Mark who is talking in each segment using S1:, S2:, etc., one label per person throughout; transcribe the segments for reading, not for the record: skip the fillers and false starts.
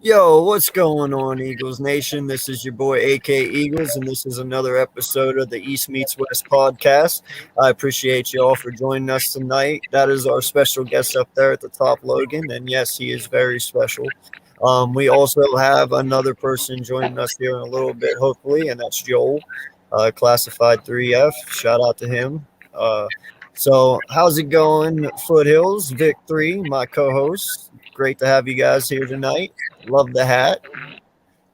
S1: Yo, what's going on, Eagles Nation? This is your boy AK Eagles, and this is another episode of the East Meets West podcast. I appreciate you all for joining us tonight. That is our special guest up there at the top, Logan, and yes, he is very special. We also have another person joining us here in a little bit, hopefully, and that's Joel, classified 3F. Shout out to him. So, how's it going, Foothills? Vick3, my co-host. Great to have you guys here tonight. Love the hat.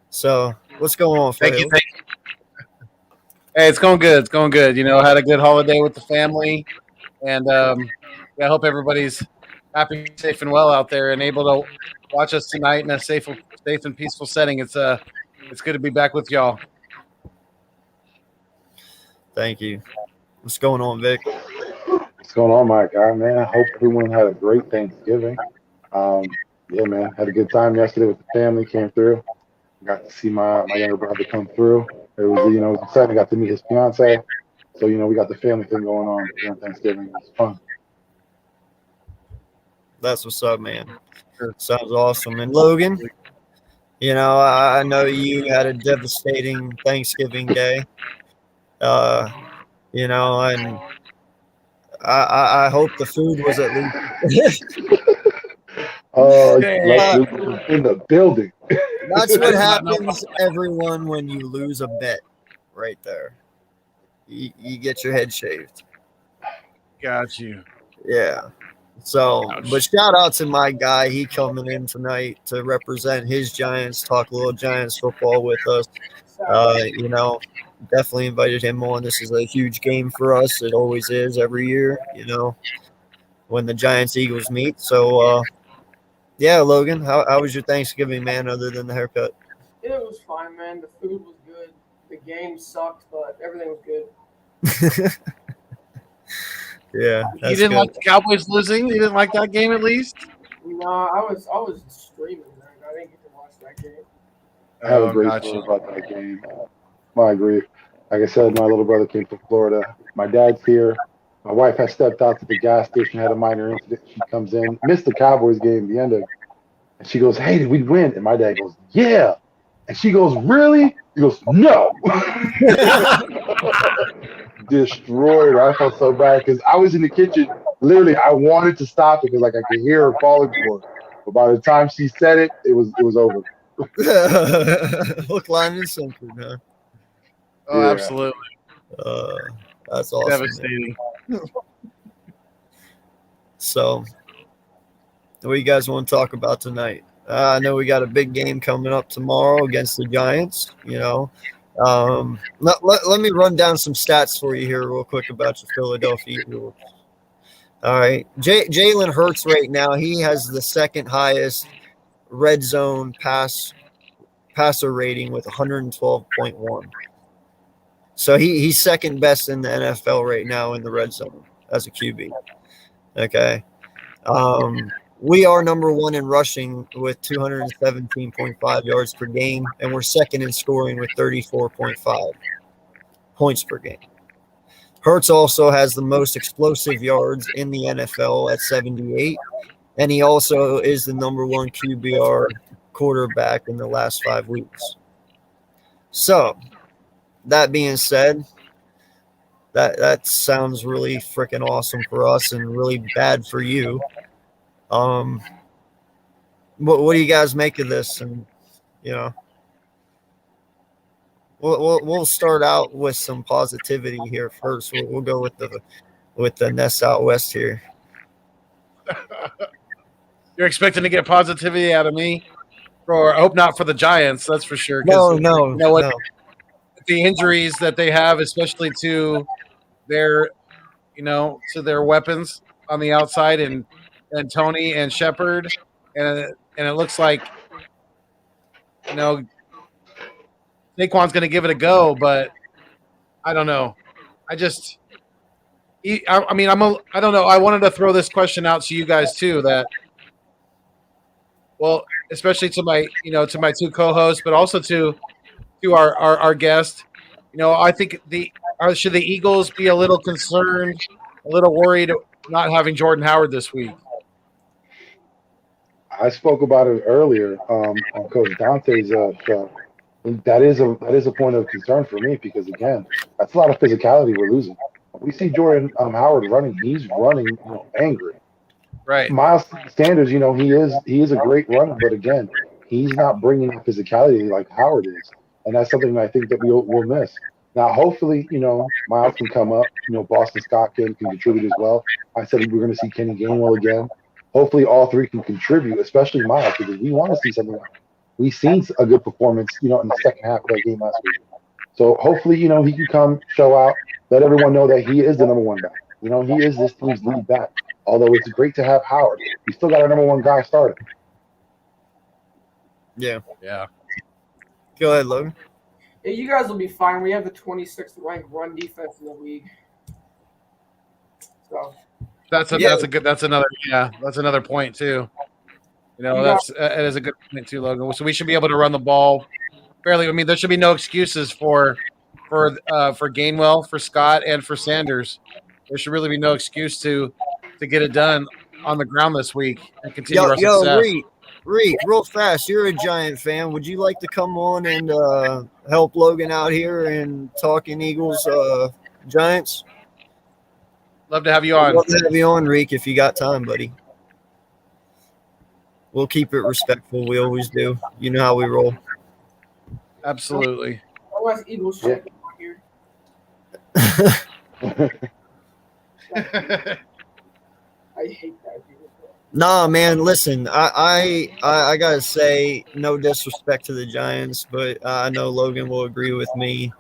S1: So, what's going on,
S2: Thank you.
S1: Foothills?
S2: Hey, it's going good. It's going good. Had a good holiday with the family, and I hope everybody's happy, safe, and well out there, and able to watch us tonight in a safe and peaceful setting. It's good to be back with y'all.
S1: Thank you. What's going on, Vic?
S3: What's going on, my guy, man? I hope everyone had a great Thanksgiving. Yeah, man, had a good time yesterday with the family. Came through, got to see my younger brother come through. It was exciting. Got to meet his fiance. So we got the family thing going on during Thanksgiving. It was fun.
S1: That's what's up, man. Sounds awesome. And Logan, I know you had a devastating Thanksgiving day. And I hope the food was at least.
S3: In the building.
S1: That's what happens, everyone, when you lose a bet right there. You get your head shaved.
S2: Got you.
S1: Yeah. So,
S2: Ouch.
S1: But shout out to my guy. He coming in tonight to represent his Giants, talk a little Giants football with us. Definitely invited him on. This is a huge game for us. It always is every year, when the Giants-Eagles meet. So, yeah, Logan, how was your Thanksgiving, man, other than the haircut?
S4: It was fine, man. The food was good. The game sucked, but everything was good.
S1: Yeah.
S2: You didn't like the Cowboys losing? You didn't like that game at least?
S4: No, I was streaming, man. I didn't get to watch that game.
S3: I have a great story about that game. I agree. Like I said, my little brother came from Florida. My dad's here. My wife has stepped out to the gas station, had a minor incident. She comes in, missed the Cowboys game, the end of it. And she goes, "Hey, did we win?" And my dad goes, "Yeah." And she goes, "Really?" He goes, "No." Destroyed her. I felt so bad because I was in the kitchen. Literally, I wanted to stop it because I could hear her falling for it. But by the time she said it, it was over.
S1: Hook, line, and sinker, huh?
S2: Oh,
S3: Yeah.
S2: absolutely.
S1: That's awesome.
S2: Devastating.
S1: So, what do you guys want to talk about tonight? I know we got a big game coming up tomorrow against the Giants. Let me run down some stats for you here real quick about your Philadelphia Eagles. All right. Jalen Hurts right now, he has the second highest red zone passer rating with 112.1. So he's second best in the NFL right now in the red zone as a QB. Okay. We are number one in rushing with 217.5 yards per game, and we're second in scoring with 34.5 points per game. Hurts also has the most explosive yards in the NFL at 78, and he also is the number one QBR quarterback in the last 5 weeks. So, that being said, that sounds really freaking awesome for us and really bad for you. What do you guys make of this? And we'll start out with some positivity here first. We'll go with the Nest out west here.
S2: You're expecting to get positivity out of me, or I hope not for the Giants. That's for sure.
S1: No.
S2: The injuries that they have, especially to their weapons on the outside, and Tony and Shepard, and it looks like Saquon's going to give it a go, but I don't know. I don't know. I wanted to throw this question out to you guys too. Especially to my two co-hosts, but also to our guest. I think should the Eagles be a little concerned, a little worried not having Jordan Howard this week?
S3: I spoke about it earlier on Coach Dante's show. And that is a point of concern for me because again, that's a lot of physicality we're losing. We see Jordan Howard running; he's running, angry.
S2: Right.
S3: Miles Sanders, he is a great runner, but again, he's not bringing that physicality like Howard is, and that's something that I think that we'll miss. Now, hopefully, Miles can come up. Boston Scott can contribute as well. I said we're going to see Kenny Gainwell again. Hopefully, all three can contribute, especially Miles, because we want to see something. We've seen a good performance, in the second half of that game last week. So hopefully, he can come, show out, let everyone know that he is the number one back. He is this team's lead back. Although it's great to have Howard, we still got our number one guy starting.
S1: Yeah.
S2: Yeah.
S1: Go ahead, Logan.
S4: Yeah, you guys will be fine. We have the 26th ranked run defense in the league. So
S2: That's another point too. That is a good point too, Logan. So we should be able to run the ball fairly. I mean, there should be no excuses for Gainwell, for Scott, and for Sanders. There should really be no excuse to get it done on the ground this week and continue our success.
S1: Reek, real fast. You're a Giant fan. Would you like to come on and help Logan out here and talking Eagles, Giants?
S2: Love to have you on.
S1: Love to have you on, Reek, if you got time, buddy. We'll keep it respectful. We always do. You know how we roll.
S2: Absolutely.
S4: Unless Eagles check here. I hate that.
S1: Nah, man. Listen, I gotta say, no disrespect to the Giants, but I know Logan will agree with me.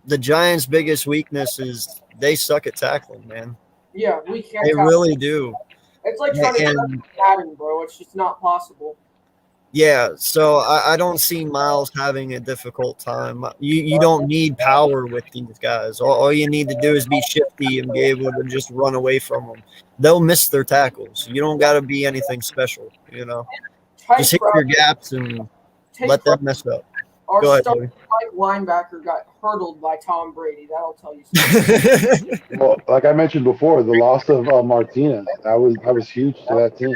S1: The Giants' biggest weakness is they suck at tackling, man.
S4: Yeah, we can't.
S1: They really do.
S4: It's like trying to Madden, bro. It's just not possible.
S1: Yeah, so I don't see Miles having a difficult time. You don't need power with these guys. All you need to do is be shifty and be able to just run away from them. They'll miss their tackles. You don't got to be anything special, Just hit your gaps and let them mess up.
S4: Our starting linebacker got hurdled by Tom Brady. That'll tell you something.
S3: Well, like I mentioned before, the loss of Martinez, that was huge to that team.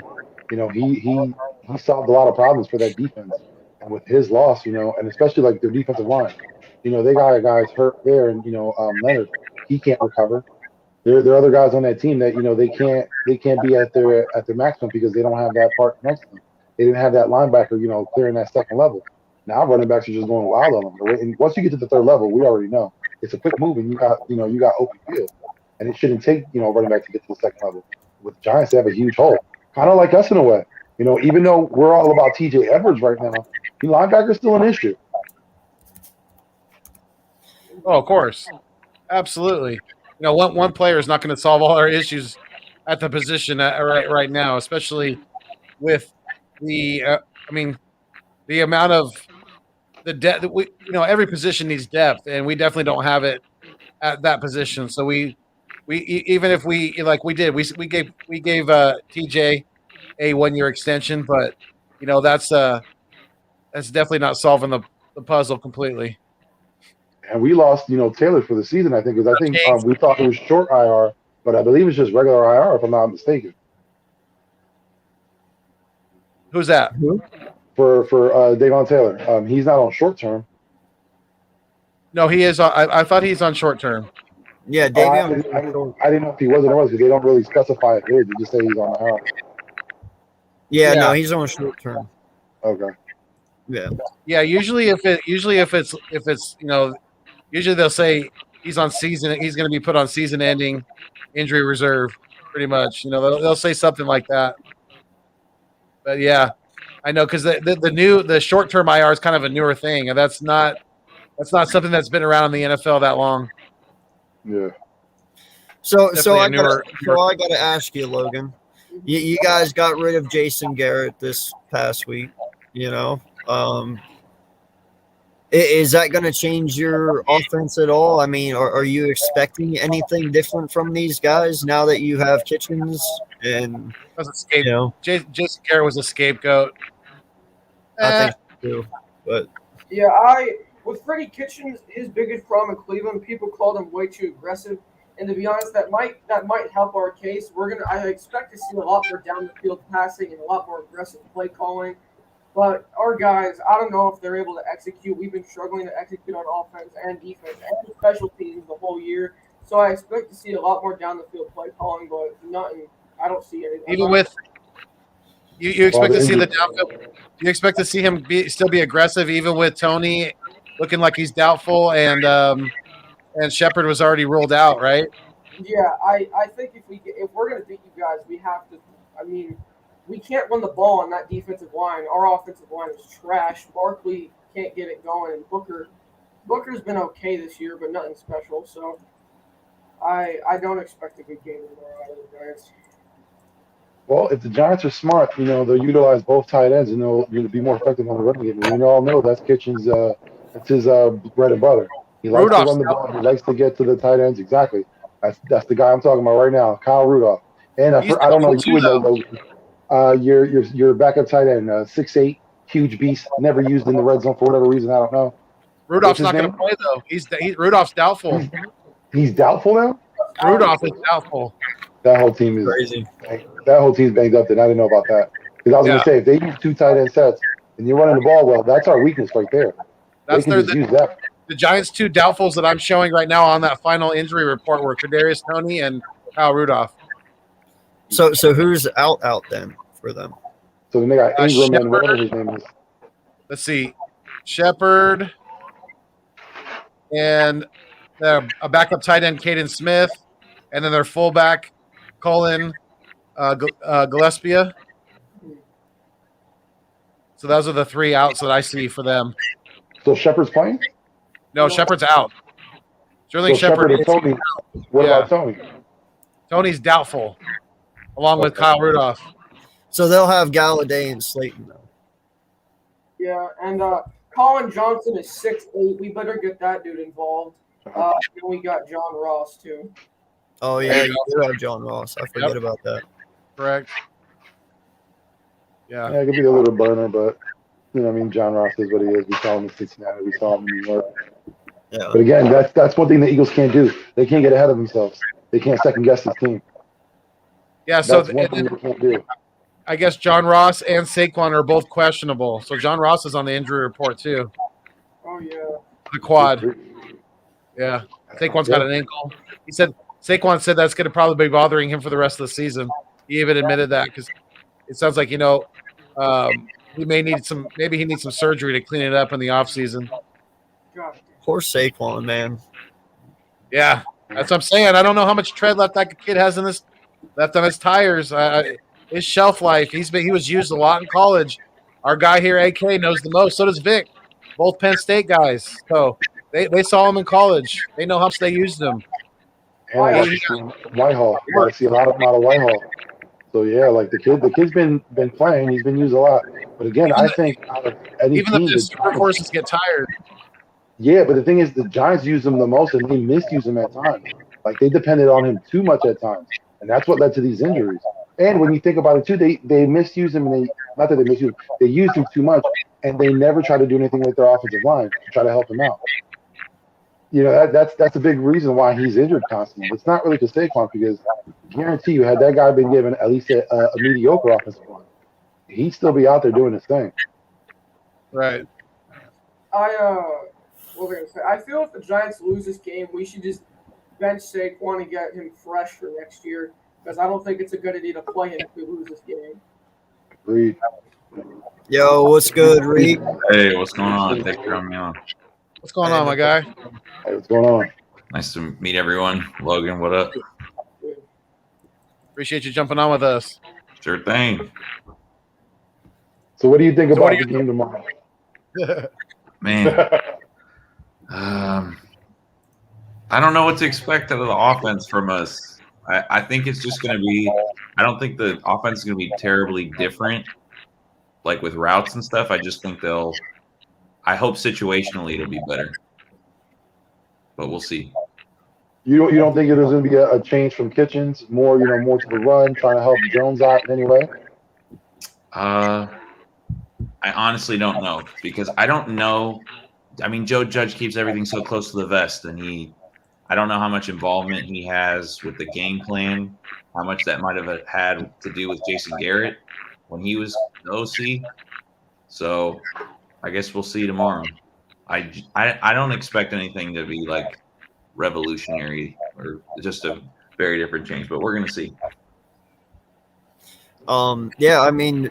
S3: He solved a lot of problems for that defense, and with his loss, and especially like their defensive line, they got guys hurt there, and Leonard, he can't recover. There are other guys on that team that they can't be at their maximum because they don't have that part next to them. They didn't have that linebacker, clearing that second level. Now running backs are just going wild on them. And once you get to the third level, we already know it's a quick move, and you got open field, and it shouldn't take running back to get to the second level. With the Giants, they have a huge hole, kind of like us in a way. Even though we're all about TJ Edwards right now, linebacker's still an issue.
S2: Oh, of course. Absolutely. One player is not going to solve all our issues at the position right now, especially with the amount of the depth. Every position needs depth, and we definitely don't have it at that position. So we even if we gave TJ a 1-year extension, but that's definitely not solving the puzzle completely.
S3: And we lost Taylor for the season, I think, because I think we thought it was short IR, but I believe it's just regular IR if I'm not mistaken.
S2: Who's that?
S3: For Davon Taylor, he's not on short term.
S2: No, he is. I thought he's on short term.
S1: Yeah,
S3: Davion. I didn't know if he was or was because they don't really specify it here. They just say he's on IR.
S1: Yeah, no, he's on short term.
S3: Okay.
S1: Yeah.
S2: Yeah. Usually they'll say he's on season. He's going to be put on season-ending injury reserve. Pretty much, they'll say something like that. But yeah, I know because the short-term IR is kind of a newer thing, and that's not something that's been around in the NFL that long.
S3: Yeah.
S1: So I got to ask you, Logan. You guys got rid of Jason Garrett this past week. Is that going to change your offense at all? I mean, are you expecting anything different from these guys now that you have Kitchens? And
S2: Jason Garrett was a scapegoat.
S1: I think so too. But
S4: yeah, with Freddie Kitchens, his biggest problem in Cleveland, people called him way too aggressive. And to be honest, that might help our case. I expect to see a lot more down the field passing and a lot more aggressive play calling. But our guys, I don't know if they're able to execute. We've been struggling to execute on offense and defense and special teams the whole year. So I expect to see a lot more down the field play calling, but nothing. I don't see anything.
S2: Even with you expect to see the downfield. You expect to see him still be aggressive, even with Tony looking like he's doubtful, and Shepard was already ruled out, right?
S4: Yeah, I think if we're gonna beat you guys, we have to. I mean, we can't run the ball on that defensive line. Our offensive line is trash. Barkley can't get it going, and Booker's been okay this year, but nothing special. So I don't expect a good game tomorrow out of the Giants.
S3: Well, if the Giants are smart, they'll utilize both tight ends and they'll be more effective on the running game. And we all know that's Kitchen's that's his bread and butter. He likes to run the ball. He likes to get to the tight ends. Exactly. That's the guy I'm talking about right now, Kyle Rudolph. And I don't know, you would know your backup tight end, 6'8", huge beast, never used in the red zone for whatever reason. I don't know.
S2: Rudolph's not going to play though. Rudolph's doubtful.
S3: He's doubtful now.
S2: Rudolph is doubtful.
S3: That whole team is
S1: crazy.
S3: That whole team's banged up. And I didn't know about that because I was going to say if they use 2 tight end sets and you're running the ball well, that's our weakness right there.
S2: That's
S3: use that.
S2: The Giants' 2 doubtfuls that I'm showing right now on that final injury report were Kadarius Toney and Kyle Rudolph.
S1: So who's out then for them?
S3: So then they got Ingram and whatever his name is.
S2: Let's see, Shepard and a backup tight end, Caden Smith, and then their fullback, Colin Gillespie. So those are the 3 outs that I see for them.
S3: So Shepard's playing?
S2: No, Shepard's out. Sterling
S3: so
S2: Shepard is
S3: Tony. What about Tony?
S2: Tony's doubtful, along with Kyle Rudolph.
S1: So they'll have Galladay and Slayton though.
S4: Yeah, and Colin Johnson is 6'8". We better get that dude involved. And we got John Ross too.
S1: Oh yeah, you do have John Ross. I forget about that.
S2: Correct. Yeah,
S3: it could be a little burner, but John Ross is what he is. We saw him in Cincinnati. We saw him in New York.
S1: Yeah.
S3: But again, that's one thing the Eagles can't do. They can't get ahead of themselves. They can't second guess this team.
S2: Yeah. So
S3: that's one thing they can't do.
S2: I guess John Ross and Saquon are both questionable. So John Ross is on the injury report too.
S4: Oh yeah.
S2: The quad. Yeah. Saquon's got an ankle. Saquon said that's going to probably be bothering him for the rest of the season. He even admitted that because it sounds like he needs some surgery to clean it up in the offseason.
S1: Poor Saquon, man.
S2: Yeah, that's what I'm saying. I don't know how much tread left that kid has left on his tires. His shelf life. He was used a lot in college. Our guy here, AK, knows the most. So does Vic. Both Penn State guys. So they saw him in college. They know how much they used him.
S3: And Whitehall. I see a lot of him out of Whitehall. So yeah, like the kid's been playing. He's been used a lot. But again, I think out of any
S2: even
S3: team,
S2: the super forces get tired.
S3: Yeah, but the thing is, the Giants use him the most, and they misuse him at times. Like they depended on him too much at times, and that's what led to these injuries. And when you think about it too, they misuse him, and not that they misuse him, they used him too much, and they never try to do anything with their offensive line to try to help him out. That's a big reason why he's injured constantly. It's not really to Saquon because I guarantee you, had that guy been given at least a mediocre offensive line, he'd still be out there doing his thing.
S2: Right.
S4: What was I gonna say? I feel if the Giants lose this game, we should just bench Saquon and get him fresh for next year because I don't think it's a good idea to play him if we lose this game.
S3: Agreed.
S1: Yo, what's good, Reed?
S5: Hey, what's going on? Thanks for having me on.
S2: What's going on, my guy?
S3: Hey, what's going on?
S5: Nice to meet everyone. Logan, what up?
S2: Appreciate you jumping on with us.
S5: Sure thing.
S3: So what do you think about the game tomorrow?
S5: Man. I don't know what to expect out of the offense from us. I think it's just going to be – I don't think the offense is going to be terribly different, like with routes and stuff. I just think I hope situationally it'll be better. But we'll see.
S3: You don't think there's going to be a change from Kitchens, more to the run, trying to help Jones out in any way?
S5: I honestly don't know because I don't know – I mean, Joe Judge keeps everything so close to the vest, and I don't know how much involvement he has with the game plan, how much that might have had to do with Jason Garrett when he was the OC. So I guess we'll see tomorrow. I don't expect anything to be like revolutionary or just a very different change, but we're going to see.
S1: Yeah, I mean,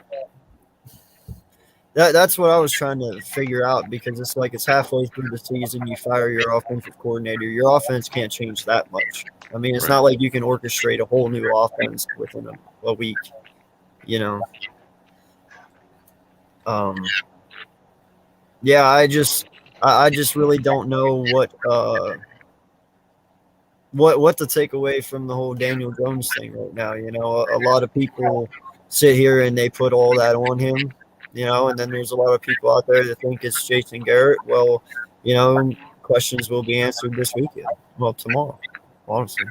S1: that's what I was trying to figure out, because it's like it's halfway through the season, you fire your offensive coordinator, your offense can't change that much. I mean, it's not like you can orchestrate a whole new offense within a week, you know. Yeah, I just really don't know what to take away from the whole Daniel Jones thing right now. You know, a lot of people sit here and they put all that on him, you know, and then there's a lot of people out there that think it's Jason Garrett. Well, you know, questions will be answered this weekend. Well, tomorrow, honestly.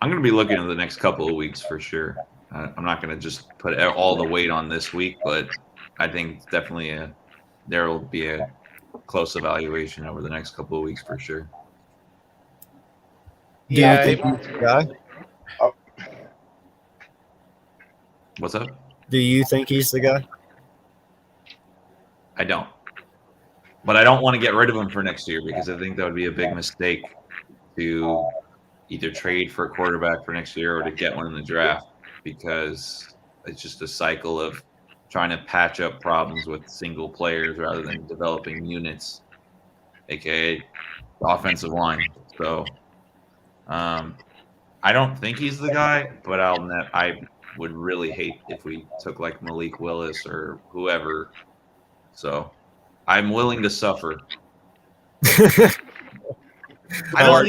S5: I'm going to be looking at the next couple of weeks for sure. I'm not going to just put all the weight on this week, but I think definitely there will be a close evaluation over the next couple of weeks for sure.
S1: Do you think he's the guy?
S5: What's up?
S1: Do you think he's the guy?
S5: I don't. But I don't want to get rid of him for next year, because I think that would be a big mistake to either trade for a quarterback for next year or to get one in the draft, because it's just a cycle of trying to patch up problems with single players rather than developing units, aka the offensive line. So I don't think he's the guy, but I would really hate if we took like Malik Willis or whoever. So I'm willing to suffer. I don't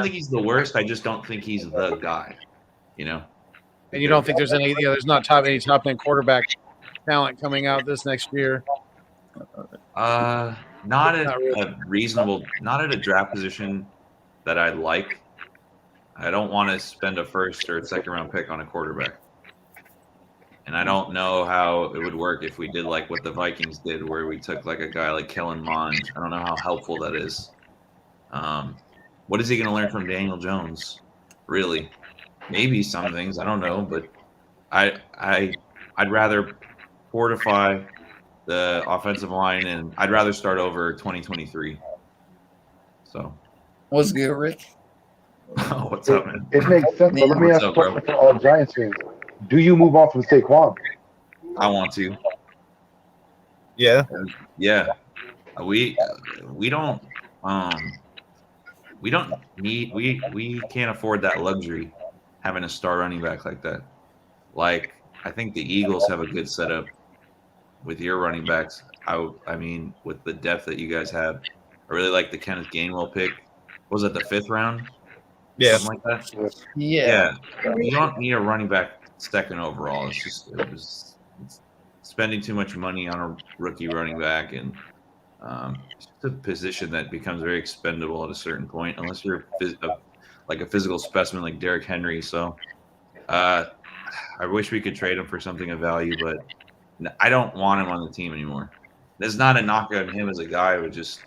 S5: think he's the worst. I just don't think he's the guy, you know.
S2: And you don't think there's there's not any top end quarterback talent coming out this next year?
S5: Not at a draft position that I like. I don't want to spend a first or second round pick on a quarterback. And I don't know how it would work if we did like what the Vikings did, where we took like a guy like Kellen Mond. I don't know how helpful that is. What is he going to learn from Daniel Jones? Really? Maybe some things. I don't know, but I'd rather fortify the offensive line, and I'd rather start over 2023. So,
S6: what's good, Rick?
S5: What's up, man?
S3: It makes sense. But let me ask a question for all Giants fans: do you move on from Saquon?
S5: I want to.
S1: Yeah.
S5: Yeah. We don't need we can't afford that luxury, having a star running back like that. Like, I think the Eagles have a good setup with your running backs. I mean, with the depth that you guys have. I really like the Kenneth Gainwell pick. Was it the 5th round?
S1: Yeah.
S5: Something like that?
S6: Yeah.
S5: You don't need a running back second overall. It's spending too much money on a rookie running back, and it's a position that becomes very expendable at a certain point, unless you're like a physical specimen like Derrick Henry. So I wish we could trade him for something of value, but I don't want him on the team anymore. There's not a knock on him as a guy, but just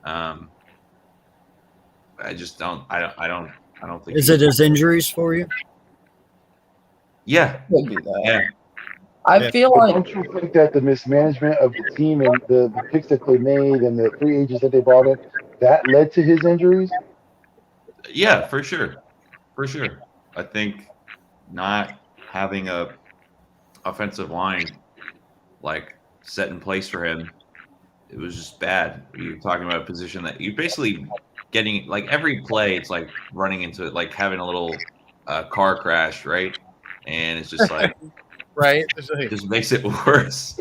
S5: I just don't. I don't think.
S1: Is it his injuries for you?
S5: Yeah.
S6: Could be that.
S5: Yeah.
S6: I feel
S3: But
S6: like
S3: don't you think that the mismanagement of the team and the picks that they made and the free agents that they brought in, that led to his injuries?
S5: Yeah, for sure. For sure. I think not having a offensive line like set in place for him, it was just bad. You're talking about a position that you're basically getting, like, every play, it's like running into it, like having a little car crash, right? And it's just like
S2: Right.
S5: it just makes it worse.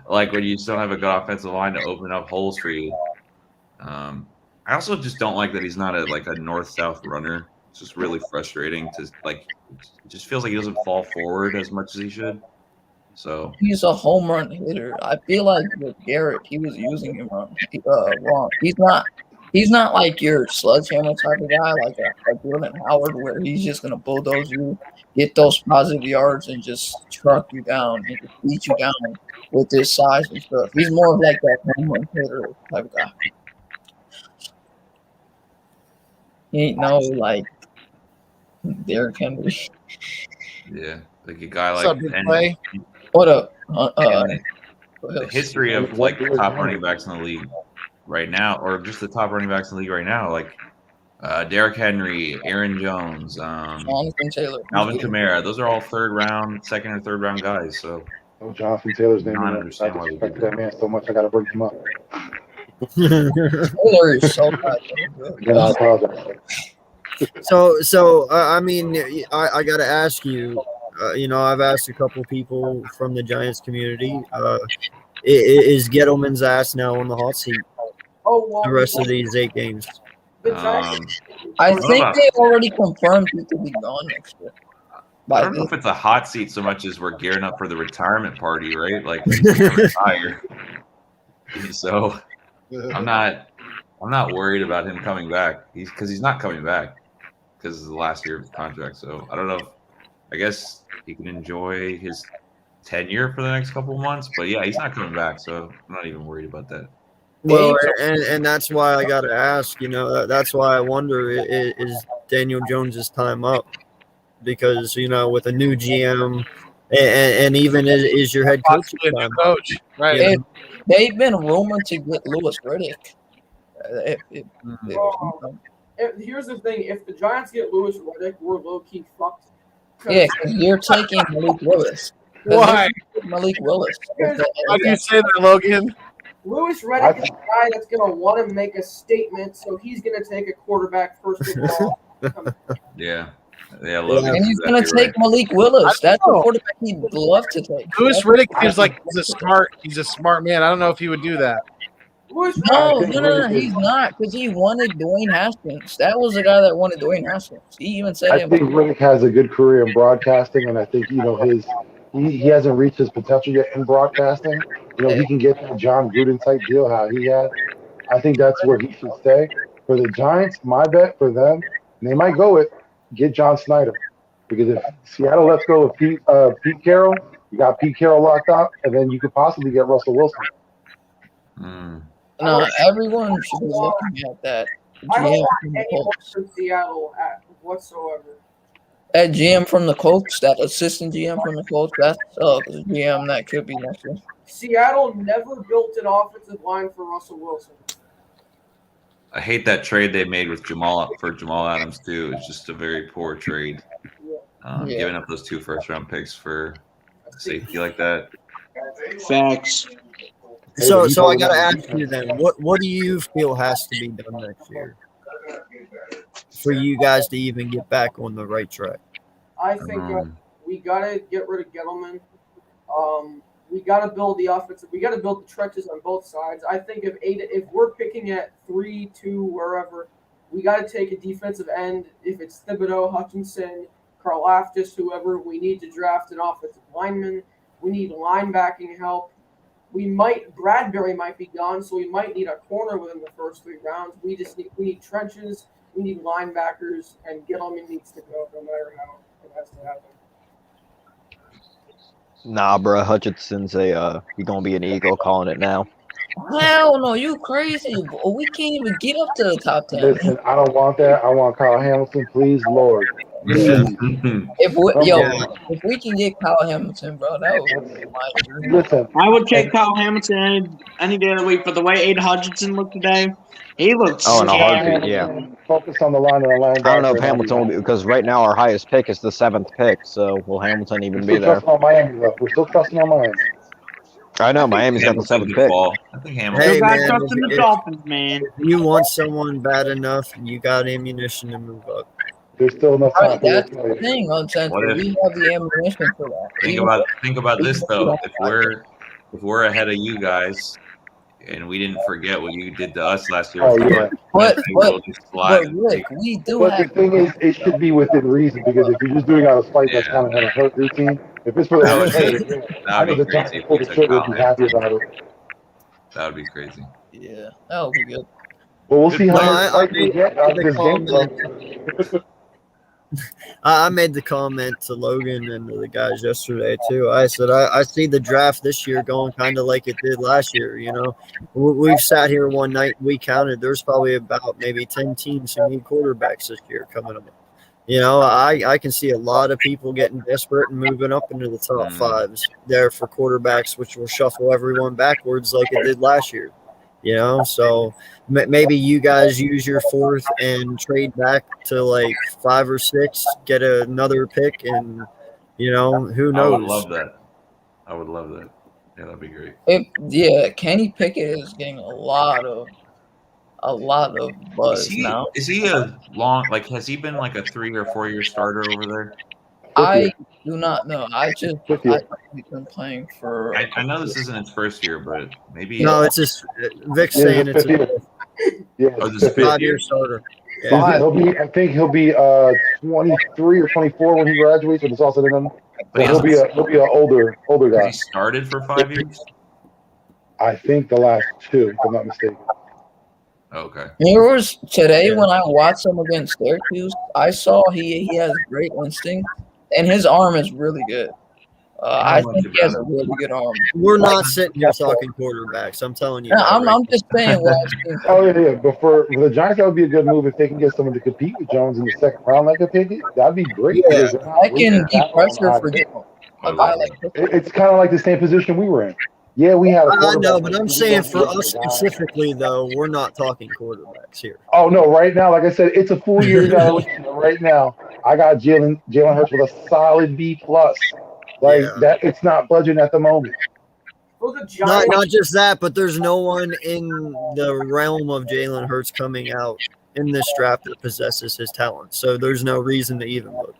S5: Like when you still have a good offensive line to open up holes for you. I also just don't like that he's not a north-south runner. It's just really frustrating to it just feels like he doesn't fall forward as much as he should. So
S6: he's a home run hitter. I feel like with Garrett, he was using him wrong. He's not like your sledgehammer type of guy, like Jordan Howard, where he's just gonna bulldoze you, get those positive yards, and just truck you down and just beat you down with his size and stuff. He's more of like that home run hitter type of guy. He ain't no like Derrick Henry.
S5: Yeah, like a guy
S2: What's
S5: like
S2: up, Big
S5: and,
S2: Play?
S6: What up?
S5: and the
S6: Foothills?
S5: history of like the top running backs in the league right now, or just the top running backs in the league right now, like Derrick Henry, Aaron Jones,
S6: Jonathan Taylor.
S5: Alvin Kamara. Those are all second or third round guys. So
S3: Oh, Jonathan Taylor's name.
S5: I
S3: I
S5: understand why they
S3: disrespect
S5: do
S3: that man so much. I got to bring him up.
S6: Taylor is so goddamn
S3: Again, I
S6: good.
S3: apologize.
S1: So I mean, I got to ask you. I've asked a couple people from the Giants community. Is Gettleman's ass now on the hot seat
S4: Oh well.
S1: the rest of these 8 games?
S4: The Giants.
S6: I
S5: don't know
S6: think
S5: about-
S6: they already confirmed he could be gone next year.
S5: I don't know if it's a hot seat so much as we're gearing up for the retirement party, right? Like he's gonna retire. So I'm not worried about him coming back. He's not coming back because of the last year of his contract. So I don't know. I guess he can enjoy his tenure for the next couple of months. But yeah, he's not coming back, so I'm not even worried about that.
S1: Well, and that's why I got to ask. That's why I wonder is Daniel Jones's time up? Because with a new GM and even is your head coach
S2: Possibly a new
S1: time up?
S2: coach, right?
S6: They've been rumored to get Lewis Riddick.
S4: Here's the thing: if the Giants get Lewis Riddick, we're low key fucked.
S6: Yeah, because you're taking Malik Willis.
S2: Why?
S6: Malik Willis.
S2: Why do you say that, Logan?
S4: Lewis Riddick is a guy that's going to want to make a statement, so he's going to take a quarterback first of all.
S5: Yeah. Yeah, Logan's
S6: And he's going to
S5: exactly
S6: take Malik Willis. That's the quarterback he'd love to take.
S2: Lewis Riddick seems like he's a smart man. I don't know if he would do that.
S6: No, he's not, because he wanted Dwayne Haskins. That was the guy that wanted Dwayne Haskins. He even said
S3: I think Riddick has a good career in broadcasting, and I think he hasn't reached his potential yet in broadcasting. He can get that John Gruden type deal how he had. I think that's where he should stay. For the Giants, my bet for them, and they might go with get John Snyder, because if Seattle lets go of Pete Carroll, you got Pete Carroll locked up, and then you could possibly get Russell Wilson.
S6: No, everyone should be looking at that.
S4: I don't
S6: GM
S4: want
S6: from the
S4: anyone
S6: Colts.
S4: from Seattle whatsoever.
S6: That GM from the Colts, that assistant GM from the Colts, that's the GM that could be next year.
S4: Seattle never built an offensive line for Russell Wilson.
S5: I hate that trade they made with Jamal Adams too. It's just a very poor trade. Giving up those 2 first-round picks for safety like that.
S7: Facts.
S1: So I got to ask you then, what do you feel has to be done next year for you guys to even get back on the right track?
S4: I think we got to get rid of Gettleman. We got to build the offensive. We got to build the trenches on both sides. I think if we're picking at 3, 2, wherever, we got to take a defensive end. If it's Thibodeau, Hutchinson, Karlaftis, whoever, we need to draft an offensive lineman. We need linebacking help. Bradbury might be gone, so we might need a corner within the first 3 rounds. We need trenches. We need linebackers, and Gettleman needs to go no matter how it has to happen.
S8: Nah, bro. Hutchinson's he gonna be an Eagle, calling it now.
S6: Hell no, you crazy. We can't even get up to the top 10.
S3: Listen, I don't want that. I want Kyle Hamilton, please, Lord. Please.
S6: If we can get Kyle Hamilton, bro, that would be my dream.
S3: Listen,
S7: I would take Kyle Hamilton any day of the week, but the way Aiden Hutchinson looked today, he looked
S8: in a
S7: scared.
S8: heartbeat, yeah.
S3: Focus on the line and the linebacker.
S8: I don't know if Hamilton will be, because right now our highest pick is the 7th pick, so will Hamilton even be there?
S3: We're still trusting on Miami.
S8: I know Miami's got the 7th pick.
S5: I think Hamilton.
S4: Hey,
S7: guys
S4: man,
S7: trusting the Dolphins, man.
S1: If you want someone bad enough, you got ammunition to move up.
S3: There's still enough time.
S6: Right, that's the thing, Uncensored. We have the ammunition for that.
S5: Think about this though. If we're ahead of you guys, and we didn't forget what you did to us last year.
S3: Oh, yeah.
S6: But Rick, we do
S3: But
S6: have.
S3: the thing is, it should be within reason, because if you're just doing it out of spite, that's kind of going to hurt your team. If it's for
S5: That would
S3: the
S5: be crazy if we took
S3: would be
S5: Kyle
S3: happy about it.
S5: That would be crazy.
S6: Yeah, that would be good.
S3: But we'll see how
S1: No,
S3: much fight we get out of this game.
S1: I made the comment to Logan and to the guys yesterday too. I said I see the draft this year going kind of like it did last year. You know, we've sat here one night, we counted. There's probably about maybe 10 teams who need quarterbacks this year coming up. You know, I can see a lot of people getting desperate and moving up into the top fives there for quarterbacks, which will shuffle everyone backwards like it did last year. You know, so maybe you guys use your fourth and trade back to like 5 or 6, get another pick, and you know, who knows?
S5: I would love that. I would love that. Yeah, that'd be great.
S6: Kenny Pickett is getting a lot of buzz now.
S5: Is he a long, like, has he been like a 3 or 4 year starter over there?
S6: I do not know. I think he's been playing for.
S5: I know this isn't his first year, but maybe.
S1: No, it's just Vick's saying it's a
S3: Yeah,
S5: this is
S1: 5-year starter. Yeah.
S3: I think he'll be 23 or 24 when he graduates, when it's all said and done. But he'll be an older guy.
S5: He started for 5 years.
S3: I think the last 2, if I'm not mistaken.
S5: Okay.
S6: There was today when I watched him against Syracuse, I saw he has great instinct and his arm is really good. I think he has a really good arm.
S1: We're not sitting here talking quarterbacks. I'm telling you.
S6: I'm just saying what I've seen.
S3: Oh yeah. But for the Giants, that would be a good move if they can get someone to compete with Jones in the second round, like a Pickett. That'd be great.
S6: Yeah, I can be pressure for a guy like
S3: It's kind of like the same position we were in. Yeah, we had.
S1: I know, but I'm saying for us specifically, though, we're not talking quarterbacks here.
S3: Oh no! Right now, like I said, it's a full year evaluation. Right now, I got Jalen Hurts with a solid B+. Like that, it's not budging at the moment.
S1: Not just that, but there's no one in the realm of Jalen Hurts coming out in this draft that possesses his talent. So there's no reason to even look.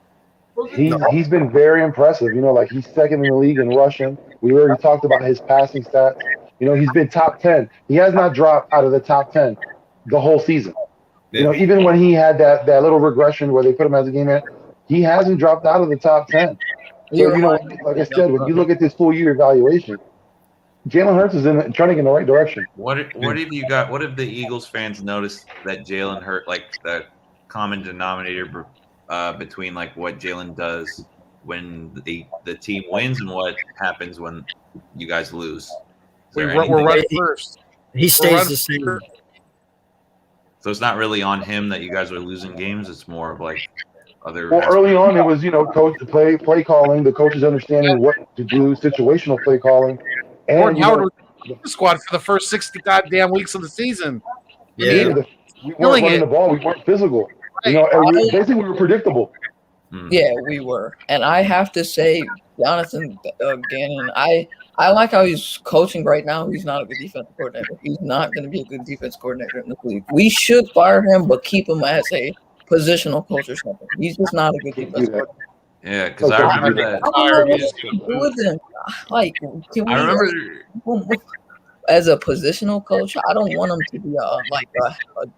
S3: He's been very impressive. You know, like he's second in the league in rushing. We already talked about his passing stats. You know, he's been top 10. He has not dropped out of the top 10 the whole season. Yeah. You know, even when he had that little regression where they put him as a game man, he hasn't dropped out of the top 10. So, you know, like I said, when you look at this full year evaluation, Jalen Hurts is trending in the right direction.
S5: What have the Eagles fans noticed that Jalen Hurts, like the common denominator between like what Jalen does when the team wins and what happens when you guys lose?
S2: We're running first.
S1: He stays the same.
S5: So it's not really on him that you guys are losing games. It's more of like other.
S3: Well, early on it was, you know, coach play calling, the coaches understanding what to do, situational play calling, and
S2: Gordon Howard was in the squad for the first 60 goddamn weeks of the season.
S1: Yeah,
S3: we weren't running the ball. We weren't physical. You know, basically we were predictable.
S6: Yeah, we were. And I have to say, Jonathan Gannon, I like how he's coaching right now. He's not a good defensive coordinator. He's not going to be a good defense coordinator in the league. We should fire him, but keep him as a positional coach or something. He's just not a good defense coordinator.
S5: Yeah, because I remember that.
S6: I don't know what to do with him. Like, as a positional coach, I don't want him to be a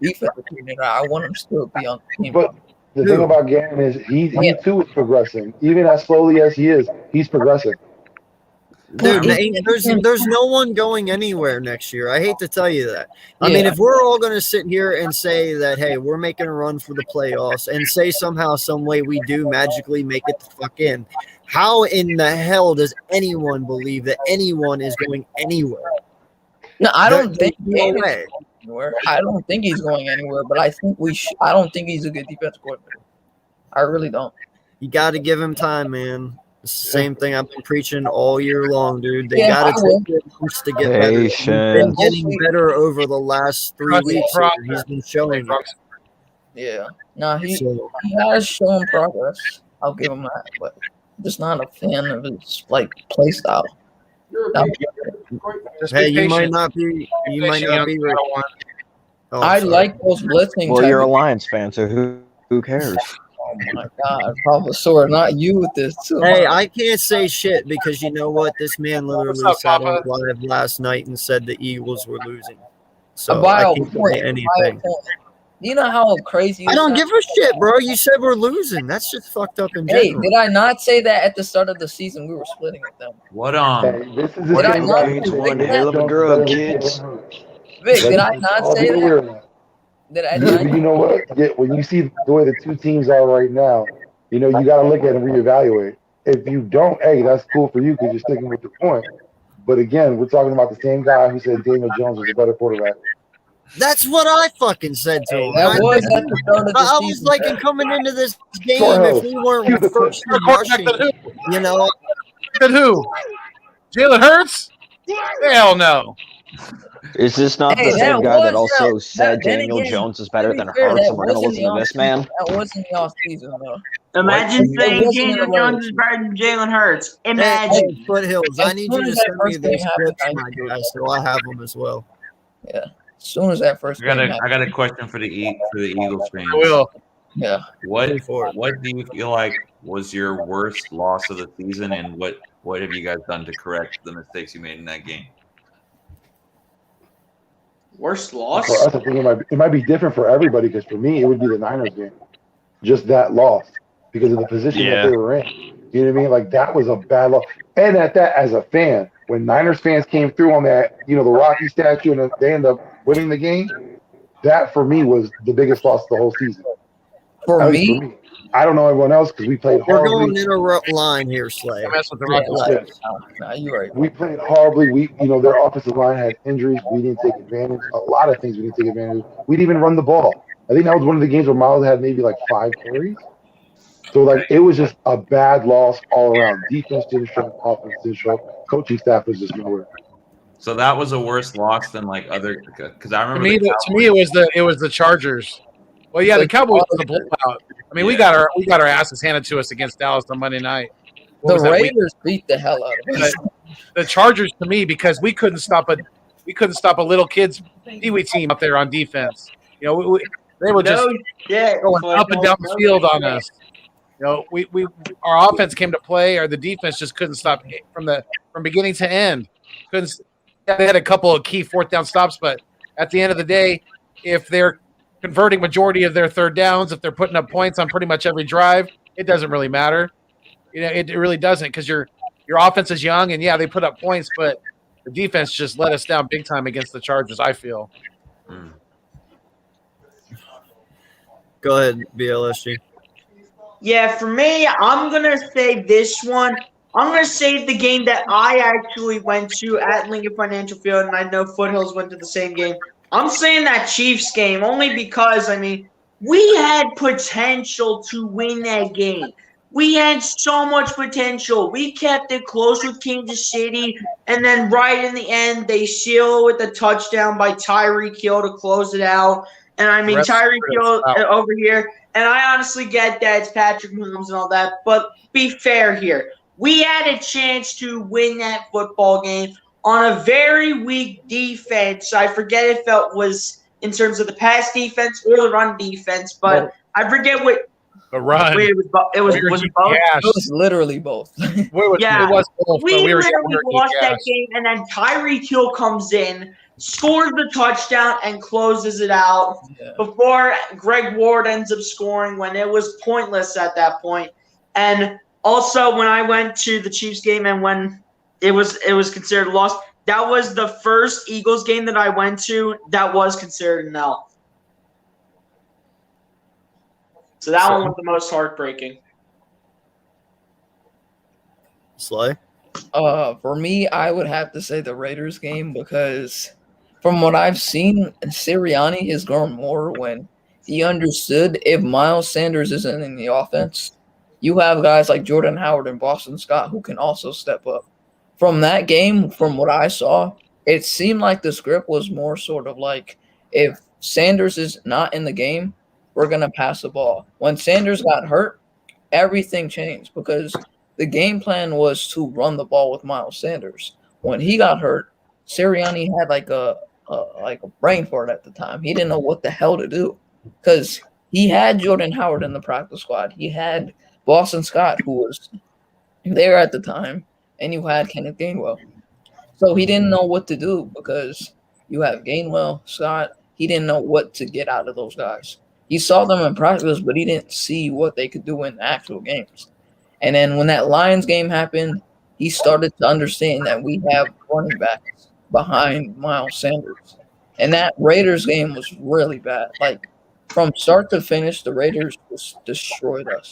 S6: defensive coordinator. I want him to still be on the team.
S3: But the thing about Gannon is he too is progressing. Even as slowly as he is, he's progressing.
S1: Dude, there's no one going anywhere next year. I hate to tell you that. I mean, if we're all going to sit here and say that, hey, we're making a run for the playoffs, and say somehow, some way we do magically make it the fuck in, how in the hell does anyone believe that anyone is going anywhere?
S6: No, I don't think
S1: anywhere.
S6: I don't think he's going anywhere, but I think I don't think he's a good defensive coordinator. I really don't.
S1: You got to give him time, man. It's the same thing I've been preaching all year long, dude. They got to take months to get better. He's been getting better over the last 3 weeks. He's been showing it.
S6: Yeah. No, he has shown progress. I'll give him that, but I'm just not a fan of his play style.
S1: Hey, you might not be right.
S6: I like those blitzing.
S8: Well, you're a Lions fan, so who cares?
S6: Oh my God, Professor, not you with this too.
S1: Hey, I can't say shit because you know what? This man literally sat on live last night and said the Eagles were losing. So I can't say anything.
S6: You know how crazy
S1: I don't give a shit, bro. You said we're losing. That's just fucked up in general.
S6: Hey, did I not say that at the start of the season we were splitting with them?
S5: What on?
S6: Did I not?
S8: One hell of a grub, kids.
S6: Vic, did I not say that?
S3: But you know what? Yeah, when you see the way the two teams are right now, you know, you got to look at it and reevaluate. If you don't, hey, that's cool for you because you're sticking with your point. But again, we're talking about the same guy who said Daniel Jones was a better quarterback.
S1: That's what I fucking said to him.
S6: That was at the start of the
S1: I was
S6: season.
S1: like, coming into this game,
S3: Storehouse,
S1: if we weren't
S3: cue the clip.
S1: first in rushing, you know,
S2: Then who? Jalen Hurts? Hell no.
S8: Is this not
S6: Hey,
S8: the same
S6: that
S8: guy that
S6: was-
S8: also
S6: that-
S8: said
S6: then
S8: Daniel
S6: again,
S8: Jones is better
S6: to be
S8: than
S6: fair,
S8: Hurts,
S6: that
S8: and we're going to
S6: wasn't
S8: listen to this man?
S6: That wasn't the off-season, though.
S7: Imagine
S6: What?
S7: saying
S6: It wasn't
S7: Daniel
S6: in the
S7: Jones
S6: race.
S7: is better than Jalen Hurts.
S1: hey,
S7: Imagine.
S1: Foothills, I
S6: As
S1: need
S6: soon
S1: you to
S6: as that
S1: send me
S6: first game
S1: those
S6: happened,
S1: clips,
S6: I
S1: my
S6: knew
S1: guy, so I have them as well.
S6: Yeah. As soon as that first
S5: I got
S6: game
S5: a
S6: happened.
S5: question for the Eagles fans.
S2: I will.
S6: Yeah.
S5: What
S1: Go for it.
S5: do you feel like was your worst loss of the season, and what have you guys done to correct the mistakes you made in that game?
S7: Worst
S3: For
S7: loss?
S3: us, I think it might be different for everybody because for me, it would be the Niners game. Just that loss because of the position that they were in. You know what I mean? Like, that was a bad loss. And at that, as a fan, when Niners fans came through on that, you know, the Rocky statue, and they end up winning the game, that for me was the biggest loss of the whole season.
S6: For
S3: At least
S6: me,
S3: for me. I don't know everyone else because we played
S1: We're
S3: horribly.
S1: going interrupt line here, Slay.
S2: I mess with the
S6: yeah,
S2: Rockets.
S6: like, nah, you're right.
S3: We played horribly. Their offensive line had injuries. We didn't take advantage. A lot of things we didn't take advantage of. We didn't even run the ball. I think that was one of the games where Miles had maybe like 5 carries. So, like, it was just a bad loss all around. Defense didn't show up. Offense didn't show up. Coaching staff was just nowhere.
S5: So that was a worse loss than like other, because I
S2: To
S5: remember
S2: me, it was the Chargers. Well, yeah, the Cowboys was a blowout. I mean, we got our asses handed to us against Dallas on Monday night. What
S6: The
S2: was that week?
S6: Raiders beat the hell out of us.
S2: The Chargers, to me, because we couldn't stop a little kids Pee-wee team out there on defense. You know, they were just going up and down the field on us. You know, our offense came to play, or the defense just couldn't stop from beginning to end. Couldn't. Yeah, they had a couple of key fourth down stops, but at the end of the day, if they're converting majority of their third downs, if they're putting up points on pretty much every drive, it doesn't really matter. You know, it really doesn't, because your offense is young, and yeah, they put up points, but the defense just let us down big time against the Chargers, I feel.
S1: Go ahead, BLSG.
S7: Yeah, for me, I'm going to say this one. I'm going to say the game that I actually went to at Lincoln Financial Field, and I know Foothills went to the same game. I'm saying that Chiefs game only because, I mean, we had potential to win that game. We had so much potential. We kept it close with Kansas City, and then right in the end, they seal with a touchdown by Tyreek Hill to close it out. And, I mean, Tyreek Hill over here, and I honestly get that it's Patrick Mahomes and all that, but be fair here. We had a chance to win that football game on a very weak defense. I forget if it was in terms of the pass defense or the run defense, but I forget what.
S2: The run.
S7: It was both.
S6: It was literally both.
S2: It was both.
S7: We literally lost that game, and then Tyreek Hill comes in, scores the touchdown, and closes it out before Greg Ward ends up scoring when it was pointless at that point. And also, when I went to the Chiefs game and when it was considered a loss, that was the first Eagles game that I went to that was considered an L. So that one was the most heartbreaking.
S1: Slay?
S6: For me, I would have to say the Raiders game because from what I've seen, Sirianni has grown more when he understood if Miles Sanders isn't in the offense, you have guys like Jordan Howard and Boston Scott who can also step up. From that game, from what I saw, it seemed like the script was more sort of like if Sanders is not in the game, we're going to pass the ball. When Sanders got hurt, everything changed because the game plan was to run the ball with Miles Sanders. When he got hurt, Sirianni had like a brain fart at the time. He didn't know what the hell to do because he had Jordan Howard in the practice squad. He had Boston Scott, who was there at the time, and you had Kenneth Gainwell. So he didn't know what to do because you have Gainwell, Scott. He didn't know what to get out of those guys. He saw them in practice, but he didn't see what they could do in actual games. And then when that Lions game happened, he started to understand that we have running backs behind Miles Sanders. And that Raiders game was really bad. Like from start to finish, the Raiders just destroyed us,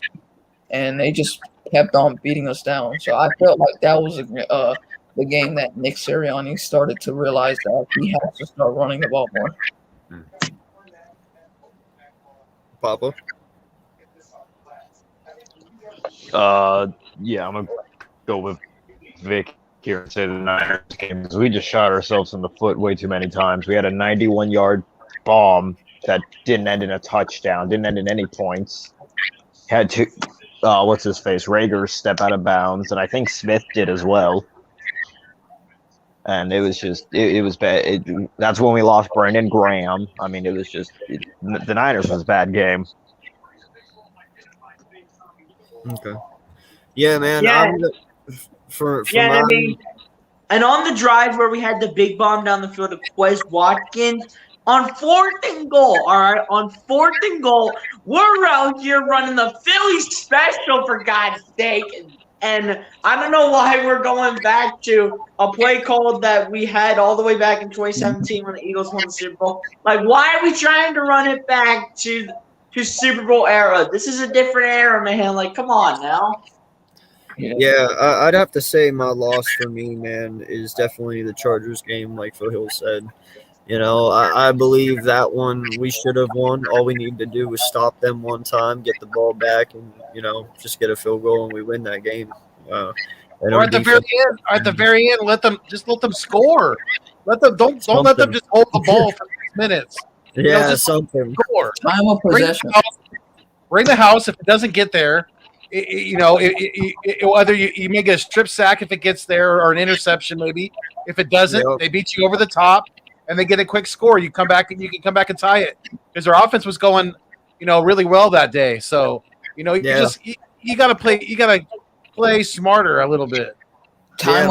S6: and they just kept on beating us down. So I felt like that was the game that Nick Sirianni started to realize that he has to start running the ball more.
S1: Papa.
S8: Yeah, I'm gonna go with Vic here and say the Niners game because we just shot ourselves in the foot way too many times. We had a 91-yard bomb that didn't end in a touchdown, didn't end in any points. Had to, what's his face, Rager step out of bounds, and I think Smith did as well. And it was just, it was bad. That's when we lost Brandon Graham. I mean, it was just, the Niners was a bad game.
S1: Okay. Yeah, man.
S7: Yeah.
S1: For
S7: Yeah,
S1: mine,
S7: I mean, and on the drive where we had the big bomb down the field of Quez Watkins, on 4th and goal, all right, on 4th and goal, we're around here running the Philly special, for God's sake. And I don't know why we're going back to a play call that we had all the way back in 2017 when the Eagles won the Super Bowl. Like, why are we trying to run it back to Super Bowl era? This is a different era, man. Like, come on now.
S1: yeah, I'd have to say my loss for me, man, is definitely the Chargers game, like Foothills said. You know, I believe that one we should have won. All we need to do was stop them one time, get the ball back, and, you know, just get a field goal and we win that game. And
S2: Or at the very end, let them score. Don't let them just hold the ball for 6 minutes.
S1: Yeah,
S2: just
S1: something.
S2: Score.
S6: Time of possession.
S2: Bring the house. If it doesn't get there, whether you may get a strip sack if it gets there or an interception maybe. If it doesn't, they beat you over the top and they get a quick score. You come back and you can come back and tie it because their offense was going, really well that day. So you got to play smarter a little bit.
S1: Yeah,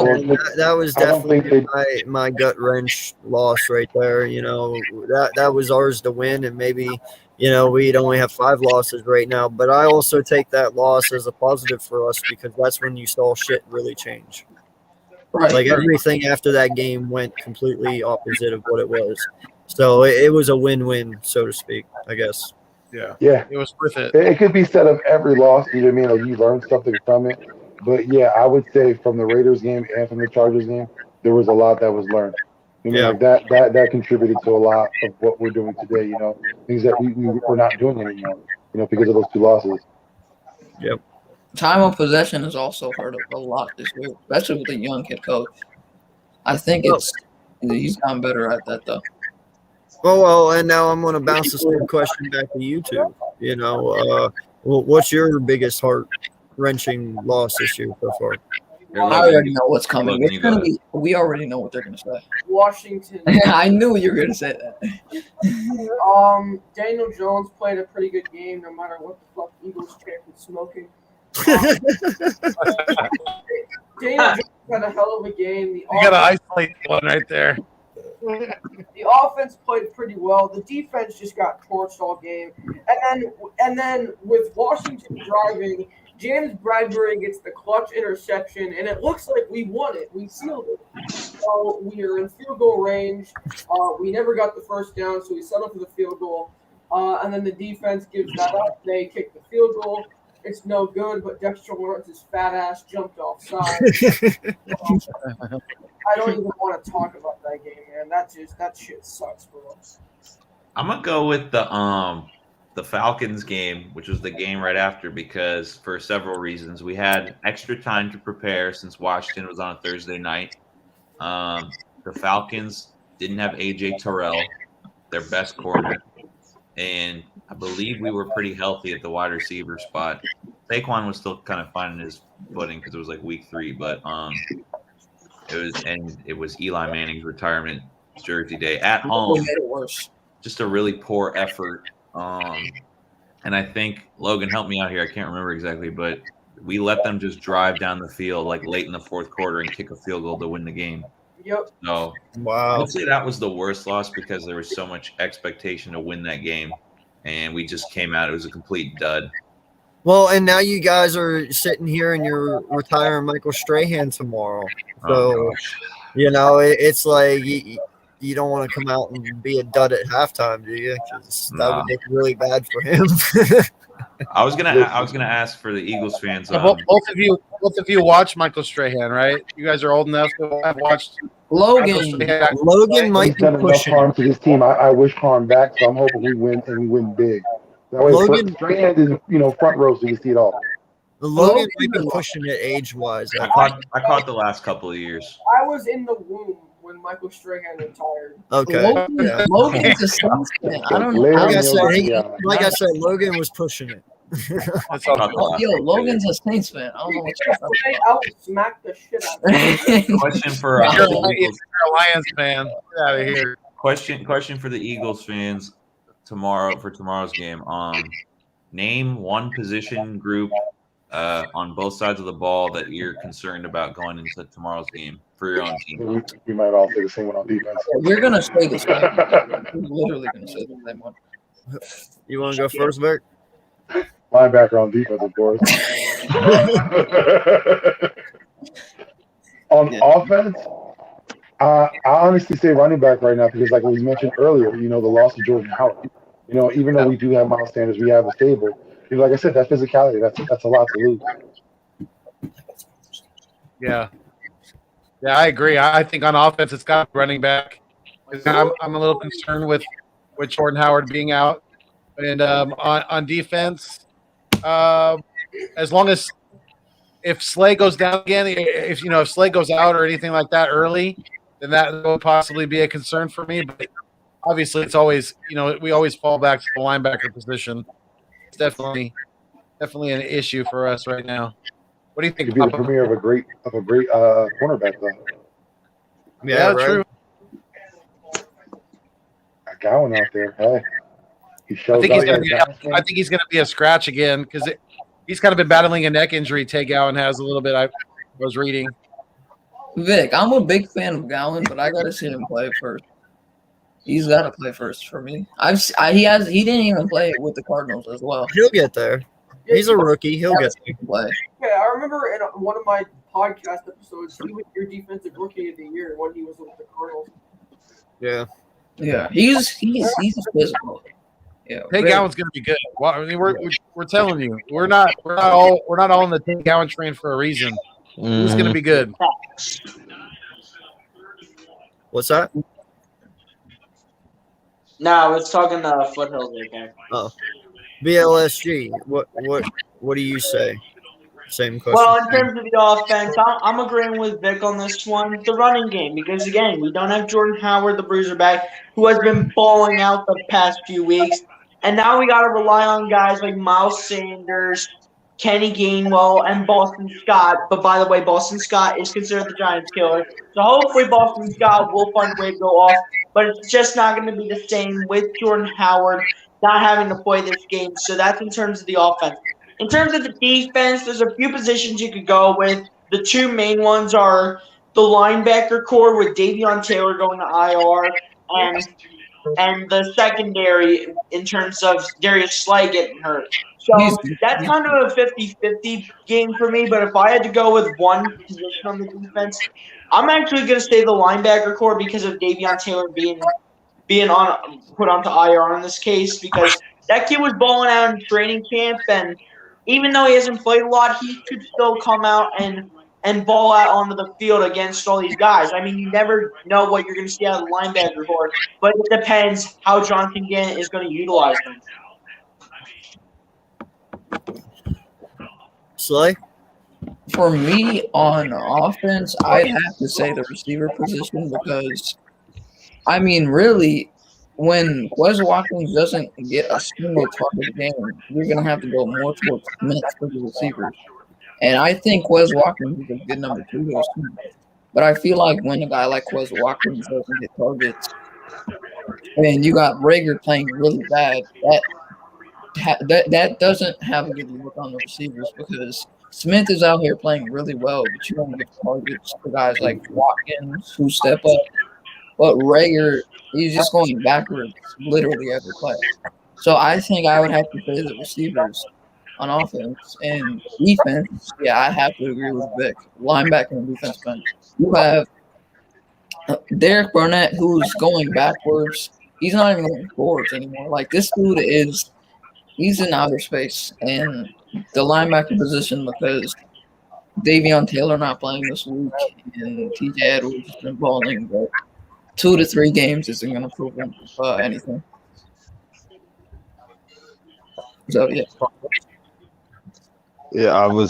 S1: that was definitely my gut wrench loss right there. That was ours to win, and maybe we'd only have 5 losses right now. But I also take that loss as a positive for us because that's when you saw shit really change.
S6: Right.
S1: Like everything after that game went completely opposite of what it was. So it was a win-win, so to speak, I guess.
S2: Yeah.
S3: It
S2: was worth it.
S3: It could be said of every loss. You know what I mean? Like you learned something from it. But yeah, I would say from the Raiders game and from the Chargers game, there was a lot that was learned. Like that contributed to a lot of what we're doing today. Things that we're not doing anymore. Because of those 2 losses.
S1: Yep.
S6: Time of possession has also hurt a lot this year, especially with a young head coach. I think he's gotten better at that though.
S1: Well, and now I'm going to bounce the same question back to you two. What's your biggest heart-wrenching loss this year so far?
S6: I already know what's coming. We already know what they're going to say.
S4: Washington.
S6: I knew you were going to say that.
S4: Daniel Jones played a pretty good game, no matter what the fuck Eagles champ was smoking. Daniel Jones had a hell of a game.
S2: You got to isolate one right there.
S4: The offense played pretty well. The defense just got torched all game. And then with Washington driving, James Bradbury gets the clutch interception, and it looks like we won it. We sealed it. So we are in field goal range. We never got the first down, so we settled for the field goal. And then the defense gives that up. They kick the field goal. It's no good, but Dexter Lawrence's fat ass jumped offside. I don't even want to talk about that game, man. That shit sucks for us.
S5: I'm gonna go with the Falcons game, which was the game right after, because for several reasons. We had extra time to prepare since Washington was on a Thursday night. The Falcons didn't have AJ Terrell, their best corner, and I believe we were pretty healthy at the wide receiver spot. Saquon was still kind of finding his footing because it was like week 3, but it was Eli Manning's retirement jersey day at home.
S6: Made it worse.
S5: Just a really poor effort. And I think Logan helped me out here. I can't remember exactly, but we let them just drive down the field like late in the 4th quarter and kick a field goal to win the game.
S4: Yep.
S5: So
S1: wow.
S5: I would say that was the worst loss because there was so much expectation to win that game, and we just came out. It was a complete dud.
S1: Well, and now you guys are sitting here and you're retiring Michael Strahan tomorrow. So, it's like you don't want to come out and be a dud at halftime, do you? Because that
S5: Nah.
S1: would make it really bad for him.
S5: I was gonna ask for the Eagles fans.
S2: Both of you watch Michael Strahan, right? You guys are old enough to have watched
S6: Logan.
S2: Michael Strahan.
S1: Logan might
S3: He's
S1: be
S3: done enough
S1: pushing
S3: harm
S1: it.
S3: to this team. I wish harm back, so I'm hoping we win and we win big. That way,
S1: Logan-
S3: Strand is front row, so you see it all.
S1: Logan might be pushing it age-wise.
S5: I caught the last couple of years.
S4: I was in the womb when Michael Strahan retired.
S1: Okay. Yeah.
S6: Logan's a Saints fan. I don't
S3: Larry
S6: know.
S1: Like I said,
S3: Neal,
S1: like I said, Logan was pushing it.
S2: That's all.
S5: Caught the last
S6: Yo,
S5: couple of
S6: Logan's
S5: years.
S6: a Saints fan. I don't know what you're talking
S4: I'll smack the shit out of him.
S5: Question for
S2: You're a
S5: the Eagles.
S2: Lions fan. Get out of here.
S5: Question for the Eagles fans for tomorrow's game. Name one position group on both sides of the ball that you're concerned about going into tomorrow's game for your own team.
S3: we might all say the same one on defense.
S6: We're gonna say the same. We're literally gonna say the same one.
S1: You want to go first, Vic?
S3: Linebacker on defense, of course. On offense, I honestly say running back right now because, like we mentioned earlier, the loss of Jordan Howard. Even though we do have Miles Sanders, we have a stable. Like I said, that physicality, that's a lot to lose.
S2: Yeah, I agree. I think on offense, it's got running back. I'm a little concerned with Jordan Howard being out, and on defense, as long as if Slay goes down again, if Slay goes out or anything like that early, then that would possibly be a concern for me. But obviously, it's always we always fall back to the linebacker position. It's definitely an issue for us right now. What do you think,
S3: Could be the
S2: Papa?
S3: premiere of a great cornerback, though.
S2: Yeah,
S1: right.
S2: true.
S3: I got one out there. Hey, he shows
S2: I think
S3: up.
S2: he's going to be a scratch again because he's kind of been battling a neck injury. Tay Gowan has a little bit. I was reading.
S6: Vic, I'm a big fan of Gowan, but I gotta see him play first. He's got to play first for me. He didn't even play with the Cardinals as well.
S1: He'll get there. He's a rookie. He'll get there.
S6: Play.
S4: Yeah, I remember in one of my podcast episodes, he was your defensive rookie of the year when he was with the Cardinals.
S1: Yeah.
S6: Yeah, he's physical. Yeah,
S2: Tay Gowan's going to be good. Well, I mean, we're telling you, we're not all on the Tay Gowan train for a reason. He's going to be good.
S1: What's that?
S7: No, it's talking Foothills right there.
S1: Oh, BLSG. What do you say? Same question.
S7: Well, in terms of the offense, I'm agreeing with Vic on this one. The running game, because again, we don't have Jordan Howard, the bruiser back, who has been balling out the past few weeks, and now we got to rely on guys like Miles Sanders, Kenny Gainwell, and Boston Scott. But by the way, Boston Scott is considered the Giants killer, so hopefully Boston Scott will find a way to go off. But it's just not going to be the same with Jordan Howard not having to play this game. So that's in terms of the offense. In terms of the defense, there's a few positions you could go with. The two main ones are the linebacker core with Davion Taylor going to IR and the secondary in terms of Darius Slay getting hurt. So that's kind of a 50-50 game for me. But if I had to go with one position on the defense, I'm actually going to say the linebacker core because of Davion Taylor being put onto IR in this case, because that kid was balling out in training camp, and even though he hasn't played a lot, he could still come out and ball out onto the field against all these guys. I mean, you never know what you're going to see out of the linebacker core, but it depends how Jonathan Gannon is going to utilize them.
S1: Slay?
S6: For me, on offense, I'd have to say the receiver position because, I mean, really, when Quez Watkins doesn't get a single target game, you're going to have to go more towards Smith for the receivers. And I think Quez Watkins is a good number 2 to Smith. But I feel like when a guy like Quez Watkins doesn't get targets, and you got Rager playing really bad, that doesn't have a good look on the receivers because Smith is out here playing really well, but you don't get targets for guys like Watkins who step up. But Rager, he's just going backwards literally every play. So I think I would have to say the receivers on offense and defense. Yeah, I have to agree with Vic. Linebacker and defense bench. You have Derek Barnett, who's going backwards, he's not even going forwards anymore. Like, this dude he's in outer space. And the linebacker position, because Davion Taylor not playing this week, and TJ Edwards has been balling, but 2 to 3 games isn't going to prove anything. So, yeah.
S8: Yeah, I'm a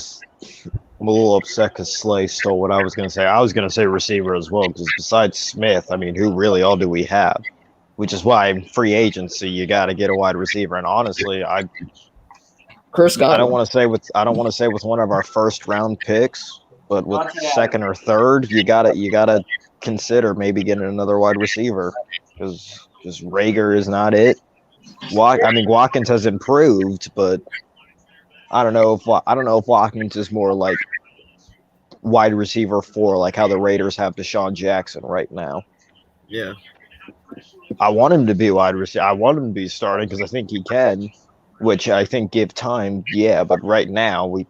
S8: little upset because Slay stole what I was going to say. I was going to say receiver as well, because besides Smith, I mean, who really all do we have? Which is why free agency, you got to get a wide receiver. And honestly, I don't want to say with one of our first round picks, but with second or third, you gotta consider maybe getting another wide receiver, because Rager is not it. Watkins has improved, but I don't know if Watkins is more like wide receiver 4, like how the Raiders have Deshaun Jackson right now.
S1: Yeah.
S8: I want him to be wide receiver. I want him to be starting because I think he can, which I think give time. Yeah, but right now we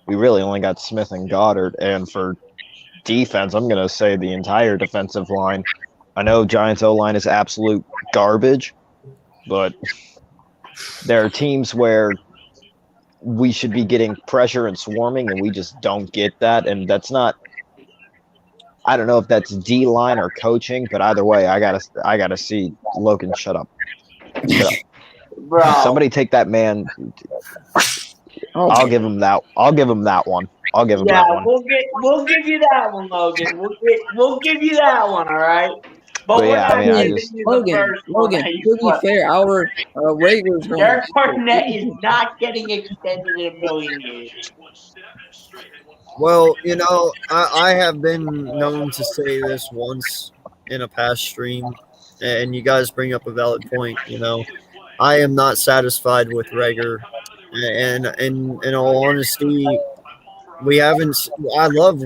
S8: really only got Smith and Goddard. And for defense, I'm going to say the entire defensive line. I know Giants O-line is absolute garbage, but there are teams where we should be getting pressure and swarming, and we just don't get that. And that's not – I don't know if that's D-line or coaching, but either way, I gotta see Logan shut up. Shut up.
S7: Bro.
S8: Somebody take that man. I'll give him that. I'll give him that one. I'll give him that one.
S7: We'll give you that one, Logan. We'll give you that one, all right? But we're
S8: yeah,
S7: not
S8: I mean, I
S7: giving
S8: just-
S7: you the first one.
S6: Logan, to be fair, our Rager's going
S7: Derek Barnett is not getting extended in a million years.
S1: Well, you know, I have been known to say this once in a past stream, and you guys bring up a valid point. You know, I am not satisfied with Rager, and in all honesty, we haven't. I love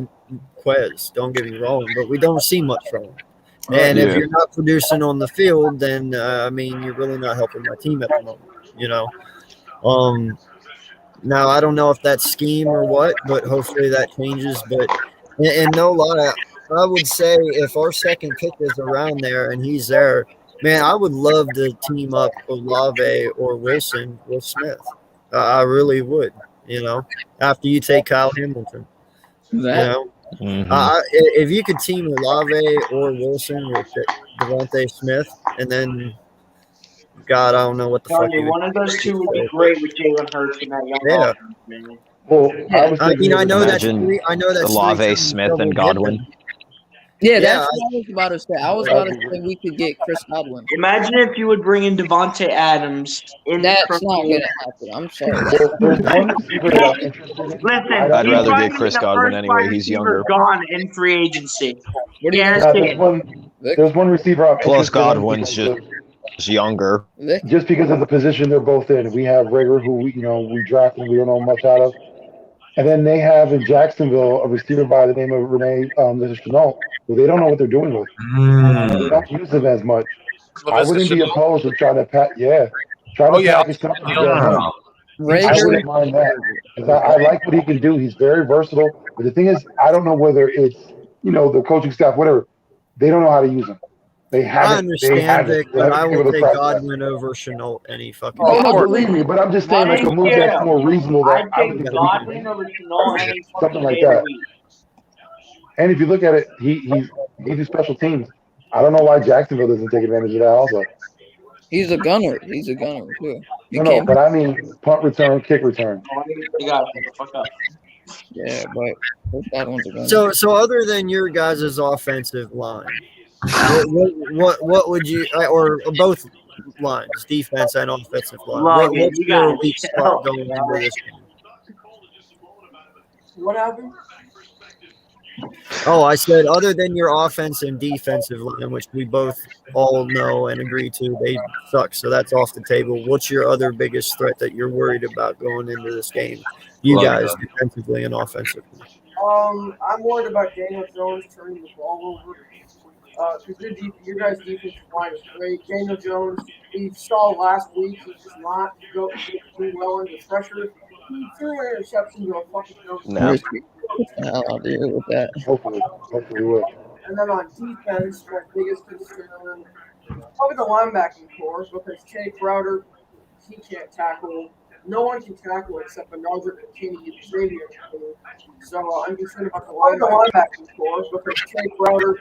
S1: Quez, don't get me wrong, but we don't see much from him. And if you're not producing on the field, then I mean, you're really not helping my team at the moment. You know, now I don't know if that's scheme or what, but hopefully that changes. But and no lie, I would say if our second pick is around there and he's there, man, I would love to team up Olave or Wilson with Smith. I really would. You know, after you take Kyle Hamilton, you know. If you could team Olave or Wilson with Devontae Smith, and then God, I don't know what the fuck.
S7: One of those two would be great with Jalen Hurts and that young offense, man.
S3: Well,
S1: I know that's
S8: Imagine Olave, Smith, and Godwin.
S6: Yeah, that's what I was about to say. I was about to say we could get Chris Godwin.
S7: Imagine if you would bring in Devontae Adams.
S6: That's not going to happen. I'm sorry.
S7: Listen,
S8: I'd rather get Chris Godwin anyway. He's younger.
S7: Gone in free agency.
S3: There's one receiver.
S8: Plus, Godwin's just younger.
S3: Just because of the position they're both in. We have Rager, who we drafted, we don't know much out of. And then they have in Jacksonville a receiver by the name of Renee Chenault, who they don't know what they're doing with. They don't use him as much. I wouldn't be opposed to trying to package something together. I wouldn't mind that. Because I like what he can do. He's very versatile. But the thing is, I don't know whether it's, the coaching staff, whatever. They don't know how to use him. I understand,
S1: Vic, but I will take Godwin over Chenault any fucking day.
S3: Oh, believe me, but I'm just saying, like, a move that's more reasonable.
S7: I take Godwin over Chenault any
S3: something like that. And if you look at it, he do special teams. I don't know why Jacksonville doesn't take advantage of that also.
S6: He's a gunner. He's a gunner, too.
S3: No, but I mean punt return, kick return.
S7: You got it. Fuck up.
S6: Yeah, but that one's a gunner.
S1: So other than your guys' offensive line, what would you, or both lines, defense and offensive line? What's your weak spot going into this game?
S4: What happened?
S1: Oh, I said other than your offense and defensive line, which we both all know and agree to, they suck. So that's off the table. What's your other biggest threat that you're worried about going into this game? You guys, defensively and offensively.
S4: I'm worried about Daniel Jones turning the ball over. Because your guys' defensive line is great. Daniel Jones, we saw last week, he does not go well under pressure. He threw an interception to a fucking
S8: No.
S6: I'll deal with that.
S3: Hopefully we will.
S4: And then on defense, my biggest concern probably the linebacking core because Kenny Crowder, he can't tackle. No one can tackle except Bernard McKinney and Xavier. So I'm concerned about the linebacking core because Kenny Crowder.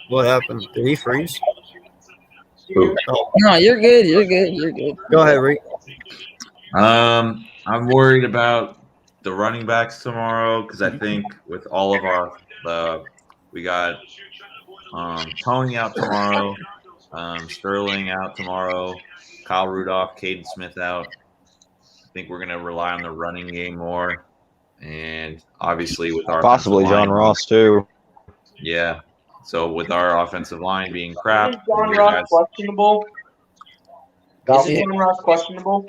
S1: What happened? Did he freeze?
S5: Who?
S1: Oh,
S6: No, you're good. You're good. You're good.
S1: go ahead, Rick.
S5: I'm worried about the running backs tomorrow because I think with all of we got Tony out tomorrow, Sterling out tomorrow, Kyle Rudolph, Caden Smith out. I think we're gonna rely on the running game more, and obviously with our
S8: Possibly
S5: offensive
S8: John
S5: line-
S8: Ross too.
S5: Yeah. So with our offensive line being crap,
S7: Is John
S5: you
S7: Ross
S5: guys-
S7: questionable?
S3: That-
S7: Is John Ross questionable?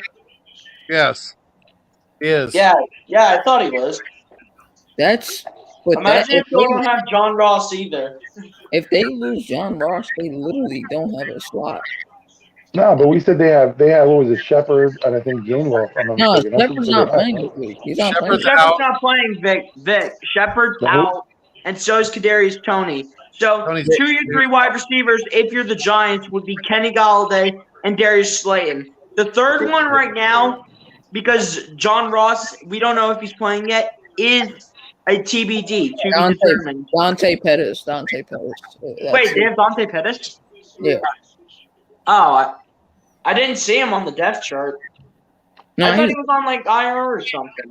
S2: Yes. He is.
S7: Yeah, I thought he was.
S6: That's but that,
S7: Imagine if we don't have John Ross either.
S6: if they lose John Ross, they literally don't have a slot.
S3: No, but we said they have what was it, Shepard and I think Gainwell. If I'm not
S6: No,
S3: mistaken. That's what
S6: Shepard's
S3: we
S6: not
S3: said they
S6: playing
S3: had.
S6: this week. He's not
S2: Shepard's
S6: playing.
S2: out.
S7: Shepard's not playing, Vic. Shepard's
S3: No.
S7: out, and so is Kadarius Tony. So
S2: Tony's-
S7: 2 of your 3 wide receivers, if you're the Giants, would be Kenny Galladay and Darius Slayton. The third one right now, because John Ross, we don't know if he's playing yet, is a TBD to be determined.
S6: Dante Pettis.
S7: Wait, they have Dante Pettis?
S6: Yeah.
S7: Oh, I didn't see him on the depth chart.
S6: No,
S7: I thought he was on like IR or something.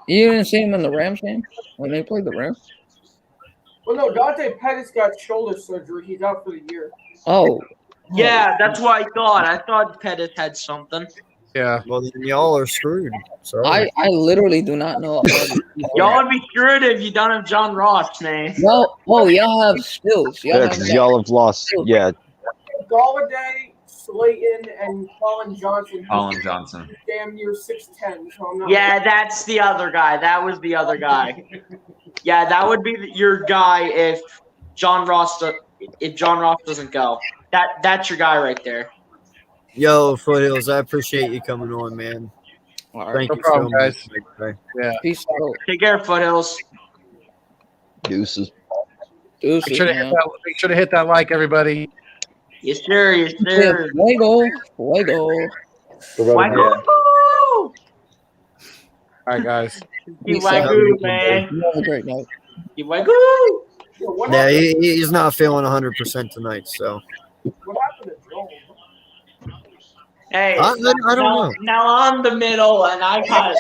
S6: you didn't see him in the Rams game when they played the Rams.
S4: Well, no, Dante Pettis got shoulder surgery. He's out for the year.
S6: Oh.
S7: Yeah, that's what I thought. I thought Pettis had something.
S2: Yeah.
S1: Well, then y'all are screwed. Sorry.
S6: I literally do not know.
S7: Y'all would be screwed if you don't have John Ross, man.
S6: Y'all, y'all have Stills. Y'all
S8: Yeah,
S6: have
S8: because y'all have lost. Yeah,
S4: Galladay, Slayton, and Colin Johnson.
S5: Colin Johnson.
S4: Damn near 6'10", so I'm not.
S7: Yeah, that's the other guy. That was the other guy. Yeah, that would be your guy if John Ross doesn't go. That's your guy right there.
S1: Yo, Foothills, I appreciate you coming on, man.
S6: All right.
S1: Thank
S2: No
S1: you
S2: problem,
S1: so much.
S2: guys.
S1: Okay.
S6: Peace out.
S7: Take care, Foothills.
S8: deuces.
S6: Deuces,
S2: Make sure to hit that like, everybody.
S7: Yes, sir. Yes, sir.
S6: Fuego.
S3: So rather than-
S7: Wagyu!
S2: All right, guys.
S7: You
S6: Peace out.
S7: Wagyu, man.
S6: You have a great night.
S7: You Wagyu!
S4: What
S1: Yeah,
S4: happened,
S1: he's not feeling 100% tonight, so.
S4: what happened to Joel?
S7: Hey,
S1: I don't know.
S7: Now I'm the middle, and I got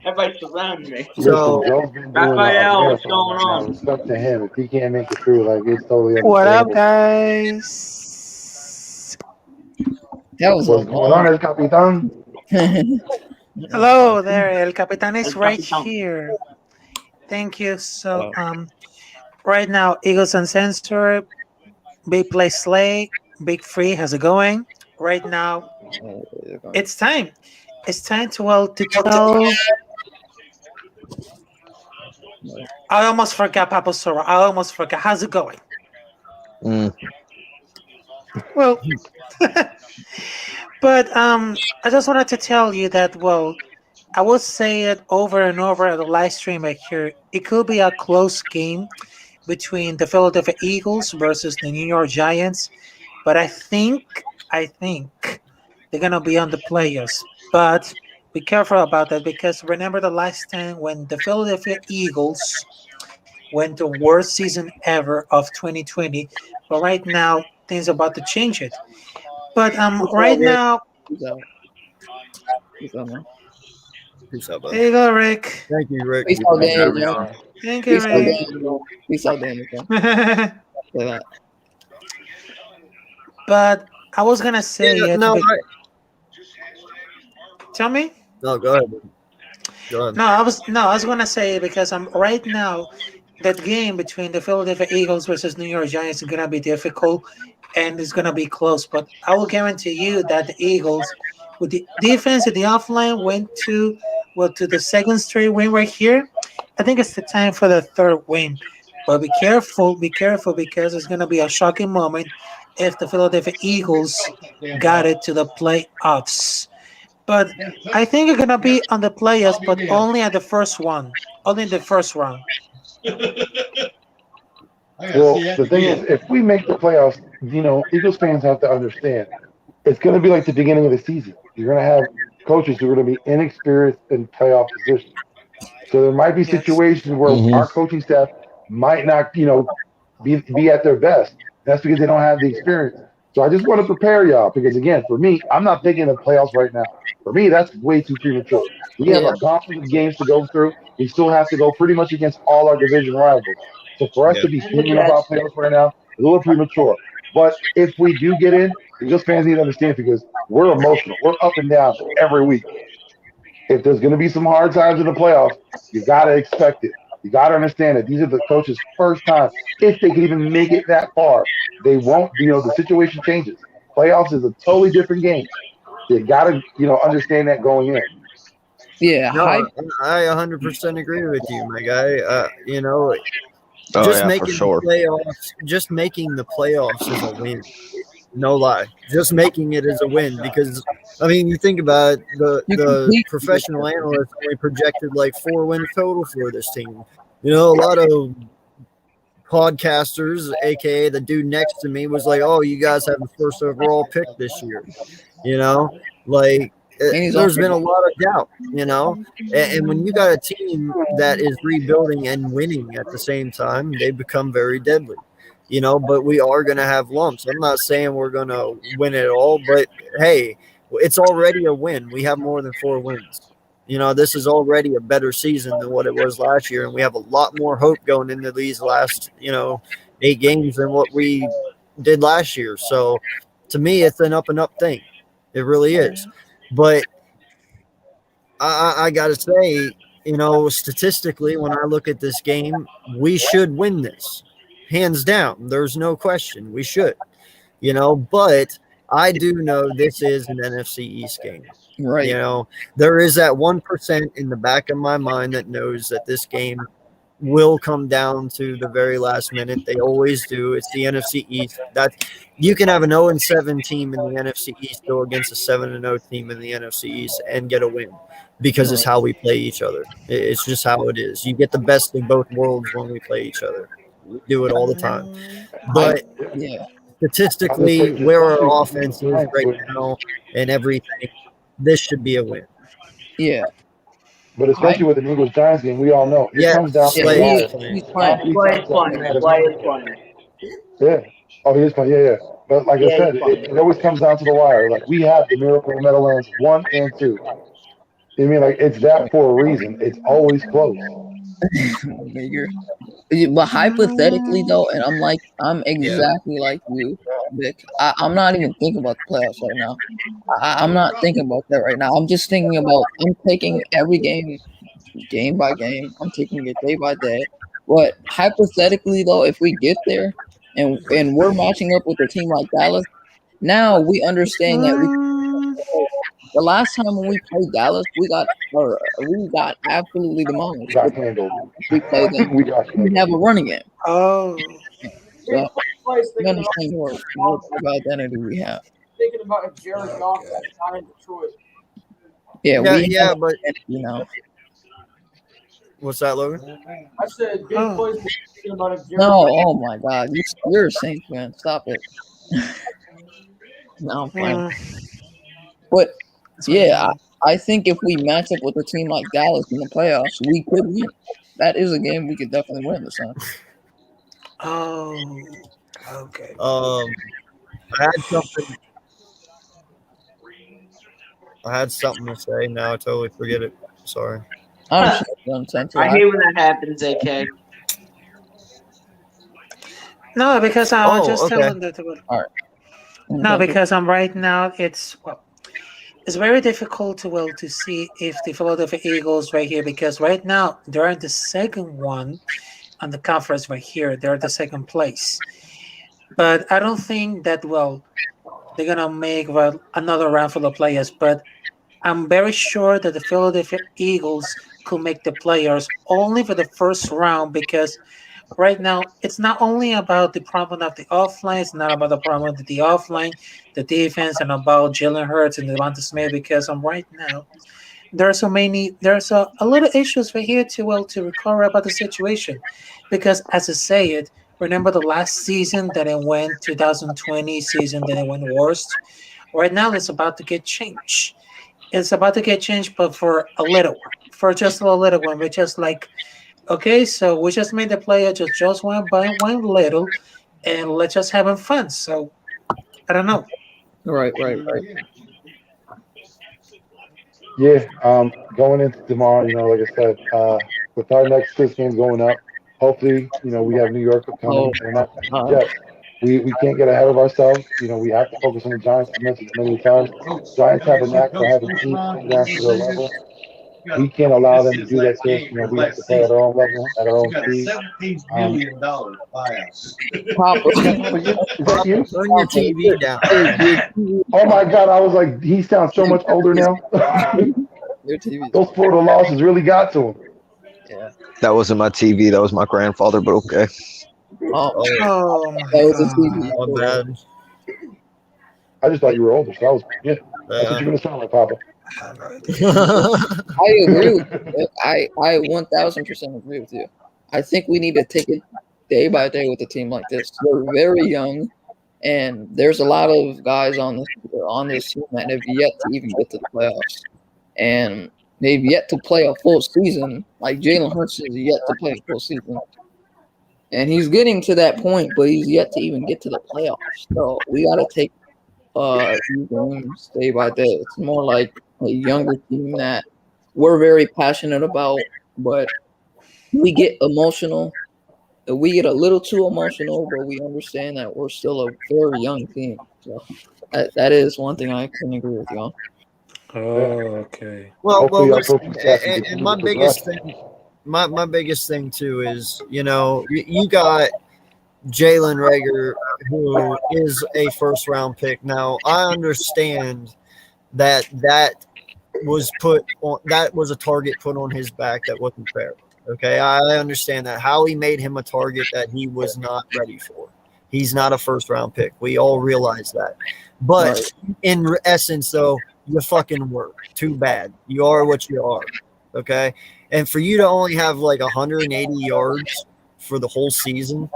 S7: everybody surrounding me.
S1: So-
S3: Listen, Joe's been doing
S7: Raphael,
S3: a
S7: what's
S3: marathon
S7: going
S3: right now.
S7: on?
S3: Respect to him. If he can't make it through, like it's totally
S9: What up,
S3: understandable.
S9: guys?
S6: That was
S3: What's going on, El Capitan?
S9: Hello there, El Capitan is
S7: El
S9: right
S7: Capitan.
S9: here. Thank you. So, right now, Eagles Uncensored, Big Play Slay, Vick3, how's it going? Right now, it's time. It's time to tell. I almost forgot, Papa Sora. I almost forgot. How's it going? Well, but I just wanted to tell you that, well, I will say it over and over at the live stream right here. It could be a close game between the Philadelphia Eagles versus the New York Giants, but I think they're gonna be on the playoffs. But be careful about that because remember the last time when the Philadelphia Eagles went the worst season ever of 2020, but right now things are about to change it. But right now,
S6: Peace out. Peace out, man.
S1: Peace out, buddy.
S9: there you go, Rick.
S1: Thank you, Rick.
S6: Peace out,
S5: Thanks,
S6: Daniel.
S5: everyone.
S9: Thank you,
S6: Peace out,
S9: Rick.
S6: Daniel. Peace out, Daniel. Say that.
S9: But I was gonna say
S1: Yeah,
S9: it.
S1: no,
S9: but- Tell me.
S1: no, go ahead. Go ahead.
S9: No, I was gonna say it because I'm right now. That game between the Philadelphia Eagles versus New York Giants is gonna be difficult, and it's gonna be close. But I will guarantee you that the Eagles, with the defense and the offline, went to the second straight win right here. I think it's the time for the third win. But be careful because it's gonna be a shocking moment if the Philadelphia Eagles got it to the playoffs. But I think it's gonna be on the playoffs, but only at the first one, only in the first round.
S3: Well, the thing is, if we make the playoffs, Eagles fans have to understand it's going to be like the beginning of the season. You're going to have coaches who are going to be inexperienced in playoff positions. So there might be
S9: Yes.
S3: situations where our coaching staff might not, be at their best. That's because they don't have the experience. So I just want to prepare y'all because, again, for me, I'm not thinking of playoffs right now. For me, that's way too premature. We have
S6: Yeah.
S3: a gauntlet of games to go through. We still have to go pretty much against all our division rivals. So for us
S1: Yeah.
S3: to be thinking about playoffs right now is a little premature. But if we do get in, Eagles fans need to understand because we're emotional. We're up and down every week. If there's going to be some hard times in the playoffs, you got to expect it. You got to understand that these are the coaches' first time. If they can even make it that far, they won't. The situation changes. Playoffs is a totally different game. You got to, understand that going in.
S6: Yeah,
S1: No,
S6: hype.
S1: I 100% agree with you, my guy.
S8: Oh
S1: just
S8: yeah, for
S1: making
S8: sure.
S1: just making the playoffs is a win. No lie, just making it is a win because you think about it,
S6: You
S1: the
S6: compete.
S1: professional analysts only projected like 4 wins total for this team. A lot of podcasters, aka the dude next to me, was like, "Oh, you guys have the first overall pick this year." Like
S6: And he's
S1: there's
S6: on.
S1: been a lot of doubt. And when you got a team that is rebuilding and winning at the same time, they become very deadly. But we are going to have lumps. I'm not saying we're going to win it all, but hey, it's already a win. We have more than 4 wins. This is already a better season than what it was last year, and we have a lot more hope going into these last, 8 games than what we did last year. So, to me, it's an up and up thing. It really is. But I got to say, statistically, when I look at this game, we should win this. Hands down. There's no question. We should. But I do know this is an NFC East game.
S6: Right.
S1: There is that 1% in the back of my mind that knows that this game will come down to the very last minute. They always do. It's the NFC East. That you can have an 0-7 team in the NFC East go against a 7-0 team in the NFC East and get a win because it's how we play each other. It's just how it is. You get the best of both worlds when we play each other. We do it all the time. But
S6: Yeah.
S1: statistically, where our offense is right now and everything, this should be a win.
S6: Yeah.
S3: But especially with the Eagles Giants game, we all know it comes down to the
S1: Slay
S3: wire.
S1: is playing.
S6: He's playing.
S7: Slay is playing. Slay is playing.
S3: Yeah. Oh, he is playing. Yeah. But like I said, it always comes down to the wire. Like we have the Miracle of Meadowlands 1 and 2. Like it's that for a reason. It's always close.
S6: Bigger. But hypothetically though, and I'm exactly like you, Vic. I'm not even thinking about the playoffs right now. I'm not thinking about that right now. I'm just thinking about I'm taking every game by game. I'm taking it day by day. But hypothetically though, if we get there and we're matching up with a team like Dallas, now we understand that the last time when we played Dallas, we got absolutely demolished.
S3: We got handled.
S6: We played them.
S3: We got
S6: We have a running game.
S9: Oh,
S6: So we understand what identity we have.
S4: Thinking about if Jared Goff had died in Detroit.
S6: Yeah,
S1: but what's that, Logan?
S4: I said, Big Boy's been thinking about if Jared
S6: No, oh my God, you're a Saints fan. Stop it. No, I'm playing. But yeah, I think if we match up with a team like Dallas in the playoffs, we could win. That is a game we could definitely win this time.
S9: Oh, okay.
S1: I had something to say. Now I totally forget it. Sorry.
S7: I hate when that happens, AK.
S9: No, because I'm just
S1: okay.
S9: telling that.
S6: All right.
S9: No, because I'm right now. It's very difficult to see if the Philadelphia Eagles right here, because right now they're in the second one on the conference right here. They're at the second place, but I don't think that they're gonna make another round for the players. But I'm very sure that the Philadelphia Eagles could make the players only for the first round because right now, it's not only about the problem of the offline, it's not about the problem of the offline, the defense, and about Jalen Hurts and Devonta Smith, because right now, there's a little issues for here to to recover about the situation, because as I say it, remember the last season that it went 2020 season that it went worst. Right now, it's about to get changed. It's about to get changed, but for a little one, for just a little one, which is like, okay, so we just made the player just went by one little, and let's just having fun. So I don't know.
S6: Right.
S3: Yeah, going into tomorrow, like I said, with our next 6 games going up, hopefully, we have New York coming. They're not Jets. We can't get ahead of ourselves. We have to focus on the Giants. I mentioned it many times. Giants have a knack for having teams play down to their level. We can't allow them to do that to us. We have to play at our own level, at our own speed.
S6: Papa.
S3: Is that you?
S1: Turn your TV down.
S3: Oh my God! I was like, he sounds so much older now.
S6: Your TV.
S3: Those Florida losses really got to him.
S6: Yeah.
S8: That wasn't my TV. That was my grandfather, but okay.
S6: Oh,
S9: Oh my
S6: that was a
S9: God.
S6: TV.
S1: My bad.
S3: I just thought you were older, so that's what you're gonna sound like, Papa.
S6: I agree with you. I 1000% agree with you. I think we need to take it day by day with a team like this. We're very young, and there's a lot of guys on this team that have yet to even get to the playoffs, and they've yet to play a full season. Like Jalen Hurts is yet to play a full season, and he's getting to that point, but he's yet to even get to the playoffs. So we got to take these games day by day. It's more like a younger team that we're very passionate about, but we get emotional. We get a little too emotional, but we understand that we're still a very young team. So that is one thing I can agree with you on.
S9: Oh, okay.
S1: Well,
S3: Hopefully our
S1: listen,
S3: coaching staff can
S1: and
S3: continue
S1: my
S3: to
S1: biggest
S3: progress.
S1: thing, my biggest thing too is, you got Jalen Rager, who is a first round pick. Now, I understand that was a target put on his back that wasn't fair. Okay, I understand that. Howie made him a target that he was not ready for. He's not a first round pick. We all realize that. But in essence, though, you fucking were. Too bad. You are what you are. Okay, and for you to only have like 180 yards for the whole season,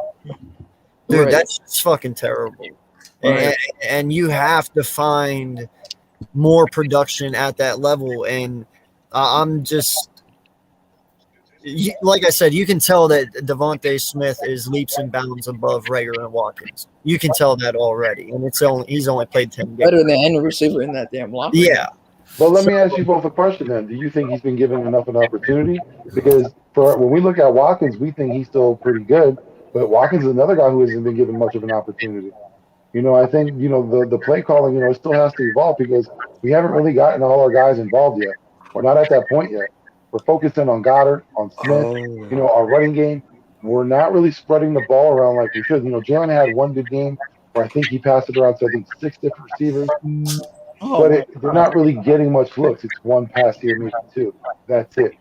S1: dude, that's just fucking terrible.
S6: Right.
S1: And you have to find more production at that level. And I'm just, like I said, you can tell that Devonta Smith is leaps and bounds above Rager and Watkins. You can tell that already. And he's only played 10 games.
S6: Better than any receiver in that damn locker.
S1: Yeah.
S3: But let me ask you both a question then. Do you think he's been given enough of an opportunity? Because when we look at Watkins, we think he's still pretty good. But Watkins is another guy who hasn't been given much of an opportunity. I think, the play calling, it still has to evolve because we haven't really gotten all our guys involved yet. We're not at that point yet. We're focusing on Goddard, on Smith, our running game. We're not really spreading the ball around like we should. Jalen had one good game where I think he passed it around to, 6 different receivers. But they're not really getting much looks. It's one pass here, maybe 2. That's it.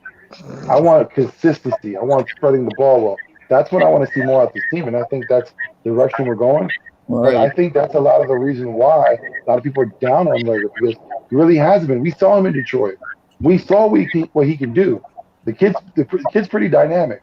S3: I want consistency. I want spreading the ball well. That's what I want to see more out this team, and I think that's the direction we're going. But I think that's a lot of the reason why a lot of people are down on Rager because he really hasn't been. We saw him in Detroit. We saw what he can do. The kid's pretty dynamic.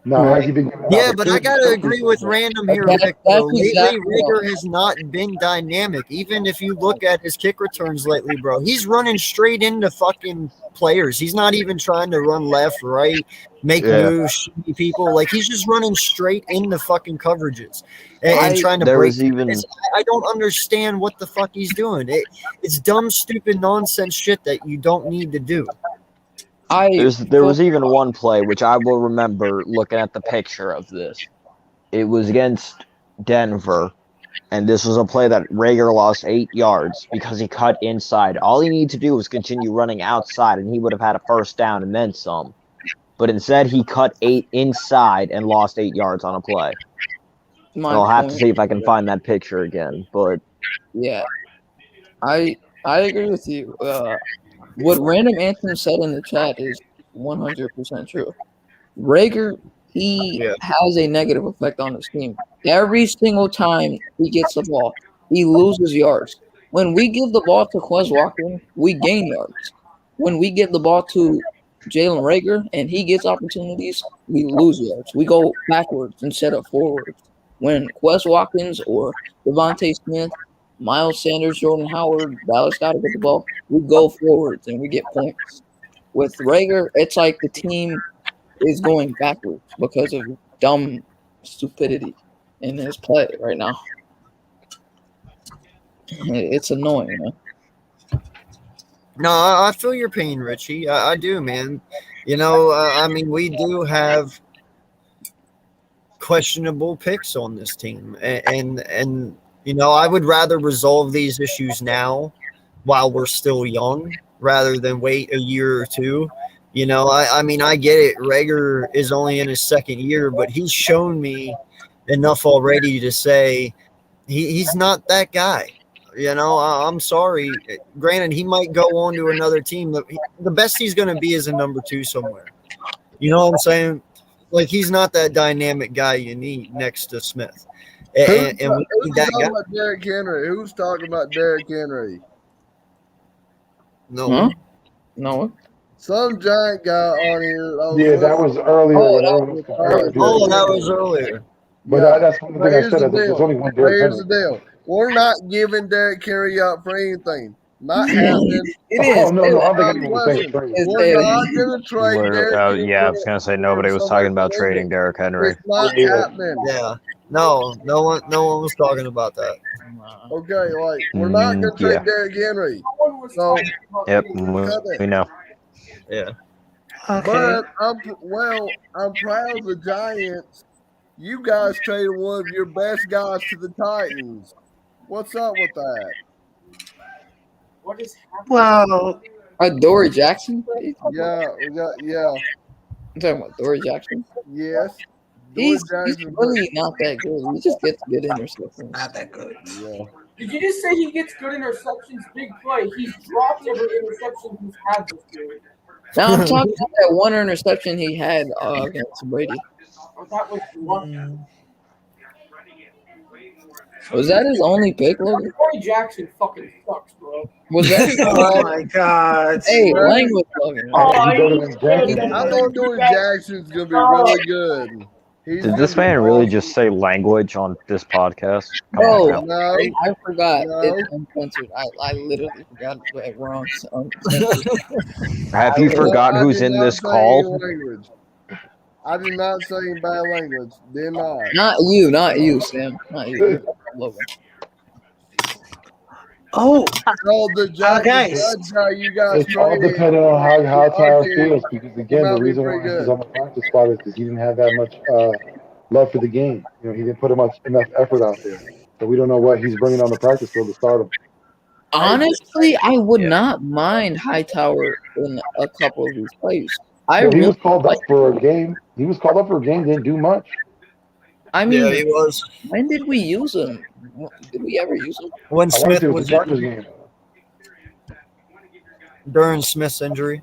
S3: Now, has he been?
S1: Yeah, but I gotta agree with Random here, Vic. Lately, Rager has not been dynamic. Even if you look at his kick returns lately, bro, he's running straight into fucking players. He's not even trying to run left, right, make moves, shoot people. Like he's just running straight into fucking coverages and trying to break. I don't understand what the fuck he's doing. It's dumb, stupid, nonsense shit that you don't need to do.
S8: There was even one play which I will remember looking at the picture of this. It was against Denver, and this was a play that Rager lost 8 yards because he cut inside. All he needed to do was continue running outside, and he would have had a first down and then some. But instead, he cut 8 inside and lost 8 yards on a play. I'll have to see if I can find that picture again. But
S6: yeah, I agree with you. What Random Anthem said in the chat is 100% true. Rager he
S1: Yeah.
S6: has a negative effect on his team. Every single time he gets the ball, he loses yards. When we give the ball to Quez Watkins, we gain yards. When we give the ball to Jalen Rager and he gets opportunities, we lose yards. We go backwards instead of forwards. When Quez Watkins or Devontae Smith, Miles Sanders, Jordan Howard, Dallas got to get the ball, we go forwards and we get points. With Rager, it's like the team is going backwards because of dumb stupidity in his play right now. It's annoying, man.
S1: No, I feel your pain, Richie. I do, man. You know, I mean, we do have questionable picks on this team, and you know, I would rather resolve these issues now while we're still young rather than wait a year or two. You know, I mean, I get it. Rager is only in his second year, but he's shown me enough already to say he's not that guy. You know, I'm sorry. Granted, he might go on to another team. The best he's going to be is a number 2 somewhere. You know what I'm saying? Like, he's not that dynamic guy you need next to Smith. And we need
S10: Who's
S1: that
S10: talking
S1: guy.
S10: about Derrick Henry? Who's talking about Derrick Henry?
S1: No.
S6: Huh? No.
S10: Some giant guy on here.
S3: Yeah, that was earlier
S6: Oh,
S3: when
S6: that
S3: everyone was comparing.
S1: Oh, that was earlier.
S3: But that's one thing I
S10: Here's
S3: said.
S10: the
S3: I think there's
S10: deal.
S3: only one Derrick
S10: Here's the
S3: Henry.
S10: deal. We're not giving Derrick Henry up for anything. Not happening.
S6: It is.
S3: Oh, no, I don't think anyone was saying trade.
S10: We're not going to trade Derrick Henry.
S8: Yeah, I was gonna say nobody was talking about trading Derrick Henry.
S10: It's not happening.
S1: Yeah. No one was talking about that.
S10: Okay, like, we're not going to trade
S8: Yeah.
S10: Derrick Henry. So,
S8: Yep,
S10: cut it.
S8: we know.
S1: Yeah.
S9: Okay.
S10: But I'm proud of the Giants. You guys traded one of your best guys to the Titans. What's up with that?
S4: What is happening?
S9: Well,
S6: Dory Jackson?
S10: Yeah, you
S6: I'm talking about Dory Jackson.
S10: yes.
S6: He's
S10: Jackson,
S6: really not that good. He just gets good interceptions.
S9: not that good.
S10: yeah.
S4: Did you just say he gets good interceptions? Big play. He's dropped every interception he's had this year.
S6: Now I'm talking about that one interception he had against Brady.
S4: Oh, that was one.
S6: Was that his only pick, Logan?
S4: Corey Jackson fucking sucks, bro.
S6: Was that his
S9: Oh my God.
S6: Hey, language, Logan.
S10: I know Dory Jackson's gonna be really good.
S8: Did this man really just say language on this podcast? Come
S6: Oh,
S8: on,
S10: No,
S6: I forgot.
S10: No.
S6: It's uncensored. I literally forgot it. We're on uncensored.
S8: Have you forgot who's in this call?
S10: I did not say any bad language. Did not.
S6: Not you, Sam. Not you, Logan.
S9: Oh,
S10: So the
S9: guys.
S10: judge guy you guys
S3: It's all
S10: traded.
S3: dependent on how Tyler
S10: Okay.
S3: feels, because again,
S10: Might
S3: the
S10: be
S3: reason why
S10: pretty
S3: he's
S10: good.
S3: on the practice squad is because he didn't have that much love for the game. You know, he didn't put enough effort out there, so we don't know what he's bringing on the practice field to start him.
S6: Honestly, I would not mind Hightower in a couple of these plays.
S3: He was called up for a game. Didn't do much.
S6: I mean,
S1: Yeah, he was.
S6: when did we use him? Did we ever use him?
S1: When
S3: I want to
S1: Smith
S3: say it was
S1: was
S3: the Chargers game.
S1: during Smith's injury.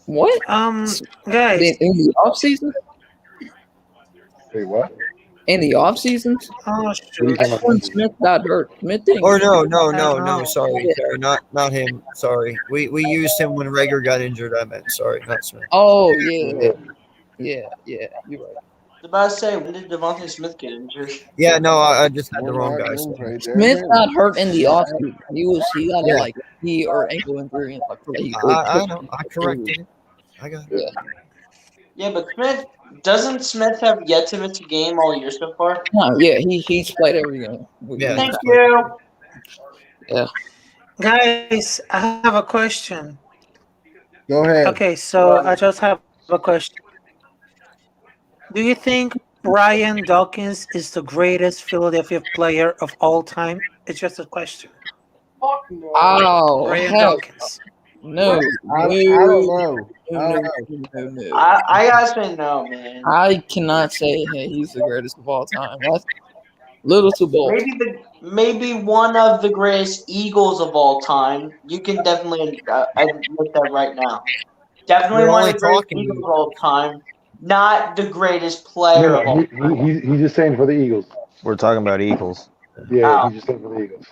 S6: What?
S9: guys.
S6: In the off season?
S3: Wait, what?
S6: In the off season?
S9: Oh,
S3: What are you
S9: shoot.
S3: talking about?
S6: When Smith got hurt. Smith didn't.
S1: Or no.
S9: Oh.
S1: Sorry, not him. Sorry, we used him when Rager got injured. I meant sorry, not Smith.
S6: Oh yeah. You're right.
S7: I was about to say, when did Devontae Smith get injured?
S1: Yeah, no, I just had the
S10: We're
S1: wrong
S10: not
S1: guy.
S10: gonna trade Derrick
S6: Smith
S10: Henry.
S6: got hurt in the off season. He got like knee or ankle injury. Like,
S1: I know. I corrected it. I got it.
S7: Yeah, but doesn't Smith have yet to miss a game all year so far?
S6: No, yeah, he's played every game.
S1: Yeah.
S7: Thank you.
S9: Guys, I have a question.
S10: Go ahead.
S9: Okay, so I just have a question. Do you think Brian Dawkins is the greatest Philadelphia player of all time? It's just a question.
S4: Fuck no.
S6: Oh,
S9: Brian
S6: hell
S9: Dawkins.
S6: no.
S10: I don't know.
S6: No.
S7: I gotta say no, man.
S6: I cannot say hey, he's the greatest of all time. That's a little too bold.
S7: Maybe one of the greatest Eagles of all time. You can definitely admit that right now. Definitely
S1: We're
S7: one
S1: only
S7: of the great
S1: talking-
S7: Eagles of all time. Not the greatest player of all time.
S3: He's just saying for the Eagles.
S8: We're talking about Eagles.
S3: Yeah,
S7: Oh.
S3: he's just saying for the Eagles.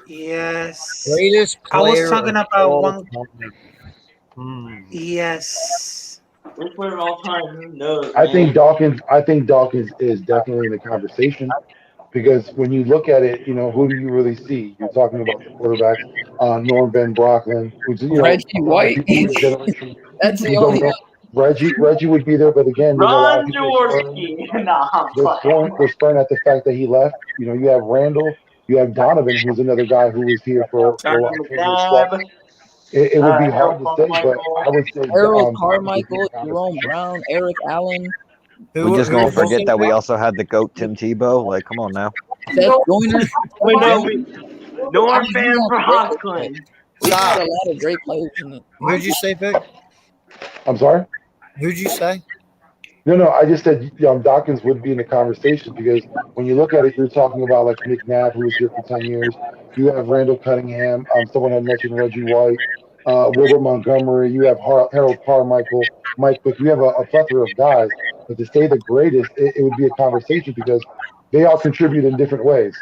S9: Yes.
S1: Greatest
S9: I was
S1: player
S9: talking
S1: of
S9: about
S1: all
S9: one.
S1: time.
S9: Yes.
S7: Greatest player of all time. Who knows?
S3: I think
S7: man?
S3: Dawkins is definitely in the conversation because when you look at it, who do you really see? You're talking about the quarterbacks, Norm Van Brocklin, who's
S6: Reggie
S3: a lot of
S6: White.
S3: people in this generation
S6: That's the
S3: who don't
S6: only.
S3: know. Reggie would be there, but again, there's a lot of
S7: Ron
S3: people
S7: Jaworski. Nah, I'm playing.
S3: they're spurring at the fact that he left. You have Randall, you have Donovan, who's another guy who was here for a
S7: Johnny
S3: lot of years.
S7: McNabb.
S3: It would be hard to say, but
S7: Carmichael.
S3: I would say
S6: Harold
S3: Dawkins would be
S6: Carmichael,
S3: in the conversation.
S6: Jerome Brown, Eric Allen,
S8: We're just gonna
S1: who-
S8: forget that we also had the GOAT Tim Tebow. Like, come on now.
S6: Seth Joyner.
S7: Wait, no,
S6: I
S7: Norm
S6: mean,
S7: Van Brocklin.
S6: We
S1: Stop.
S6: had a lot of great players in it.
S1: Who'd you say, Vic?
S3: I'm sorry?
S1: Who'd you say?
S3: No, I just said Dawkins would be in the conversation because when you look at it, you're talking about like McNabb, who was here for 10 years. You have Randall Cunningham. Someone had mentioned Reggie White, Wilbert Montgomery. You have Harold Carmichael, Mike Vick. You have a plethora of guys. But to say the greatest, it would be a conversation because they all contribute in different ways.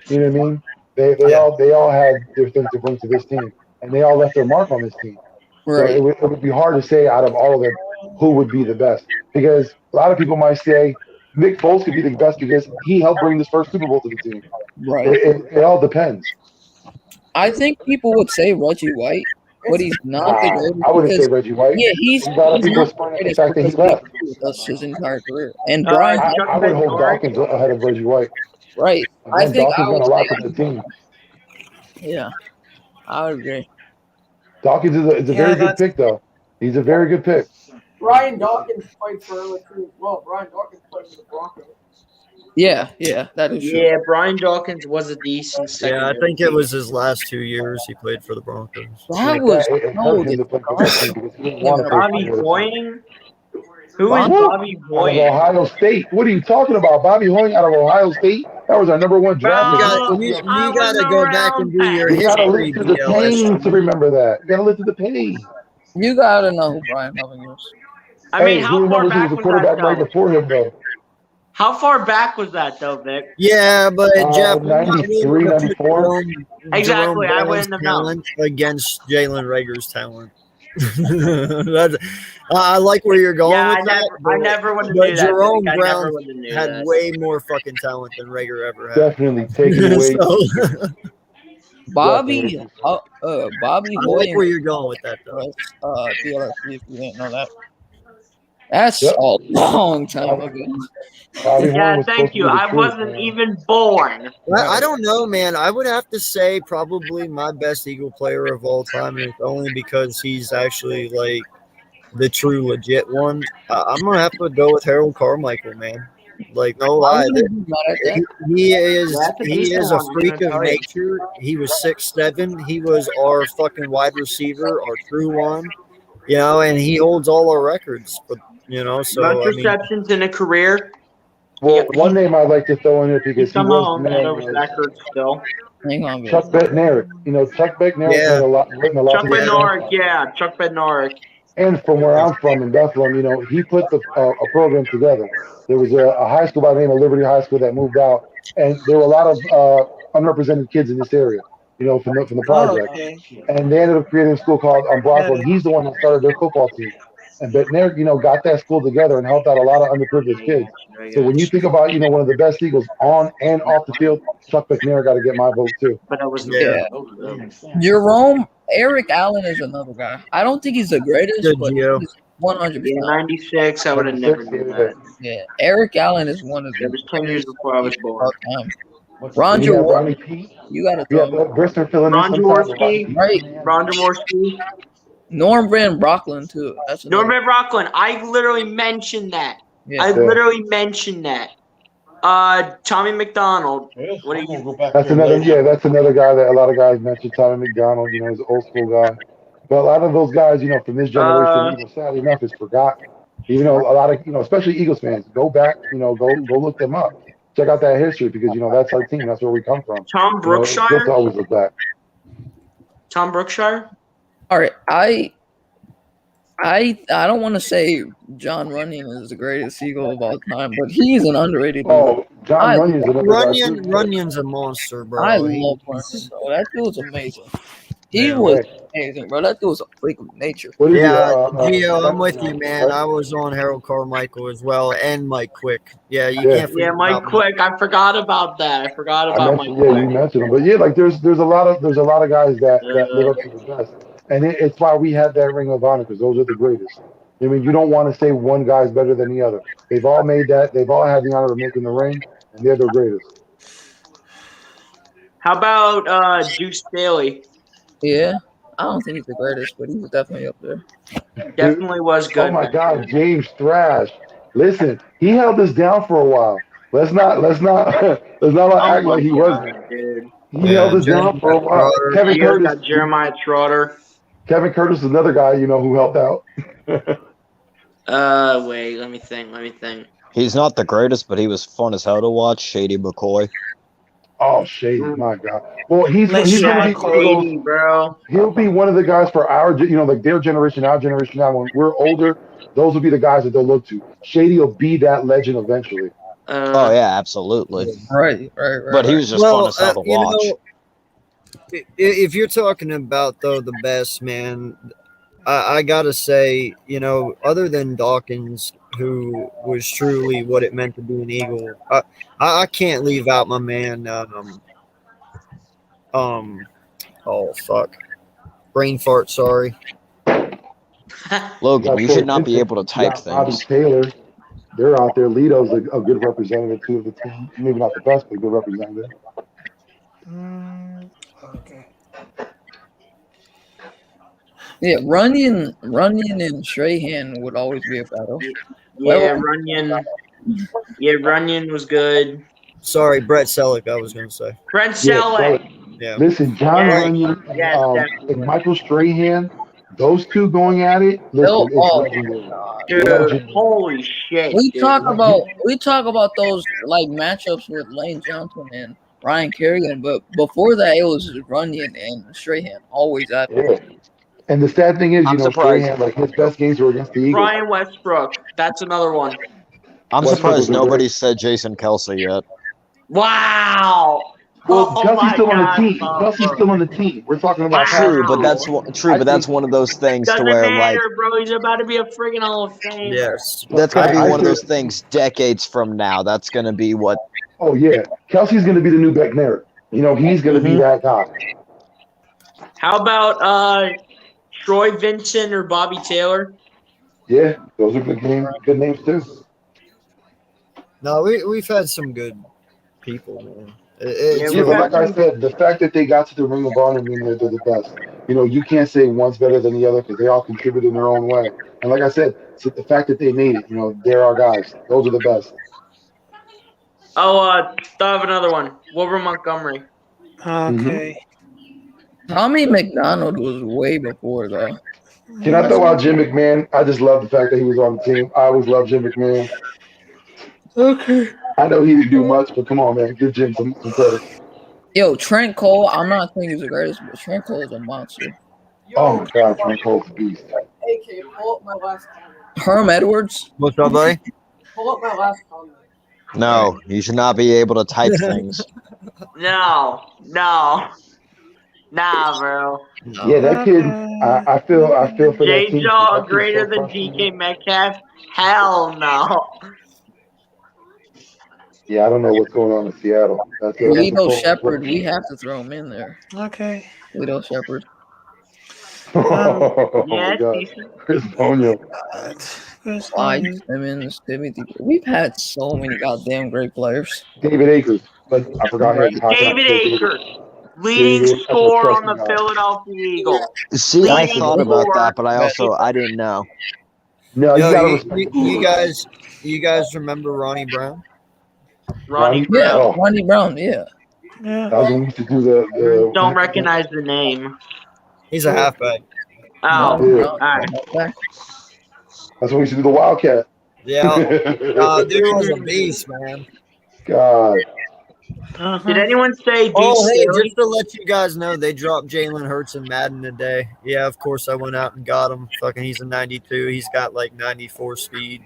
S3: You know what I mean? They all had their things to bring to this team, and they all left their mark on this team.
S6: Right.
S3: So it would be hard to say out of all of them who would be the best because a lot of people might say Nick Foles could be the best because he helped bring this first Super Bowl to the team.
S6: Right.
S3: It all depends.
S6: I think people would say Reggie White, but he's not the greatest.
S3: I wouldn't say
S6: because-
S3: Reggie White.
S6: Yeah, he's
S3: A lot of
S6: he's
S3: people
S6: not
S3: spurn
S6: the
S3: at the
S6: greatest
S3: fact that he
S6: because
S3: left.
S6: he was with us his entire career. And Brian,
S3: I would hold Dawkins ahead of Reggie White.
S6: right? I
S3: Again,
S6: think
S3: Dawkins
S6: I
S3: done
S6: would
S3: a lot
S6: say,
S3: for the team.
S6: yeah, I would agree.
S3: Dawkins is a
S9: Yeah,
S3: very good
S9: that's-
S3: pick, though. He's a very good pick.
S4: Brian Dawkins played for LSU as well. Brian Dawkins played for the Broncos.
S6: Yeah, that is true.
S7: Yeah, Brian Dawkins was a decent second.
S1: Yeah, I think it was his last 2 years he played for the Broncos.
S6: That was
S3: It hurt him to play for that team because he didn't want to play
S7: Bobby
S3: for the team.
S7: Hoying. Who is
S3: Who?
S7: Bobby
S3: Out of
S7: Hoying?
S3: Ohio State. What are you talking about? Bobby Hoying out of Ohio State? That was our number one draft
S7: Bro,
S3: pick.
S1: You
S7: I
S1: gotta
S7: was
S1: go back and do your
S3: You gotta
S1: history,
S3: live through the pain to remember that. You gotta live through the pain.
S6: You gotta know who Brian Loving is.
S7: I mean,
S3: Hey,
S7: how
S3: who
S7: far
S3: remembers he
S7: back
S3: was a
S7: was
S3: quarterback
S7: that,
S3: right
S7: though?
S3: before him, though?
S7: How far back was that, though, Vic?
S1: Yeah, but Jeff,
S3: 93, 94.
S7: Exactly, I wouldn't have known.
S1: talent against Jalen Rager's talent. I like where you're going
S7: Yeah,
S1: with
S7: I
S1: that.
S7: never would have
S1: but
S7: knew that.
S1: Jerome
S7: Vic. I
S1: Brown
S7: never would have knew
S1: had
S7: that.
S1: way more fucking talent than Rager ever had.
S3: Definitely taking away.
S1: So,
S6: Bobby, Bobby
S1: I
S6: Hoying
S1: like where you're going with that, though.
S6: was DLSC, if you didn't know that. That's
S3: Yep.
S6: a long time ago.
S3: Bobby Hoying
S7: Yeah,
S3: was
S7: thank
S3: supposed to
S7: you.
S3: be the
S7: I
S3: truth,
S7: wasn't
S3: man.
S7: even born.
S1: I don't know, man. I would have to say probably my best Eagle player of all time, and it's only because he's actually like the true legit one. I'm gonna have to go with Harold Carmichael, man. Like no lie,
S6: I'm gonna be mad at that.
S1: he is
S7: That's a
S1: he
S7: decent
S1: is a
S7: one, I'm
S1: freak
S7: gonna
S1: of
S7: tell you.
S1: nature. He was 6'7". He was our fucking wide receiver, our true one. You know, and he holds all our records. But you know, so
S7: Most
S1: I mean,
S7: receptions in a career.
S3: Well, one name I'd like to throw in here
S7: He
S3: because he
S7: somehow
S3: was
S7: had
S3: known
S7: those
S3: as
S7: records still.
S6: Hang on, bro.
S3: Chuck Bednarik. Chuck Bednarik
S1: Yeah.
S3: made written a lot
S7: Chuck
S3: to the
S7: Bednarik, yeah, Chuck Bednarik.
S3: And from where I'm from in Bethlehem, he put a program together. There was a high school by the name of Liberty High School that moved out, and there were a lot of unrepresented kids in this area, from the project.
S9: Okay.
S3: And they ended up creating a school called Brockwell. He's the one that started their football team. And Bednarik, got that school together and helped out a lot of underprivileged kids. So when you think about, one of the best Eagles on and off the field, Chuck Bednarik got to get my vote too.
S7: But I was
S1: Yeah.
S6: Jerome, Eric Allen is another guy. I don't think he's the greatest,
S1: Good
S6: but
S1: Gio.
S6: he's 100%.
S7: 96, I would have never knew that.
S6: Yeah, Eric Allen is one of
S7: It
S6: the
S7: was 10 years before I was born.
S6: all time. Ron
S3: You have
S6: Jaworski,
S3: Ronnie Pete.
S6: you got to
S3: You
S6: throw
S3: have
S6: him.
S3: Brister filling in
S7: Ron
S3: sometimes.
S7: Jaworski.
S6: Right.
S7: Ron Jaworski.
S6: Norm Van Brocklin, too. That's another-
S7: Norman Brocklin. I literally mentioned that.
S6: Yeah.
S7: I literally mentioned that. Tommy McDonald. What do you?
S3: That's another guy that a lot of guys mentioned. Tommy McDonald, he's an old school guy. But a lot of those guys, from this generation, sadly enough, is forgotten. Even though a lot of, especially Eagles fans, go back, go look them up. Check out that history because, that's our team. That's where we come from.
S7: Tom
S3: It's good
S7: Brookshire.
S3: to always look back.
S7: Tom Brookshire.
S6: All right, I don't want to say John Runyon is the greatest Eagle of all time, but he's an underrated dude.
S3: Oh, John
S6: I-
S3: Runyon's another guy too.
S1: Runyon's a monster, bro.
S6: I love Runyon, bro. That dude was amazing. He
S1: Yeah.
S6: was amazing, bro. That dude was a freak of nature.
S3: What is
S1: Yeah,
S3: he?
S1: Gio, I'm with you, man. I was on Harold Carmichael as well, and Mike Quick. Yeah, you
S3: Yeah.
S1: can't forget
S7: Yeah, Mike
S1: about
S7: Quick. I forgot about that. I forgot
S3: I
S7: about Mike
S3: mentioned, yeah, you
S7: Quick.
S3: mentioned him, but yeah, like there's a lot of guys that live up to the best, and it's why we have that Ring of Honor because those are the greatest. I mean, you don't want to say one guy's better than the other. They've all made that. They've all had the honor of making the ring, and they're the greatest.
S7: How about Deuce Staley?
S6: Yeah, I don't think he's the greatest, but he was definitely up there.
S7: Definitely was good.
S3: Oh my
S7: back
S3: God,
S7: then.
S3: James Thrash. Listen, he held us down for a while. Let's not act like he wasn't.
S7: Dude.
S3: He held us down for a while. Kevin
S7: Gio
S3: Curtis.
S7: got Jeremiah Trotter.
S3: Kevin Curtis is another guy, who helped out.
S7: Wait, let me think.
S8: He's not the greatest, but he was fun as hell to watch. Shady McCoy.
S3: Oh, Shady, my God. Well, he's
S9: Let's
S3: going
S9: share
S3: to be one of those.
S7: Shady, bro.
S3: He'll be one of the guys for like their generation, our generation now. When we're older, those will be the guys that they'll look to. Shady will be that legend eventually.
S8: Oh yeah, absolutely.
S6: Right.
S8: But he was just fun as hell to watch.
S1: If you're talking about the best, man, I gotta say, other than Dawkins, who was truly what it meant to be an Eagle, I can't leave out my man. Oh fuck, brain fart. Sorry.
S8: Logan, you should not be able to type
S3: Bobby
S8: things.
S3: Taylor, they're out there. Lito's a good representative too of the team. Maybe not the best, but a good representative.
S9: Okay.
S6: Yeah, Runyon and Strahan would always be a battle.
S7: Yeah, Runyon. Yeah, Runyon was good.
S1: Sorry, Brett Selleck. I was gonna say.
S7: Brent Selleck.
S1: Yeah.
S3: Listen, John
S7: Yes,
S3: Runyon
S7: yes,
S3: and Michael Strahan, those two going at it. Listen, it's legendary.
S7: Dude, holy shit.
S6: We
S7: dude.
S6: talk about those like matchups with Lane Johnson and Ryan Kerrigan, but before that it was Runyon and Strahan always at it.
S3: Yeah. And the sad thing is,
S8: I'm surprised.
S3: Strahan, like his best games were against the Eagles.
S7: Brian Westbrook. That's another one.
S8: I'm
S3: Westbrook
S8: surprised
S3: was a
S8: nobody
S3: great-
S8: said Jason Kelsey yet.
S7: Wow.
S3: Well,
S7: Oh
S3: Kelsey's
S7: my
S3: still on the
S7: God,
S3: team.
S7: bro.
S3: Kelsey's still on the team. We're talking about
S8: True,
S7: Wow.
S8: but that's one of those things to
S7: Doesn't
S8: where
S7: matter,
S8: like
S7: bro. He's about to be a friggin' Hall of Fame.
S1: Yes.
S8: that's gonna be
S3: I
S8: one of
S3: agree.
S8: those things decades from now. That's gonna be what.
S3: Oh yeah, Kelsey's going to be the new Beckner. He's going to be that guy.
S7: How about Troy Vincent or Bobby Taylor?
S3: Yeah, those are good names too.
S1: No, we've had some good people, man. It's
S3: Yeah, but
S1: really-
S3: like I said, the fact that they got to the Ring of Honor means they're the best. You can't say one's better than the other because they all contribute in their own way. And like I said, so the fact that they made it, they're our guys. Those are the best.
S7: Oh, I have another one. Wilbur Montgomery.
S9: Okay.
S6: Tommy McDonald was way before though.
S3: Can I throw out Jim McMahon? I just love the fact that he was on the team. I always loved Jim McMahon.
S9: Okay.
S3: I know he didn't do much, but come on, man, give Jim some credit.
S6: Yo, Trent Cole, I'm not saying he's the greatest, but Trent Cole is a monster.
S3: Oh my God, Trent Cole's a beast.
S4: AK, pull up my last comment.
S6: Herm Edwards.
S1: What's up, buddy?
S4: Pull up my last comment.
S8: No, you should not be able to type things.
S7: No. Nah, bro.
S3: Yeah, that kid. I feel for that team.
S7: J-Jaw
S3: That kid's
S7: greater
S3: so
S7: than
S3: frustrating.
S7: DK Metcalf? Hell no.
S3: Yeah, I don't know what's going on in Seattle. That's a
S6: Lito
S3: cold-
S6: Shepard, we have to throw him in there.
S9: Okay.
S6: Lito Shepard.
S3: Oh
S7: Yeah,
S3: my God,
S7: decent.
S3: Chris Bonio.
S6: Clyde Simmons, Timothy. We've had so many goddamn great players.
S3: David Akers, but I forgot his.
S7: David Akers. Leading
S3: David, that's a
S7: scorer on the
S3: trusty guy.
S7: Philadelphia Eagles.
S8: See, I
S7: Leading
S8: thought about
S7: scorer.
S8: that, but I didn't know.
S3: No, you
S1: Yo,
S3: gotta
S1: you
S3: respect.
S1: you guys remember Ronnie Brown?
S7: Ronnie
S3: Yeah.
S7: Brown.
S3: Oh.
S6: Ronnie Brown, yeah.
S9: Yeah.
S3: That was when we used to do the
S7: Don't recognize the name.
S1: He's a halfback.
S7: Oh,
S3: Yeah.
S7: all right.
S3: That's when we used to do the Wildcat.
S1: Yeah. Dude was a beast, man.
S3: God.
S7: Did anyone say
S1: Oh, hey,
S7: Staley?
S1: just to let you guys know, they dropped Jalen Hurts in Madden today. Yeah, of course, I went out and got him. Fucking, he's a 92. He's got like 94 speed.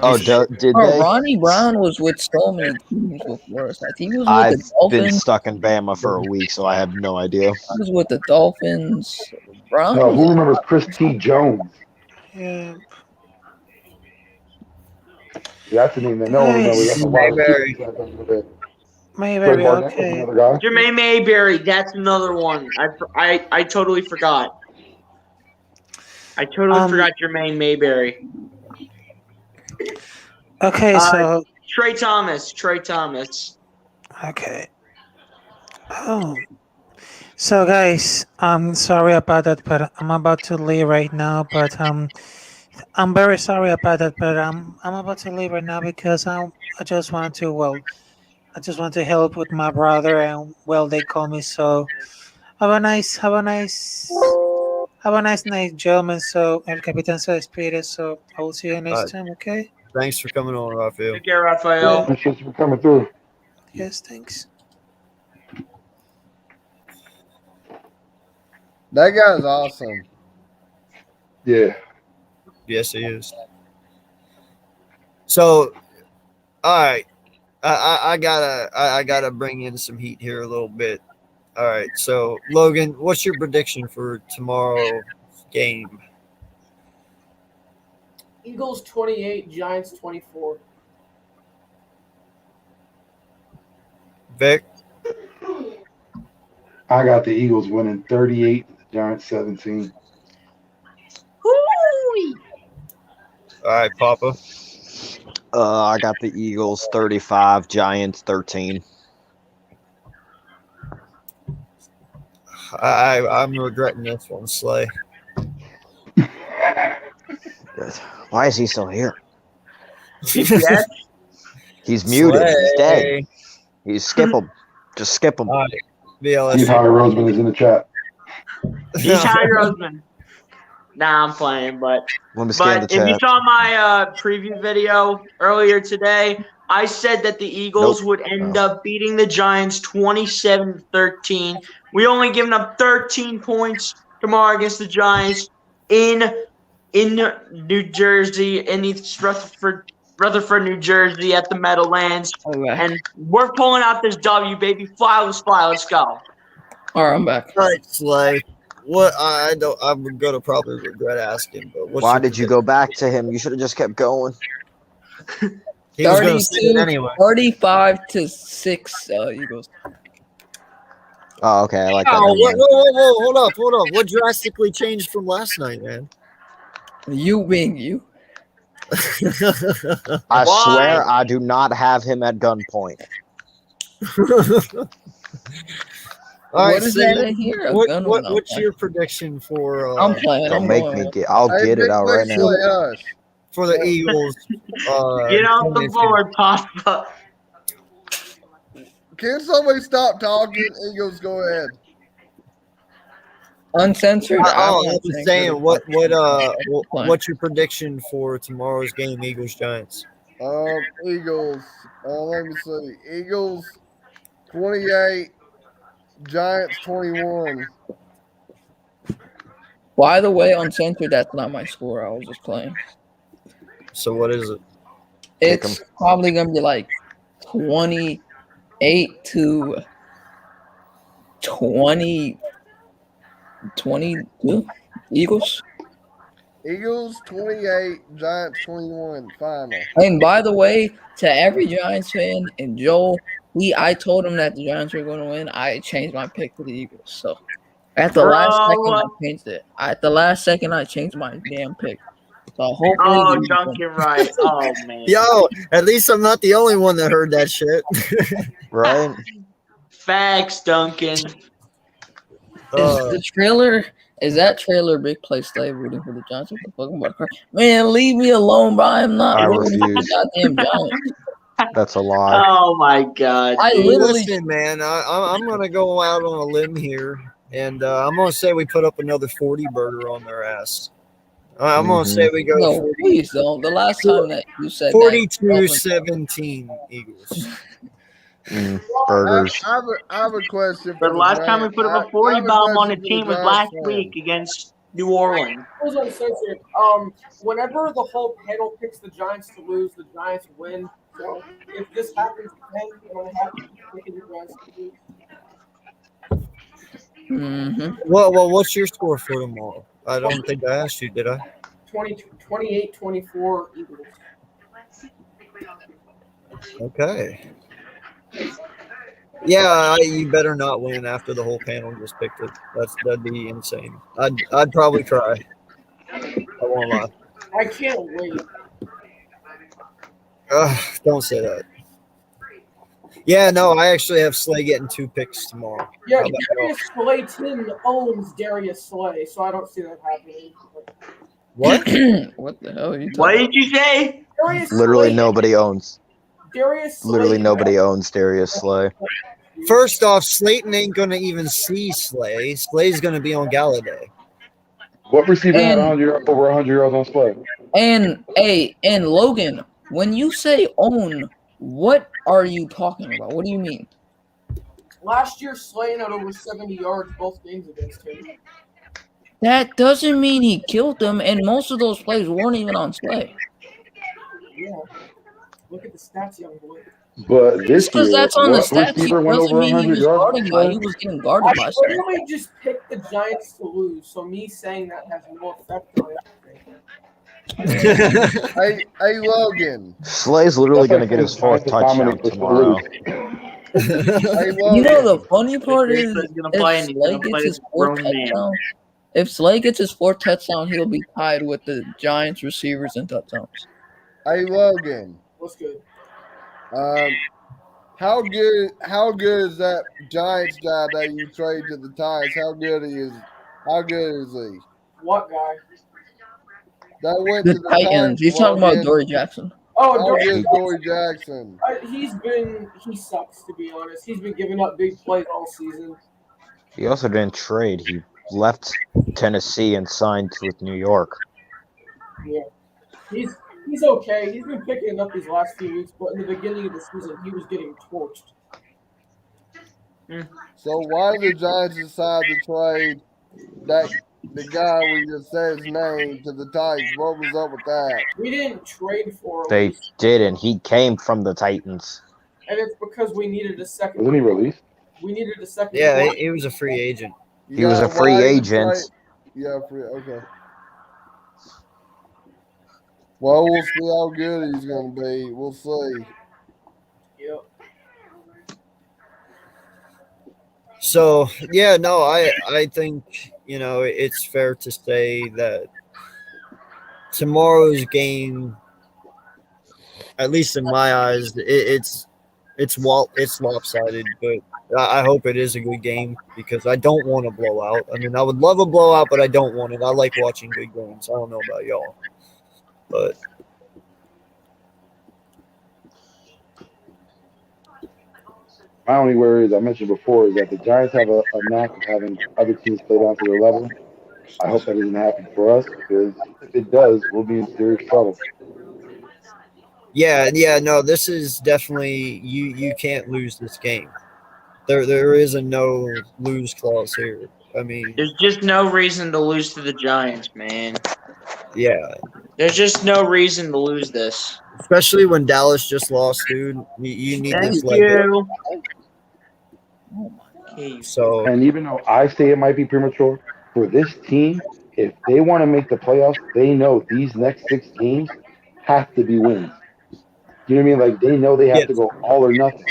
S8: Oh, did
S6: Bro,
S8: they?
S6: Ronnie Brown was with so many teams before us. Like, he was with
S8: I've
S6: the Dolphins.
S8: been stuck in Bama for a week, so I have no idea.
S6: He was with the Dolphins. Brown.
S3: No, who
S6: was-
S3: remembers Chris T. Jones?
S9: Yeah.
S3: Yeah, that's a name that no one remembers. That's a lot of
S1: Mayberry.
S3: teams that under it.
S9: Mayberry,
S3: Greg Barnett was
S9: okay.
S3: another guy.
S7: Jermaine Mayberry. That's another one. I totally forgot. I totally forgot Jermaine Mayberry.
S9: Okay, so
S7: Trey Thomas.
S9: okay. Oh. So guys, I'm sorry about that, but I'm about to leave right now. But I'm very sorry about that, but I'm about to leave right now because I just want to I just want to help with my brother, and they call me. So have a nice night, gentlemen. So El Capitan se despide. So I will see you next time. Okay.
S1: Thanks for coming on, Rafael.
S7: Take care, Rafael.
S3: Yeah, appreciate you for coming through.
S9: Yes, thanks.
S10: That guy's awesome.
S3: Yeah.
S1: Yes, he is. So, all right, I gotta bring in some heat here a little bit. All right, so Logan, what's your prediction for tomorrow's game?
S4: Eagles 28, Giants 24.
S1: Vic?
S3: I got the Eagles winning 38, the Giants 17.
S1: All right, Papa.
S8: I got the Eagles 35, Giants 13.
S1: I'm regretting this one, Slay.
S8: Why is he still here?
S7: Yes.
S8: He's muted. He's dead.
S1: Slay.
S8: He's skip him. Just skip him.
S1: All right,
S3: Steve
S1: BLS.
S3: Harvey Roseman is in the chat.
S7: He's Ty Roseman. Nah, I'm playing, but
S8: Let me scan the
S7: if you
S8: chat.
S7: saw my preview video earlier today, I said that the Eagles would end up beating the Giants 27-13. We only given up 13 points tomorrow against the Giants in New Jersey, in East Rutherford, New Jersey, at the Meadowlands, and we're pulling out this W, baby. Fly, let's fly, let's go.
S6: All right, I'm back.
S1: All right, Slay. What I'm gonna probably regret asking, but
S8: Why did you go back to him? You should have just kept going.
S1: He was gonna say it anyway.
S6: 35-6 Eagles.
S8: Oh, okay. I like that.
S1: Oh,
S8: Never mind.
S1: whoa, hold up. What drastically changed from last night, man?
S6: You being you.
S8: I
S7: Why?
S8: swear I do not have him at gunpoint.
S1: All right,
S6: What is
S1: so
S6: that in here? A gun or not?
S1: what's your prediction for?
S6: I'm playing.
S8: Don't
S6: I'm
S8: make
S6: going.
S8: me get. I'll
S10: Hey,
S8: get it
S10: big
S8: out right
S10: play
S8: now.
S10: us.
S1: For the Eagles?
S7: Get off the board, Papa.
S10: Can somebody stop talking? Eagles, go ahead.
S6: Uncensored.
S1: I
S6: I'm not
S1: was saying,
S6: censored.
S1: what's your prediction for tomorrow's game, Eagles Giants?
S10: Eagles. Let me see. Eagles 28, Giants 21.
S6: By the way, uncensored, that's not my score. I was just playing.
S1: So what is it?
S6: It's probably gonna be like 28 to 22 Eagles.
S10: Eagles 28, Giants 21. Final.
S6: And by the way, to every Giants fan and Joel, I told him that the Giants were going to win. I changed my pick to the Eagles. So at the last second, I changed it. At the last second, I changed my damn pick. So hopefully,
S7: Oh, Duncan, right. Oh, man.
S1: Yo, at least I'm not the only one that heard that shit.
S8: Right?
S7: Facts, Duncan.
S6: Is the trailer? Is that trailer big play stay rooting for the Giants? What the fuck am I crying? Man, leave me alone, bro. I'm not
S8: I
S6: rooting for the
S8: refuse.
S6: goddamn Giants.
S8: That's a lie.
S7: Oh, my God.
S6: I
S1: Hey,
S6: literally
S1: listen, man, I'm gonna go out on a limb here, and I'm gonna say we put up another 40 burger on their ass. I'm gonna say we go
S6: no,
S1: 40,
S6: please don't. The last time that you said
S1: 42-17 Eagles.
S8: Burgers.
S10: I have a question
S7: But
S10: for
S7: the
S10: the
S7: last time we
S10: Giants.
S7: put up
S10: I
S7: a 40
S10: have a
S7: bomb on a
S10: question for the
S7: team was
S10: Giants
S7: last
S10: fans.
S7: week against New Orleans.
S4: Rules uncensored. Whenever the whole panel picks the Giants to lose, the Giants win. So if this happens again, I'm gonna have to keep picking the Giants to lose.
S1: Well, what's your score for tomorrow? I don't think I asked you, did I?
S4: 28-24 Eagles.
S1: Okay. Yeah, you better not win after the whole panel just picked it. That'd be insane. I'd probably cry. I won't lie.
S4: I can't wait.
S1: Don't say that. Yeah, no, I actually have Slay getting 2 picks tomorrow.
S4: Yeah,
S1: How about
S4: Darius Slayton owns Darius Slay, so I don't see that happening.
S1: What?
S6: What the hell are you
S7: What
S6: talking
S7: did you say?
S4: Darius
S8: Literally
S4: Slayton,
S8: nobody owns.
S4: Darius
S8: Literally
S4: Slayton-
S8: nobody owns Darius Slay.
S1: First off, Slayton ain't gonna even see Slay. Slay's gonna be on Galladay.
S3: What receiver had
S6: And-
S3: over 100 yards on Slay?
S6: And Logan, when you say own, what are you talking about? What do you mean?
S4: Last year, Slay had over 70 yards both games against him.
S6: That doesn't mean he killed them, and most of those plays weren't even on Slay.
S4: Yeah. Look at the stats, young boy.
S3: But this
S6: Just because
S3: year,
S6: that's on the
S3: what
S6: stats, he
S3: receiver went
S6: doesn't
S3: over
S6: mean he
S3: 100
S6: was
S3: yards?
S6: guarding by. He was getting guarded
S4: I
S6: by Slay.
S4: literally just picked the Giants to lose, so me saying that has no effect on anything.
S10: Hey, Logan.
S8: Slay's literally
S3: That's
S8: going to
S3: like
S8: get his
S3: saying
S8: 4th
S3: Giants
S8: touchdown
S3: dominate but still
S8: tomorrow.
S3: lose.
S10: Hey,
S6: You know, the
S10: Logan.
S6: funny part is,
S7: He's gonna play
S6: if
S7: and he's
S6: Slay
S7: gonna play
S6: gets his
S7: as a
S6: 4th
S7: grown man.
S6: touchdown, if Slay gets his 4th touchdown, he'll be tied with the Giants receivers in touchdowns.
S10: Hey, Logan.
S4: What's good?
S10: How good is that Giants guy that you trade to the Titans? How good is he?
S4: What guy?
S10: That went
S6: The
S10: to the
S6: Titans. He's talking about
S10: Logan.
S6: Dory Jackson.
S4: Oh,
S10: How
S4: Dory
S10: good is Dory Jackson?
S4: he sucks, to be honest. He's been giving up big plays all season.
S8: He also didn't trade. He left Tennessee and signed with New York.
S4: Yeah. He's okay. He's been picking it up these last few weeks, but in the beginning of the season, he was getting torched.
S10: So why did the Giants decide to trade the guy we just said his name to the Titans? What was up with that?
S4: We didn't trade for him.
S8: They didn't. He came from the Titans.
S4: And it's because we needed a second.
S3: Wasn't he released?
S4: We needed a second.
S1: Yeah,
S4: quarter.
S1: he was a free agent.
S8: He was a free
S10: why did you
S8: agent.
S10: trade- Yeah, free. Okay. Well, we'll see how good he's going to be. We'll see.
S4: Yep.
S1: So yeah, no, I think it's fair to say that tomorrow's game, at least in my eyes, it's lopsided. But I hope it is a good game because I don't want a blowout. I mean, I would love a blowout, but I don't want it. I like watching good games. I don't know about y'all, but.
S3: My only worry, as I mentioned before, is that the Giants have a knack of having other teams play down to their level. I hope that doesn't happen for us because if it does, we'll be in serious trouble.
S1: Yeah, no, this is definitely you can't lose this game. There is a no lose clause here. I mean,
S7: There's just no reason to lose to the Giants, man.
S1: yeah,
S7: There's just no reason to lose this.
S1: especially when Dallas just lost, dude. You need
S7: Thank
S1: this leg up.
S7: you. Okay.
S1: So
S3: And even though I say it might be premature, for this team, if they want to make the playoffs, they know these next 6 games have to be wins. You know what I mean? Like they know they have to go all or nothing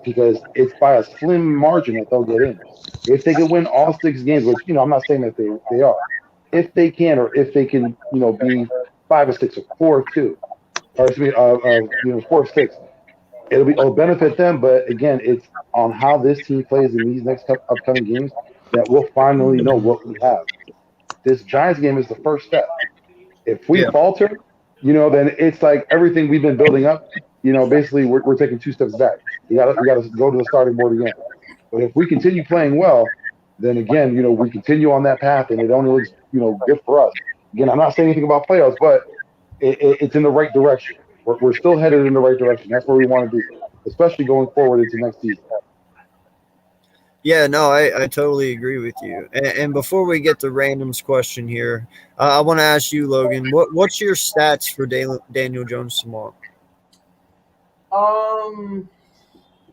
S3: because it's by a slim margin that they'll get in. If they can win all 6 games, which I'm not saying that they are, if they can, or if they can, be 5 or 6 or 4 or 2, or excuse me, 4 or 6, it'll benefit them. But again, it's on how this team plays in these next upcoming games that we'll finally know what we have. This Giants game is the first step. If we falter, then it's like everything we've been building up. Basically we're taking 2 steps back. We gotta go to the starting board again. But if we continue playing well, then again, we continue on that path, and it only looks, good for us. Again, I'm not saying anything about playoffs, but it's in the right direction. We're still headed in the right direction. That's where we want to be. especially going forward into next season.
S1: Yeah, no, I totally agree with you. And before we get to randoms question here, I want to ask you, Logan, what's your stats for Daniel Jones tomorrow?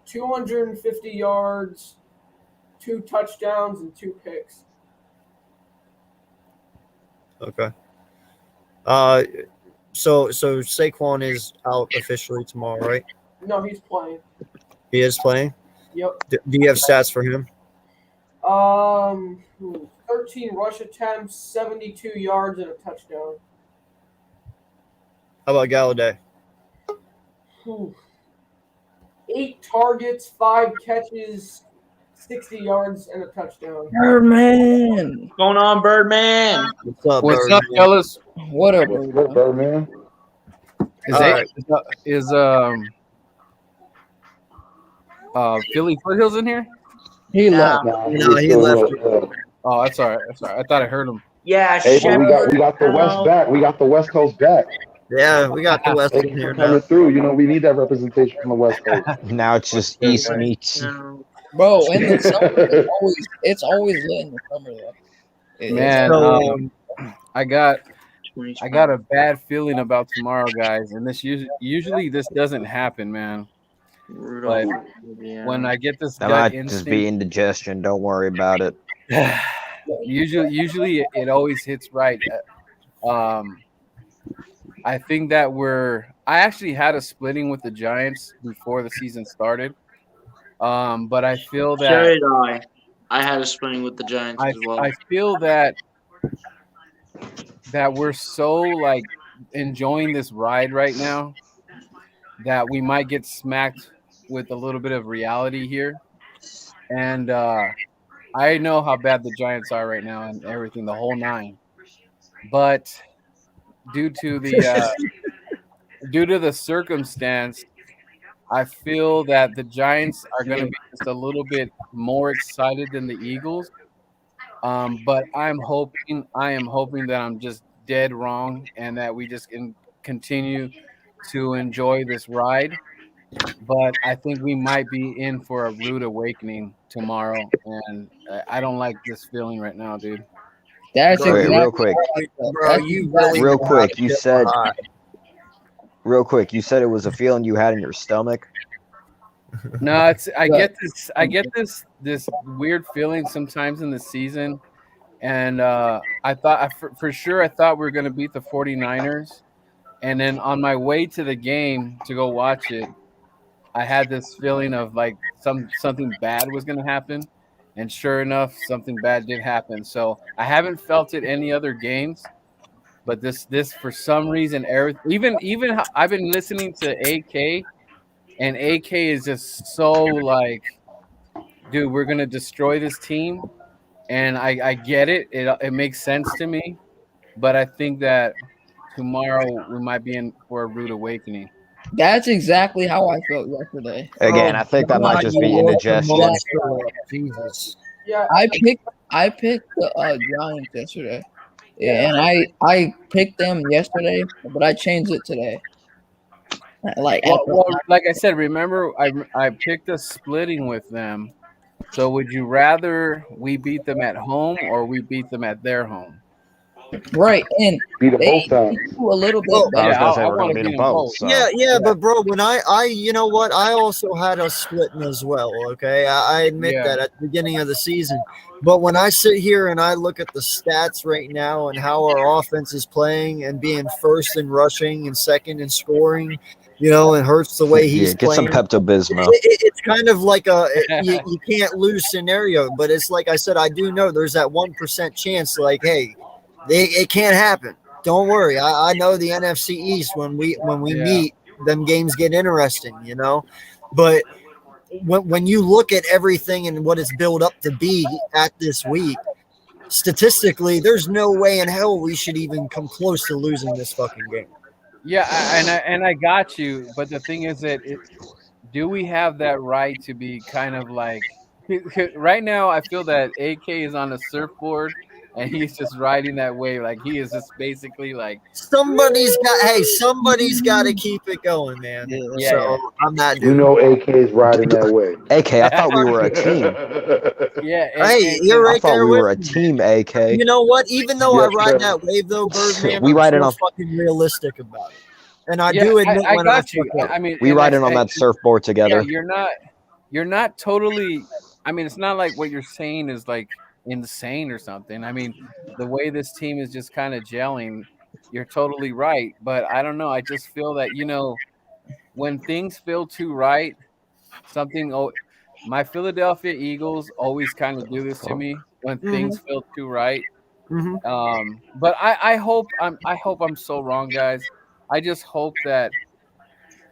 S4: 250 yards, 2 touchdowns, and 2 picks.
S1: Okay. So Saquon is out officially tomorrow, right?
S4: No, he's playing.
S1: He is playing.
S4: Yep.
S1: Do you have stats for him?
S4: 13 rush attempts, 72 yards, and a touchdown.
S1: How about Galladay?
S4: 8 targets, 5 catches, 60 yards, and a touchdown.
S6: Birdman.
S7: What's going on, Birdman?
S1: What's up,
S2: What's
S1: Birdman?
S2: up, fellas?
S6: What up,
S3: Good,
S6: Birdman?
S3: Birdman.
S2: Is Philly Foothills in here?
S6: He left.
S3: Nah,
S1: No, he left.
S2: Oh, that's all right. That's all right. I thought I heard him.
S7: Yeah,
S3: Hey, but we got the West
S7: Shepard.
S3: back. We got the West Coast back.
S1: Yeah, we got the West
S3: Thank
S1: in
S3: you
S1: here
S3: for coming
S1: now.
S3: through. You know, we need that representation from the West Coast.
S8: Now it's just East meets.
S6: Bro, in the summer, it's always lit in the summer though.
S2: Man,
S1: So,
S2: I got a bad feeling about tomorrow, guys, and this usually this doesn't happen, man. But when I get this
S8: That
S2: gut
S8: might just
S2: instinct,
S8: be indigestion. Don't worry about it.
S2: usually it always hits right. I think that I actually had a splitting with the Giants before the season started, but I feel
S7: So
S2: that
S7: did I. I had a splitting with the Giants as well.
S2: I feel that we're so like enjoying this ride right now that we might get smacked with a little bit of reality here. And I know how bad the Giants are right now and everything, the whole 9. But due to the circumstance, I feel that the Giants are going to be just a little bit more excited than the Eagles. But I am hoping that I'm just dead wrong and that we just can continue to enjoy this ride. But I think we might be in for a rude awakening tomorrow, and I don't like this feeling right now, dude.
S6: That's
S1: Bro,
S6: exactly
S8: real quick.
S1: bro, you really
S8: Real
S1: know how
S8: quick,
S1: to
S8: you
S1: get
S8: said-
S1: behind.
S8: Real quick, you said it was a feeling you had in your stomach.
S2: No, it's I get this weird feeling sometimes in the season, and I thought for sure I thought we were going to beat the 49ers, and then on my way to the game to go watch it, I had this feeling of like something bad was going to happen, and sure enough, something bad did happen. So I haven't felt it any other games, but this for some reason, even I've been listening to AK, and AK is just so like, dude, we're gonna destroy this team, and I get it. It makes sense to me, but I think that tomorrow we might be in for a rude awakening.
S6: That's exactly how I felt yesterday.
S8: Again, I think that might just be indigestion.
S1: Jesus.
S4: Yeah,
S6: I picked the Giants yesterday. Yeah, and I picked them yesterday, but I changed it today. Like
S2: Well, like I said, remember I picked a splitting with them. So would you rather we beat them at home or we beat them at their home?
S6: right, and
S3: Beat them
S6: they
S3: both times.
S6: do a little bit
S1: Well,
S8: I was
S6: better.
S8: gonna say
S2: I
S8: we're gonna
S2: wanna
S8: beat
S2: beat
S8: them
S2: them
S8: both.
S2: both.
S8: So.
S1: Yeah, but bro, when I you know what, I also had a splitting as well. Okay, I admit
S2: Yeah.
S1: that at the beginning of the season. But when I sit here and I look at the stats right now and how our offense is playing and being first in rushing and second in scoring, you know, and Hurts the way he's
S8: Yeah, get some
S1: playing.
S8: Pepto-Bismol.
S1: It's kind of like you can't lose scenario, but it's like I said, I do know there's that 1% chance. Like, hey, it can't happen. Don't worry. I know the NFC East when we
S2: Yeah.
S1: meet, them games get interesting, you know. But when you look at everything and what it's built up to be at this week, statistically, there's no way in hell we should even come close to losing this fucking game.
S2: Yeah, I got you, but the thing is that do we have that right to be kind of like right now? I feel that AK is on a surfboard
S11: and he's just riding that wave. Like he is just basically like
S1: Somebody's got to keep it going, man.
S11: Yeah,
S1: So
S11: yeah.
S1: I'm that
S3: We
S1: dude.
S3: know AK is riding that way.
S8: AK, I thought we were a team.
S11: Yeah,
S1: Hey, you're
S8: I
S1: right
S8: thought
S1: there
S8: we
S1: with
S8: were a
S1: me.
S8: team, AK.
S1: You know what? Even though I
S3: Yes,
S1: ride
S3: sir.
S1: that wave, though, Birdman,
S8: We
S1: I'm
S8: ride it
S1: still
S8: on-
S1: fucking realistic about it. And I
S11: yeah,
S1: do admit
S11: I
S1: when
S11: got
S1: I
S11: you.
S1: fuck up.
S11: I mean,
S8: We
S11: and
S8: riding on that surfboard
S11: yeah,
S8: together.
S11: you're not totally. I mean, it's not like what you're saying is like insane or something. I mean, the way this team is just kind of gelling, you're totally right. But I don't know. I just feel that when things feel too right, something. Oh, my Philadelphia Eagles always kind of do this to me when things feel too right. But I hope I'm so wrong, guys. I just hope that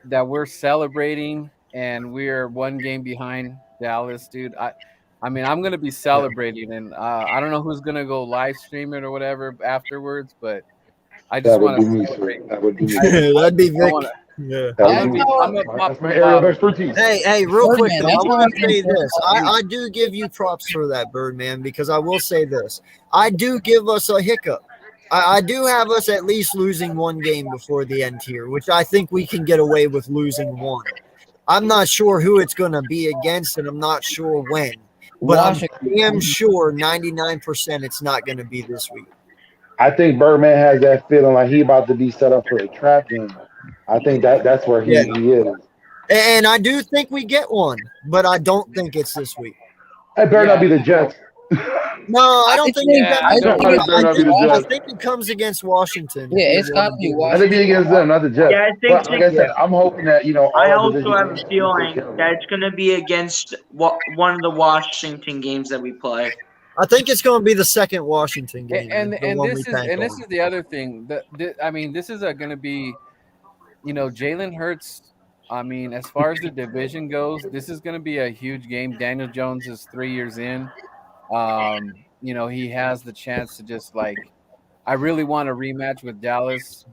S11: we're celebrating and we're one game behind Dallas, dude. I mean, I'm gonna be celebrating, and I don't know who's gonna go live stream it or whatever afterwards, but I just
S3: That would
S11: want
S3: be
S11: to
S3: me,
S11: celebrate.
S3: sir. That would be me.
S1: That'd be
S11: I
S1: Vic.
S11: wanna,
S1: Yeah.
S3: That
S11: I'm
S3: would be
S11: gonna,
S3: me.
S11: I'm gonna pop
S3: That's
S11: the
S3: my area of
S11: bottle.
S3: expertise.
S1: Hey, real quick
S6: Birdman,
S1: though, I
S6: that's what
S1: want
S6: I've
S1: to
S6: been
S1: say
S6: saying
S1: this.
S6: all week.
S1: I do give you props for that, Birdman, because I will say this. I do give us a hiccup. I do have us at least losing one game before the end here, which I think we can get away with losing one. I'm not sure who it's going to be against, and I'm not sure when. But
S6: Washington.
S1: I'm damn sure 99% it's not going to be this week.
S3: I think Birdman has that feeling like he about to be set up for a trap game. I think that's where he is.
S1: And I do think we get one, but I don't think it's this week.
S3: It better not be the Jets.
S1: No, I don't think
S11: yeah,
S1: I
S3: don't
S1: think
S3: think it's
S1: I
S3: Jets.
S1: think it comes against Washington.
S6: Yeah, it's got to be
S3: I
S6: Washington.
S3: think he against them, not the Jets.
S7: Yeah, I think
S3: But like I said, I'm hoping that all
S7: I
S3: our
S7: also
S3: division
S7: have a
S3: games, we
S7: feeling
S3: take care of
S7: that
S3: it.
S7: it's going to be against one of the Washington games that we play.
S1: I think it's going to be the second Washington game,
S11: And
S1: the one
S11: this
S1: we
S11: is
S1: tank
S11: this
S1: on.
S11: is the other thing. I mean, this is going to be, Jalen Hurts. I mean, as far as the division goes, this is going to be a huge game. Daniel Jones is 3 years in. He has the chance to just I really want a rematch with Dallas.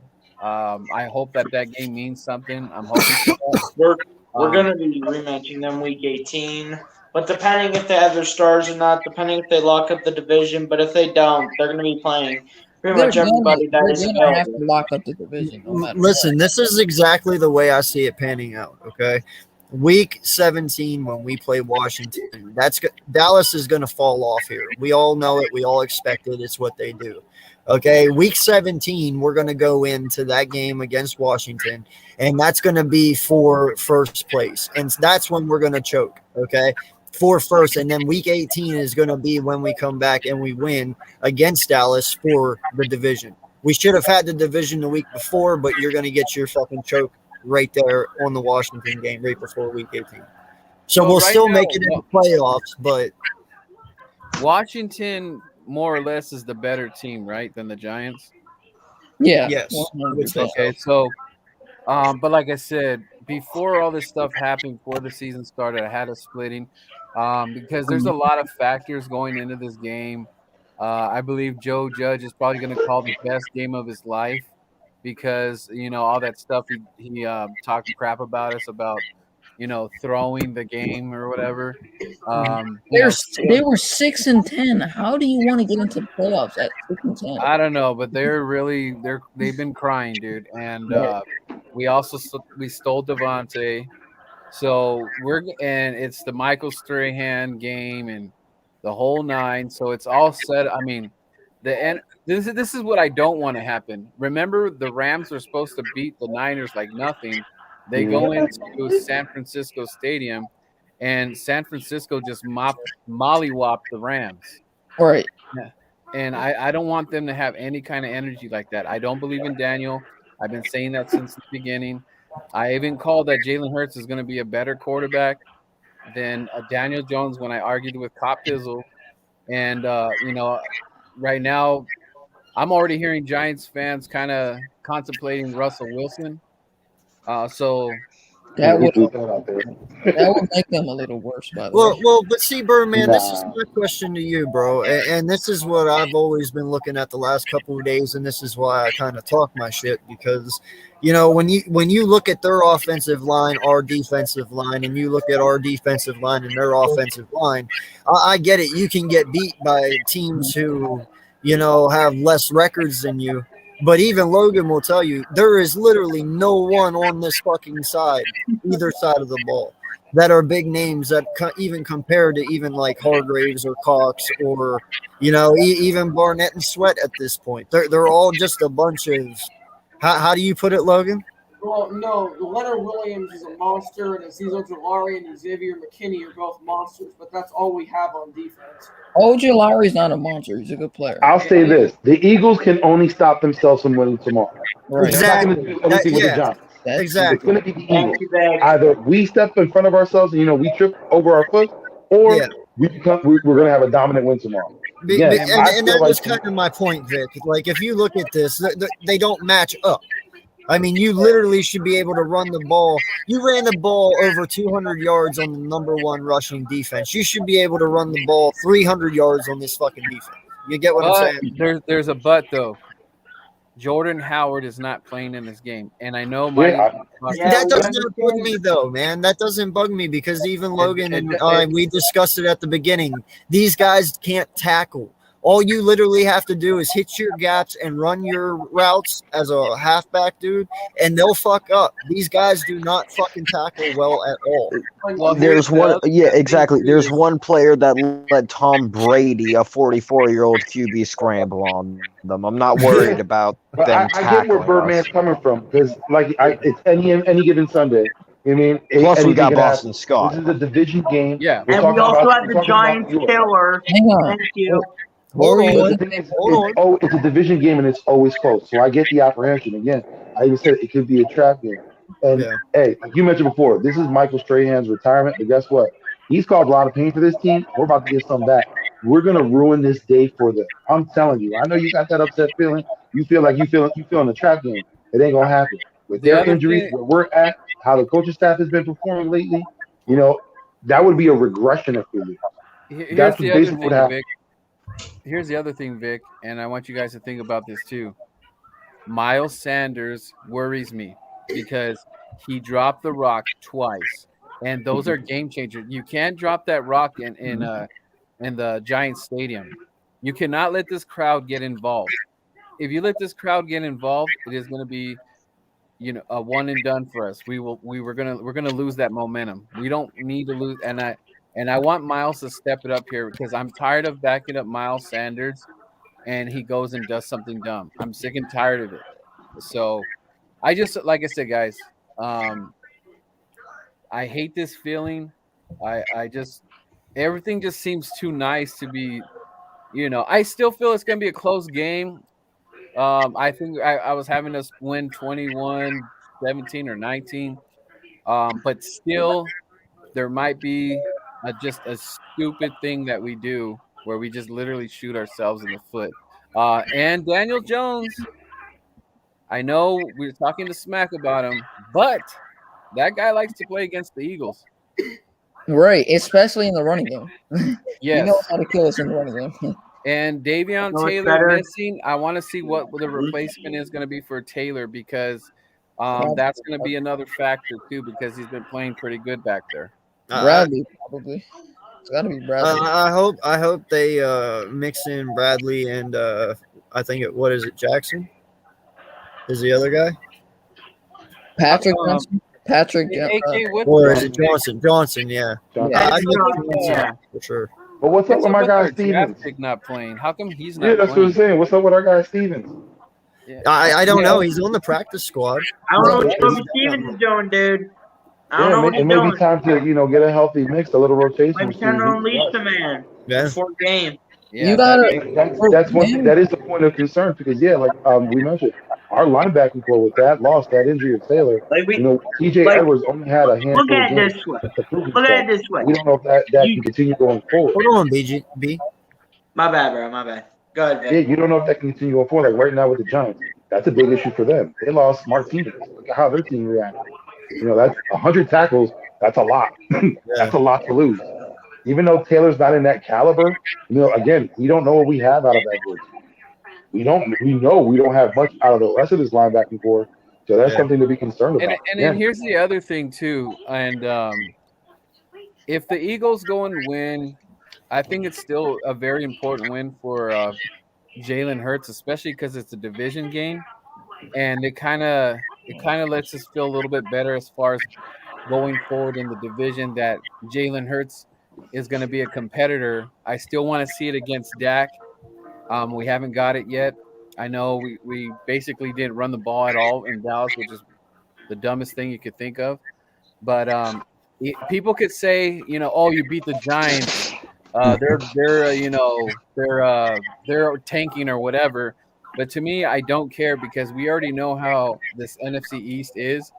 S11: I hope that game means something. I'm hoping for that.
S7: We're going to be rematching them week 18. But depending if they have their stars or not, depending if they lock up the division, but if they don't, they're going to be playing pretty much everybody that is
S6: They're gonna have to
S7: available.
S6: lock up the division. No matter
S1: Listen, this is exactly the way I see it panning out. Okay, week 17 when we play Washington, Dallas is going to fall off here. We all know it. We all expect it. It's what they do. Okay, week 17, we're going to go into that game against Washington, and that's going to be for first place, and that's when we're going to choke. Okay, for first, and then week 18 is going to be when we come back and we win against Dallas for the division. We should have had the division the week before, but you're going to get your fucking choke right there on the Washington game right before week 18. So we'll
S11: right
S1: still
S11: now,
S1: make it in the playoffs, but
S11: Washington more or less is the better team, right, than the Giants?
S6: Yeah.
S1: yes. I would say
S11: Okay, so but like I said, before all this stuff happened, before the season started, I had a splitting because there's a lot of factors going into this game. I believe Joe Judge is probably going to call the best game of his life because all that stuff he talked crap about us about throwing the game or whatever.
S6: They were 6-10. How do you want to get into the playoffs at 6-10?
S11: I don't know, but they've been crying, dude, and we stole Devontae, so and it's the Michael Strahan game and the whole nine, so it's all set. I mean, this is what I don't want to happen. Remember, the Rams were supposed to beat the Niners like nothing. They go into San Francisco Stadium, and San Francisco just mollywopped the Rams.
S6: Right.
S11: Yeah. And I don't want them to have any kind of energy like that. I don't believe in Daniel. I've been saying that since the beginning. I even called that Jalen Hurts is going to be a better quarterback than Daniel Jones when I argued with Cop Pizzle. And, right now I'm already hearing Giants fans kind of contemplating Russell Wilson. So
S6: that would make them a little worse, by the way.
S1: Well, but see, Birdman, this is my question to you, bro, and this is what I've always been looking at the last couple of days, and this is why I kind of talk my shit because, when you look at their offensive line, our defensive line, and you look at our defensive line and their offensive line, I get it. You can get beat by teams who have less records than you. But even Logan will tell you there is literally no one on this fucking side, either side of the ball, that are big names that even compared to even like Hargraves or Cox or even Barnett and Sweat at this point. They're all just a bunch of how do you put it, Logan?
S4: Well, no, Leonard Williams is a monster, and Aziz Ojulari and Xavier McKinney are both monsters, but that's all we have on defense.
S6: Ojulari's not a monster. He's a good player.
S3: I'll say this: the Eagles can only stop themselves from winning tomorrow.
S6: Right.
S3: Exactly. They're not going to do anything with the Giants.
S1: Exactly.
S3: It's going to be the Eagles. Either we step in front of ourselves and we trip over our foot, or we're going to have a dominant win tomorrow.
S1: And that was kind of my point, Vic. Like, if you look at this, they don't match up. I mean, you literally should be able to run the ball. You ran the ball over 200 yards on the number one rushing defense. You should be able to run the ball 300 yards on this fucking defense. You get what I'm saying?
S11: There's a but, though. Jordan Howard is not playing in this game. And I know that
S1: doesn't bug me, though, man. That doesn't bug me because even Logan and we discussed it at the beginning. These guys can't tackle. All you literally have to do is hit your gaps and run your routes as a halfback, dude, and they'll fuck up. These guys do not fucking tackle well at all.
S8: Well, there's one, exactly. There's one player that let Tom Brady, a 44-year-old QB, scramble on them. I'm not worried about them.
S3: I get where Birdman's coming from because, it's any given Sunday. I mean,
S8: plus we got Boston Scott.
S3: This is a division game.
S11: Yeah,
S7: and we also have the Giants killer.
S6: Hang on.
S7: Thank you.
S3: It's a division game and it's always close. So I get the apprehension. Again, I even said it could be a trap game. And hey, like you mentioned before, this is Michael Strahan's retirement. But guess what? He's caused a lot of pain for this team. We're about to get some back. We're gonna ruin this day for them. I'm telling you. I know you got that upset feeling. You feel like you feel in the trap game. It ain't gonna happen. With their injuries, where we're at, how the coaching staff has been performing lately, that would be a regression if we lose. That's basically what happened.
S11: Here's the other thing, Vic, and I want you guys to think about this too. Miles Sanders worries me because he dropped the rock twice, and those are game changers. You can't drop that rock in the Giants Stadium. You cannot let this crowd get involved. If you let this crowd get involved, it is going to be, a one and done for us. We're gonna lose that momentum. We don't need to lose, and I want Miles to step it up here because I'm tired of backing up Miles Sanders and he goes and does something dumb. I'm sick and tired of it. So I just, like I said, guys, I hate this feeling. I just, everything just seems too nice to be, I still feel it's going to be a close game. I think I was having us win 21-17 or 19. But still, there might be just a stupid thing that we do where we just literally shoot ourselves in the foot. And Daniel Jones, I know we're talking to smack about him, but that guy likes to play against the Eagles.
S6: Right, especially in the running game.
S11: Yes.
S6: He knows how to kill us in the running game.
S11: And Davion Taylor missing, I want to see what the replacement is going to be for Taylor because that's going to be another factor too because he's been playing pretty good back there.
S6: Bradley, probably. It's got to be Bradley.
S1: I hope they mix in Bradley and I think Jackson? Is the other guy?
S6: Patrick Johnson?
S1: Or is it Johnson? Johnson, yeah.
S7: Yeah.
S1: For sure.
S3: But what's up with my guy Stevens?
S11: Not playing. How come he's not?
S3: Yeah, that's what I'm saying. What's up with our guy Stevens?
S11: Yeah.
S1: I don't know. He's on the practice squad.
S7: I don't know what Toby Stevens is doing, dude. I don't know what he's doing.
S3: It may be time to get a healthy mix, a little rotation.
S7: Maybe time to unleash the man before game.
S6: Yeah,
S3: that is the point of concern because we mentioned our linebacking core with that loss, that injury of Taylor. TJ Edwards only had a handful.
S7: Look at it this way.
S3: We don't know if that can continue going forward.
S1: Hold on, B.
S7: My bad, bro. My bad. Go ahead, Vic.
S3: Yeah, you don't know if that can continue going forward. Like right now with the Giants, that's a big issue for them. They lost Martinez. Look at how their team reacted. That's 100 tackles. That's a lot. That's a lot to lose. Even though Taylor's not in that caliber, again, we don't know what we have out of Edwards. We know we don't have much out of the rest of this linebacking core. So that's something to be concerned about.
S11: And here's the other thing too. And if the Eagles go and win, I think it's still a very important win for Jalen Hurts, especially because it's a division game, and it kind of lets us feel a little bit better as far as going forward in the division that Jalen Hurts is going to be a competitor. I still want to see it against Dak. We haven't got it yet. I know we basically didn't run the ball at all in Dallas, which is the dumbest thing you could think of. But people could say, oh, you beat the Giants. They're tanking or whatever. But to me, I don't care because we already know how this NFC East is.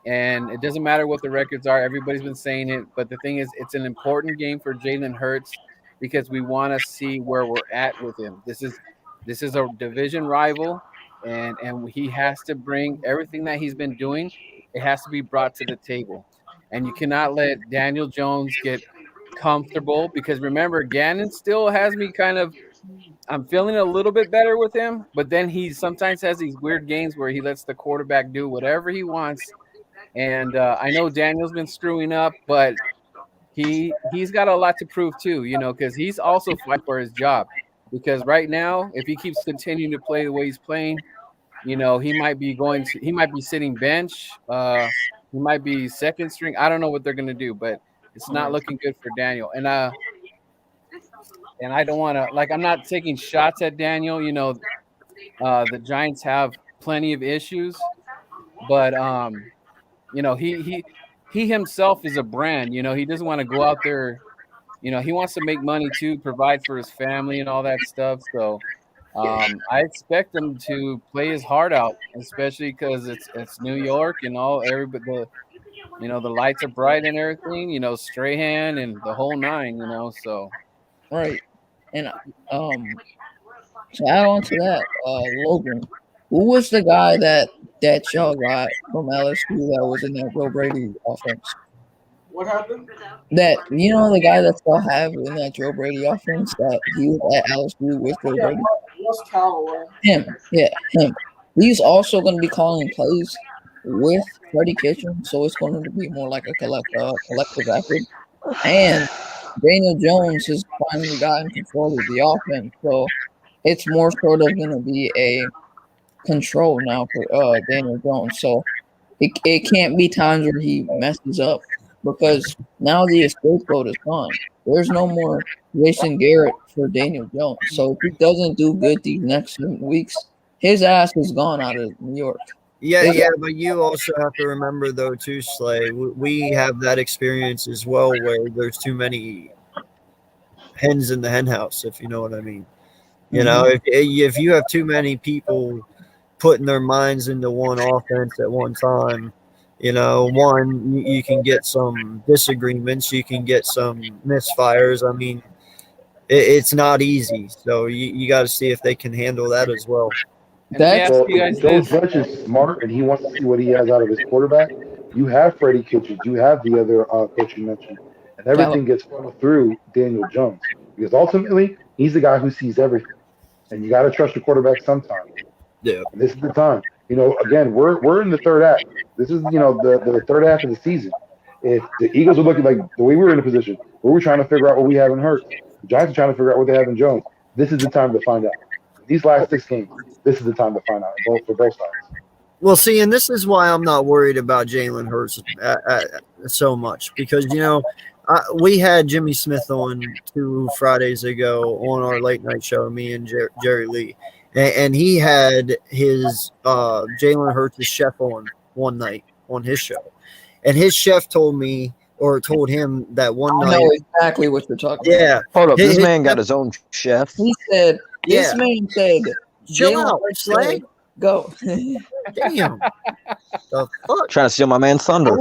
S11: And it doesn't matter what the records are. Everybody's been saying it. But the thing is, it's an important game for Jalen Hurts because we want to see where we're at with him. This is a division rival, and he has to bring everything that he's been doing. It has to be brought to the table. And you cannot let Daniel Jones get comfortable because remember, Gannon still has me I'm feeling a little bit better with him, but then he sometimes has these weird games where he lets the quarterback do whatever he wants. And I know Daniel's been screwing up, but he's got a lot to prove too, because he's also fighting for his job. Because right now, if he keeps continuing to play the way he's playing, he might be sitting bench. He might be second string. I don't know what they're going to do, but it's not looking good for Daniel. And I don't want to I'm not taking shots at Daniel. The Giants have plenty of issues, but he himself is a brand. He doesn't want to go out there. He wants to make money too, provide for his family and all that stuff. So I expect him to play his heart out, especially because it's New York and everybody. The lights are bright and everything. Strahan and the whole nine. So
S6: Right. And to add on to that, Logan, who was the guy that y'all got from LSU that was in that Joe Brady offense?
S4: What happened?
S6: That the guy that y'all have in that Joe Brady offense that he was at LSU with Joe Brady.
S4: What's Callaway?
S6: Him. He's also going to be calling plays with Freddie Kitchen, so it's going to be more like a collective effort. And Daniel Jones has finally gotten control of the offense, so it's more sort of going to be a control now for Daniel Jones. So it can't be times where he messes up because now the escape road is gone. There's no more Jason Garrett for Daniel Jones. So if he doesn't do good these next 7 weeks, his ass is gone out of New York.
S1: Yeah, but you also have to remember, though, too, Slay, we have that experience as well where there's too many hens in the hen house, if you know what I mean. If you have too many people putting their minds into one offense at one time, you can get some disagreements, you can get some misfires. I mean, it's not easy. So you got to see if they can handle that as well.
S3: Joe Judge is smart, and he wants to see what he has out of his quarterback. You have Freddie Kitchens, you have the other coach you mentioned, and everything gets funneled through Daniel Jones because ultimately he's the guy who sees everything, and you got to trust your quarterback sometimes.
S1: Yeah,
S3: and this is the time. Again, we're in the third act. This is the third act of the season. If the Eagles are looking like the way we were in a position where we're trying to figure out what we have in Hurts, the Giants are trying to figure out what they have in Jones. This is the time to find out. These last 6 games, this is the time to find out for both sides.
S1: Well, see, and this is why I'm not worried about Jalen Hurts so much because, we had Jimmy Smith on 2 Fridays ago on our late night show, me and Jerry Lee, and he had his Jalen Hurts' chef on one night on his show, and his chef told him that one night.
S6: I know exactly what you're talking about.
S1: Yeah.
S8: Hold up, this man got his own chef.
S6: He said, this man said,
S1: chill out, Slay.
S6: Go.
S1: Damn. The fuck?
S8: Trying to steal my man's thunder.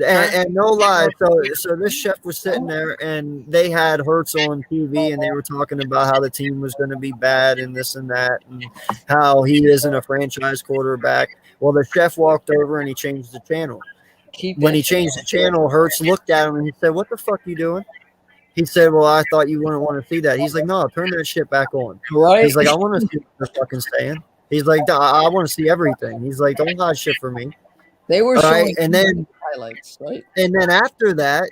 S1: And no lie, so this chef was sitting there, and they had Hurts on TV, and they were talking about how the team was going to be bad and this and that, and how he isn't a franchise quarterback. Well, the chef walked over and he changed the channel. When he changed the channel, Hurts looked at him and he said, "What the fuck are you doing?" He said, "Well, I thought you wouldn't want to see that." He's like, "No, turn that shit back on."
S6: Right?
S1: He's like, "I want to see what they're fucking saying." He's like, "I want to see everything." He's like, "Don't hide shit for me."
S6: They were
S1: All
S6: showing
S1: right, and then
S6: highlights, right?
S1: And then after that,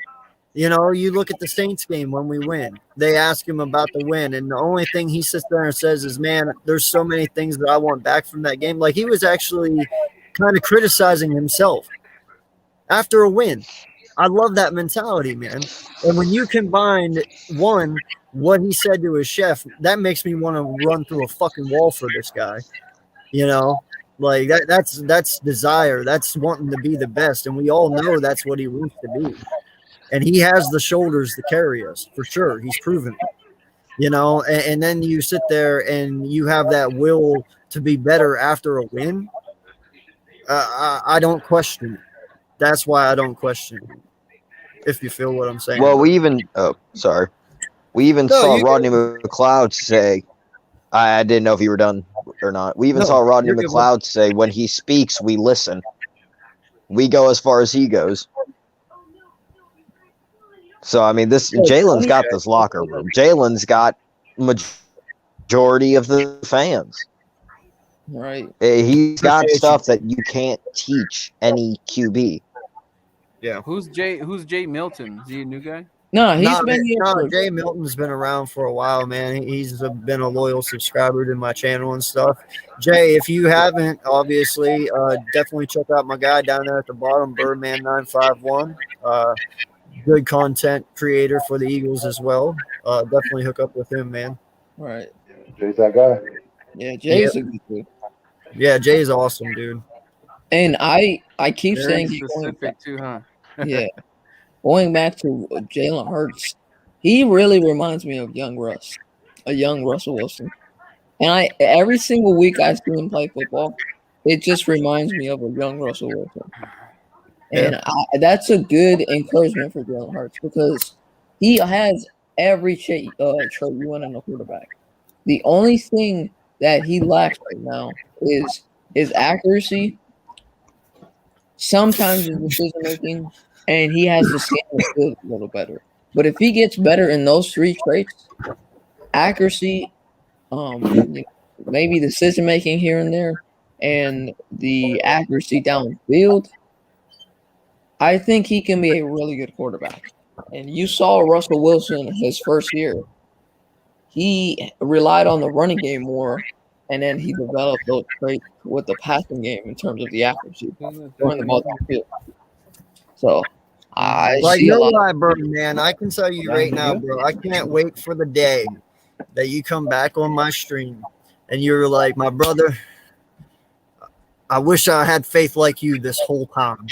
S1: You know, you look at the Saints game when we win. They ask him about the win, and the only thing he sits there and says is, "Man, there's so many things that I want back from that game." Like he was actually kind of criticizing himself after a win. I love that mentality, man. And when you combine what he said to his chef, that makes me want to run through a fucking wall for this guy. You know, like that's desire. That's wanting to be the best, and we all know that's what he wants to be. And he has the shoulders to carry us for sure. He's proven it. You know, and then you sit there and you have that will to be better after a win. I don't question it. That's why I don't question it. If you feel what I'm saying.
S8: Well, we even saw Rodney McLeod say, I didn't know if you were done or not. We even saw Rodney McLeod say, when he speaks, we listen. We go as far as he goes. So, I mean, Jalen's got this locker room. Jalen's got majority of the fans.
S6: Right.
S8: He's got stuff that you can't teach any QB.
S1: Yeah.
S11: Who's Jay Milton? Is he a new guy?
S6: No, he's been here.
S1: Jay Milton's been around for a while, man. He's been a loyal subscriber to my channel and stuff. Jay, if you haven't, obviously, definitely check out my guy down there at the bottom, Birdman951. Good content creator for the Eagles as well. Definitely hook up with him, man.
S6: Right.
S3: Jay's that guy.
S6: Yeah, Jay's a good dude.
S1: Yeah, Jay's awesome, dude.
S6: And I keep
S11: Very
S6: saying
S11: specific too, huh?
S6: Yeah. Going back to Jalen Hurts, he really reminds me of a young Russell Wilson. And every single week I see him play football, it just reminds me of a young Russell Wilson. And that's a good encouragement for Jalen Hurts because he has every trait you want in a quarterback. The only thing that he lacks right now is his accuracy, sometimes his decision making, and he has to scan the field a little better. But if he gets better in those three traits, accuracy, maybe decision making here and there, and the accuracy downfield, I think he can be a really good quarterback. And you saw Russell Wilson his first year. He relied on the running game more, and then he developed those traits with the passing game in terms of the accuracy, throwing the ball downfield. So, I see a lot.
S1: No lie, man. I can tell you right now, bro. I can't wait for the day that you come back on my stream and you're like, my brother, I wish I had faith like you this whole time.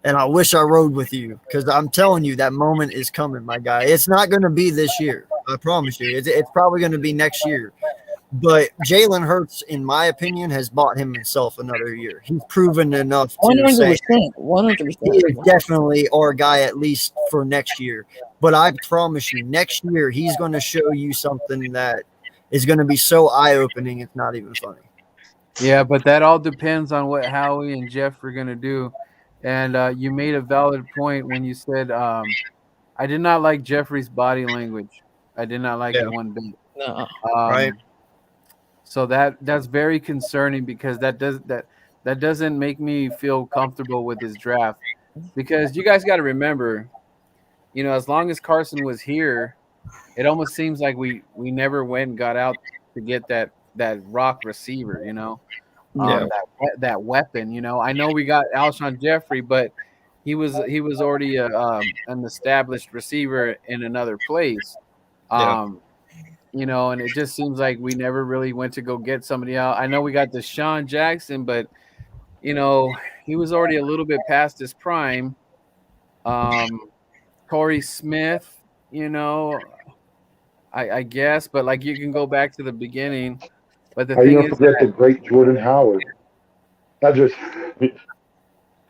S1: And I wish I rode with you because I'm telling you that moment is coming, my guy. It's not going to be this year. I promise you. It's probably going to be next year. But Jalen Hurts, in my opinion, has bought himself another year. He's proven enough to
S6: 100%.
S1: say
S6: 100%.
S1: he is definitely our guy, at least for next year. But I promise you, next year, he's going to show you something that is going to be so eye-opening, it's not even funny.
S11: Yeah, but that all depends on what Howie and Jeff are going to do. And you made a valid point when you said I did not like Jeffrey's body language. I did not like it one bit.
S6: No.
S1: Right.
S11: So that's very concerning because that doesn't make me feel comfortable with his draft. Because you guys got to remember, as long as Carson was here, it almost seems like we never went and got out to get that rock receiver. That weapon. I know we got Alshon Jeffrey, but he was already an established receiver in another place. And it just seems like we never really went to go get somebody out. I know we got Deshaun Jackson, but he was already a little bit past his prime. Corey Smith, I guess, but like you can go back to the beginning. But the thing is,
S3: forget the great Jordan Howard. Not just.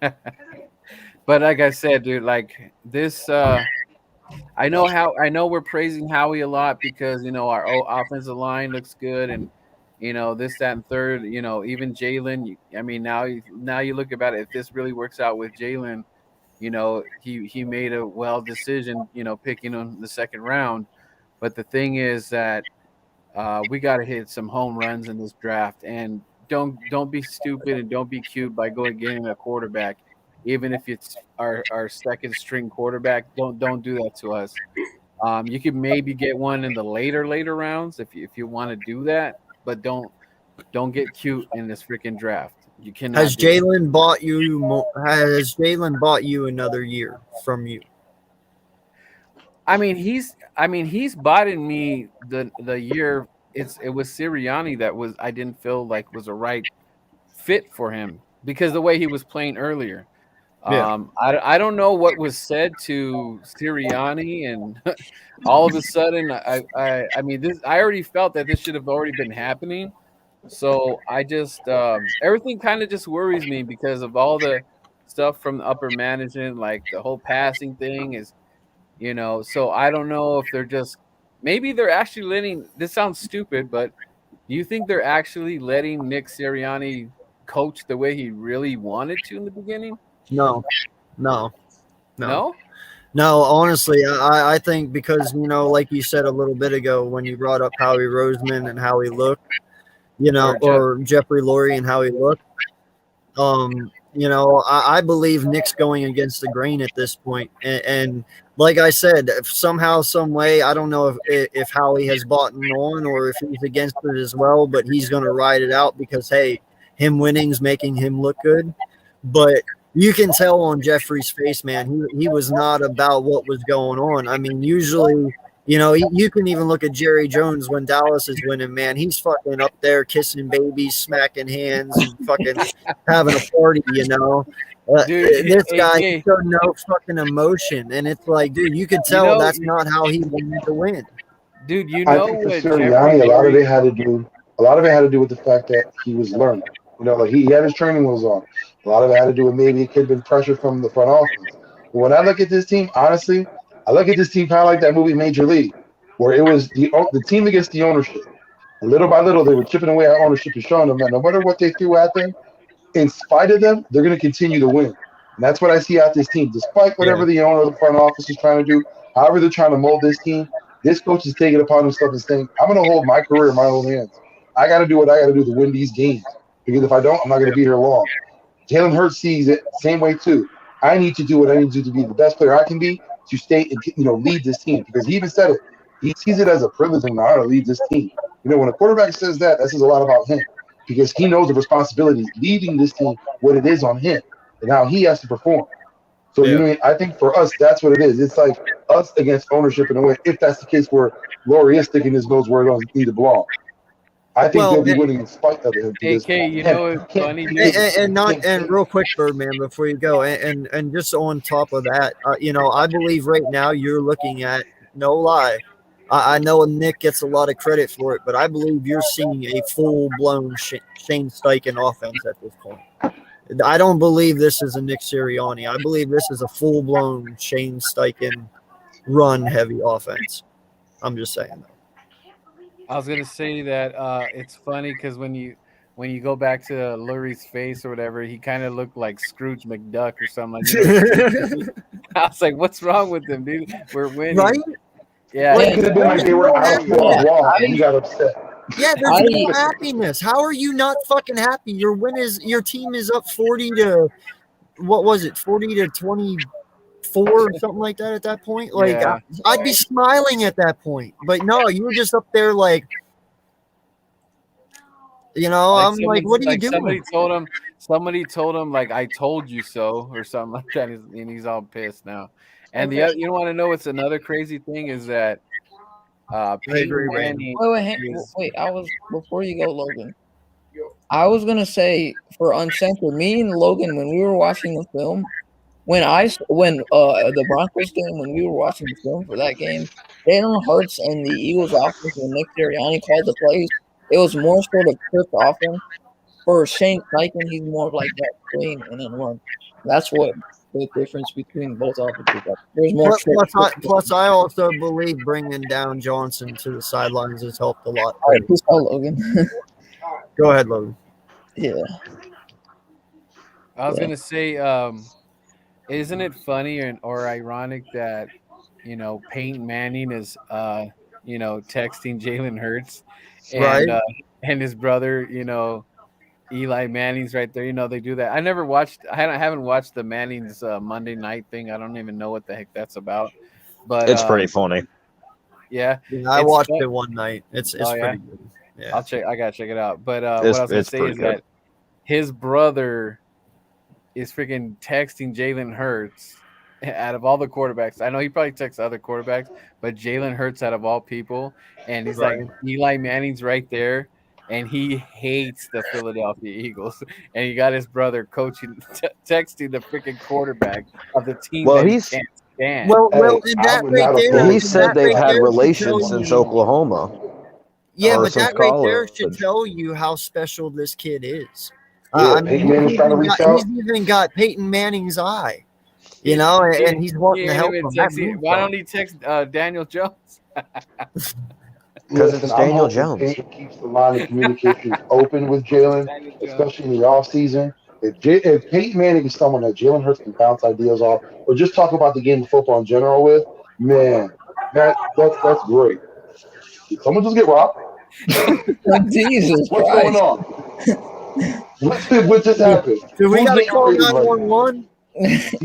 S11: But like I said, dude, like this. I know we're praising Howie a lot because our offensive line looks good and this, that, and third. Even Jalen. I mean, now you look about it. If this really works out with Jalen, he made a well decision. Picking him the second round. But the thing is that we got to hit some home runs in this draft, and don't be stupid and don't be cute by going getting a quarterback. even if it's our second string quarterback. Don't do that to us. You could maybe get one in the later rounds if you want to do that, but don't get cute in this freaking draft. You cannot.
S1: Has Jalen bought you? Has Jalen bought you another year from you?
S11: I mean, he's bought in me the year. It was Sirianni that was I didn't feel like was a right fit for him because the way he was playing earlier.
S1: Yeah.
S11: I don't know what was said to Sirianni, and all of a sudden, I mean, this I already felt that this should have already been happening. So I just everything kind of just worries me because of all the stuff from the upper management, like the whole passing thing is, So I don't know if they're just maybe they're actually letting. This sounds stupid, but do you think they're actually letting Nick Sirianni coach the way he really wanted to in the beginning?
S1: No.
S11: No?
S1: No, honestly, I think because, like you said a little bit ago when you brought up Howie Roseman and how he looked, or Jeffrey Lurie and how he looked, I believe Nick's going against the grain at this point. And like I said, if somehow, some way, I don't know if Howie has bought on or if he's against it as well, but he's going to ride it out because, hey, him winning's making him look good. But you can tell on Jeffrey's face, man, he was not about what was going on. I mean, usually, you can even look at Jerry Jones when Dallas is winning, man. He's fucking up there kissing babies, smacking hands, and fucking having a party,
S11: Dude,
S1: this guy
S11: hey,
S1: showed no fucking emotion. And it's like, dude, you could tell that's not how he wanted to win.
S11: Dude,
S3: I think for Sirianni, a lot of it had to do with the fact that he was learning. Like he had his training wheels on. A lot of it had to do with maybe it could have been pressure from the front office. But when I look at this team, honestly, I look at this team kind of like that movie Major League, where it was the team against the ownership. And little by little, they were chipping away at ownership and showing them that no matter what they threw at them, in spite of them, they're going to continue to win. And that's what I see out this team. Despite whatever the owner of the front office is trying to do, however they're trying to mold this team, this coach is taking it upon himself and saying, I'm going to hold my career in my own hands. I got to do what I got to do to win these games. Because if I don't, I'm not going to be here long. Jalen Hurts sees it same way too. I need to do what I need to do to be the best player I can be to stay and lead this team. Because he even said it. He sees it as a privilege and an honor to lead this team. When a quarterback says that says a lot about him. Because he knows the responsibility leading this team, what it is on him, and how he has to perform. So I think for us, that's what it is. It's like us against ownership in a way. If that's the case where Laurie is sticking his nose where it doesn't need to belong. I think they'll be winning in spite of him.
S11: AK, it's funny, dude.
S1: And real quick, Birdman, before you go, and just on top of that, I believe right now you're looking at, no lie, I know Nick gets a lot of credit for it, but I believe you're seeing a full-blown Shane Steichen offense at this point. I don't believe this is a Nick Sirianni. I believe this is a full-blown Shane Steichen run-heavy offense. I'm just saying that.
S11: I was gonna say that it's funny because when you go back to Lurie's face or whatever, he kind of looked like Scrooge McDuck or something like that. I was like, "What's wrong with him, dude? We're winning."
S1: Right?
S11: Yeah.
S3: Well, it could have been like they were out of wall and he got upset.
S1: Yeah, there's no happiness. How are you not fucking happy? Your team is up 40 to, what was it, 40 to 24 or something like that at that point? Like,
S11: Yeah.
S1: I'd be smiling at that point. But no, you were just up there like, I'm like, what are you doing?
S11: Somebody told him, like, I told you so, or something like that, and he's all pissed now. And the other, you want to know what's another crazy thing is that Peyton Manning.
S6: Wait! Before you go, Logan. I was gonna say for Uncensored, me and Logan, when we were watching the film, when the Broncos game, when we were watching the film for that game, Jalen Hurts and the Eagles offense when Nick Sirianni called the plays, it was more sort of tripped offense. For Shane Steichen, he's more of like that clean and then run. That's what the difference between both offenses. There's more.
S1: Plus, I also believe bringing down Johnson to the sidelines has helped a lot.
S6: All right, please call Logan.
S1: Go ahead, Logan.
S6: Yeah.
S11: I was gonna say, isn't it funny or ironic that Peyton Manning is texting Jalen Hurts and
S1: Right.
S11: And his brother Eli Manning's right there. You know they do that. I haven't watched the Manning's Monday night thing. I don't even know what the heck that's about. But
S8: It's pretty funny.
S11: Yeah,
S1: Yeah, I
S11: it's
S1: watched
S11: fun.
S1: it one night. It's
S11: Oh, yeah?
S1: pretty good. Yeah.
S11: I'll check. I gotta check it out. But what I
S8: It's-
S11: was gonna
S8: it's
S11: say
S8: pretty
S11: is
S8: good.
S11: that his brother is freaking texting Jalen Hurts out of all the quarterbacks. I know he probably texts other quarterbacks, but Jalen Hurts out of all people, and he's like, Eli Manning's right there, and he hates the Philadelphia Eagles, and he got his brother coaching, texting the freaking quarterback of the team
S8: Well,
S11: that he
S8: he's-
S11: can't stand.
S1: Well,
S3: Hey,
S1: and
S3: I
S1: that
S3: would
S1: right
S3: not
S1: there,
S3: oppose
S8: He said
S1: that
S8: they've
S1: right
S8: had
S1: there should
S8: relations
S1: tell
S8: since
S1: you-
S8: Oklahoma.
S1: Yeah,
S8: or
S1: but
S8: since
S1: that right there
S8: college.
S1: should tell you how special this kid is.
S3: Yeah,
S1: I mean,
S3: Peyton Manning's trying to reach out.
S1: he's even got Peyton Manning's eye, you know, and he's wanting to help him.
S11: Why don't he text Daniel Jones?
S8: Because it's
S3: Listen, I'm
S8: Daniel
S3: hoping
S8: Jones.
S3: Peyton keeps the line of communications open with Jalen,
S11: Daniel Jones.
S3: especially in the offseason. If Peyton Manning is someone that Jalen Hurts can bounce ideas off, or just talk about the game of football in general with, man, that's great. Did someone just get robbed?
S6: Jesus
S3: What's
S6: Christ.
S3: going on? What just happened?
S1: Do we
S3: Who's
S1: got to
S3: getting
S1: call
S3: raided right now?
S1: 911?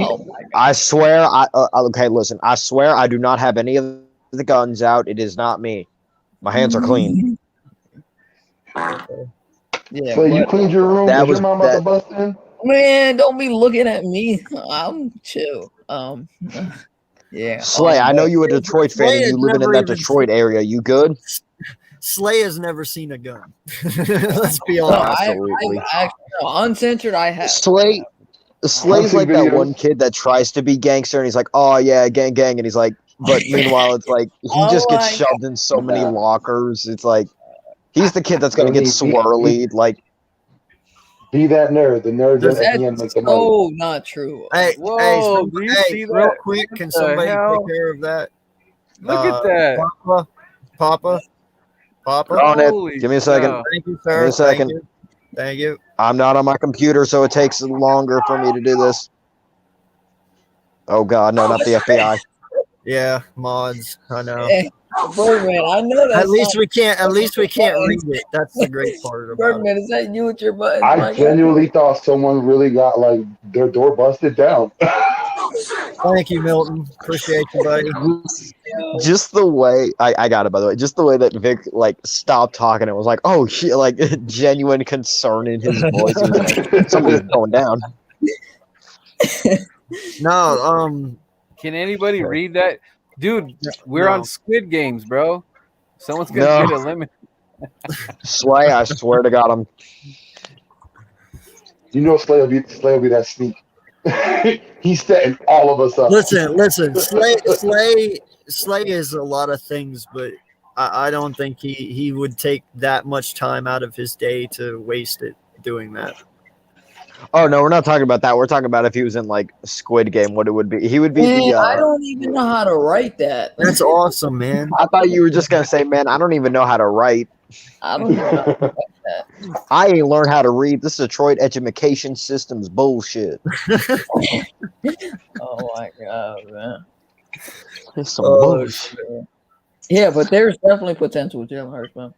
S6: Oh my God.
S8: I swear, okay, listen. I swear I do not have any of the guns out. It is not me. My hands are clean.
S6: Yeah,
S3: So you
S6: but,
S3: cleaned your room?
S8: That
S3: Is
S8: was
S3: your mom about
S8: that-
S3: to bust in?
S6: man, don't be looking at me. I'm chill. Yeah.
S8: Slay, I know you a Detroit fan
S1: Slay
S8: and you
S1: has
S8: live in
S1: never
S8: that
S1: even
S8: Detroit area. You good?
S1: Slay has never seen a gun. Let's be
S6: No,
S1: honest.
S8: Absolutely.
S6: uncensored. I have.
S8: Slay's
S3: Hunting
S8: like that
S3: videos.
S8: one kid that tries to be gangster and he's like, oh yeah, gang, and he's like, but meanwhile it's like he
S6: Oh
S8: just gets
S6: my
S8: shoved in so many
S3: Yeah.
S8: lockers. It's like he's the kid that's gonna get swirly. Like
S3: Be that nerd. The nerds
S1: Does
S3: at the end make the money.
S6: So not true.
S1: Hey,
S11: Whoa, do you see
S1: real
S11: that?
S1: quick, can
S11: the
S1: somebody
S11: hell?
S1: take care of that?
S11: Look at that.
S1: Papa.
S8: on it.
S11: Holy
S8: Give me a second.
S11: cow.
S1: Thank you,
S8: Give me
S1: sir.
S8: a second.
S1: Thank you.
S8: I'm not on my computer, so it takes longer for me to do this. Oh God, no, not the FBI.
S1: Yeah, mods. I know.
S6: Hey, Birdman, I know that.
S1: At least we can't. At least we can't read it. That's the great part about it.
S6: Birdman, is that you with your buttons?
S3: I
S6: my guy?
S3: genuinely thought someone really got like their door busted down.
S1: Thank you, Milton. Appreciate you, buddy.
S8: Just the way I got it, by the way. Just the way that Vic like stopped talking and was like, "Oh shit!" Like genuine concern in his voice. He was like, something's going down.
S1: No,
S11: Can anybody read that? Dude, we're
S1: No.
S11: on Squid Games, bro. Someone's gonna
S8: No.
S11: get eliminated.
S8: Slay, I swear to God, I'm.
S3: You know, Slay will be that sneak. He's setting all of us up.
S1: listen. Slay is a lot of things, but I don't think he would take that much time out of his day to waste it doing that.
S8: Oh no, we're not talking about that. We're talking about if he was in like Squid Game, what it would be. He would be
S6: Man,
S8: the.
S6: I don't even know how to write that.
S1: That's awesome, man.
S8: I thought you were just gonna say, man, I don't even know how to write.
S6: I don't know.
S8: I ain't learned how to read. This Detroit education system's bullshit.
S6: Oh my God, man.
S8: It's some
S1: Oh,
S8: bullshit.
S6: Yeah, but there's definitely potential with Jalen Hurts, man.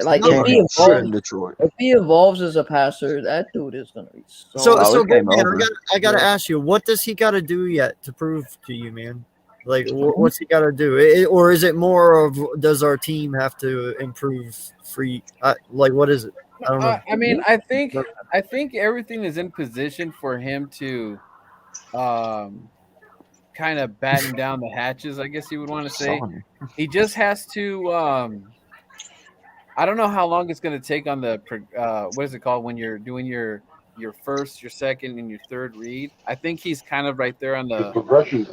S6: Like
S8: Can't
S6: if
S8: do shit in Detroit.
S6: he evolves as a passer, that dude is gonna be
S1: So
S8: it
S1: big
S8: came
S1: man,
S8: over.
S1: I gotta ask you, what does he got to do yet to prove to you, man? Like, what's he got to do, or is it more of does our team have to improve? Like, what is it? I don't know.
S11: I mean, I think everything is in position for him to, kind of batten down the hatches. I guess you would want to say. He just has to. I don't know how long it's going to take on the what is it called when you're doing your first, your second, and your third read. I think he's kind of right there on the
S3: progression.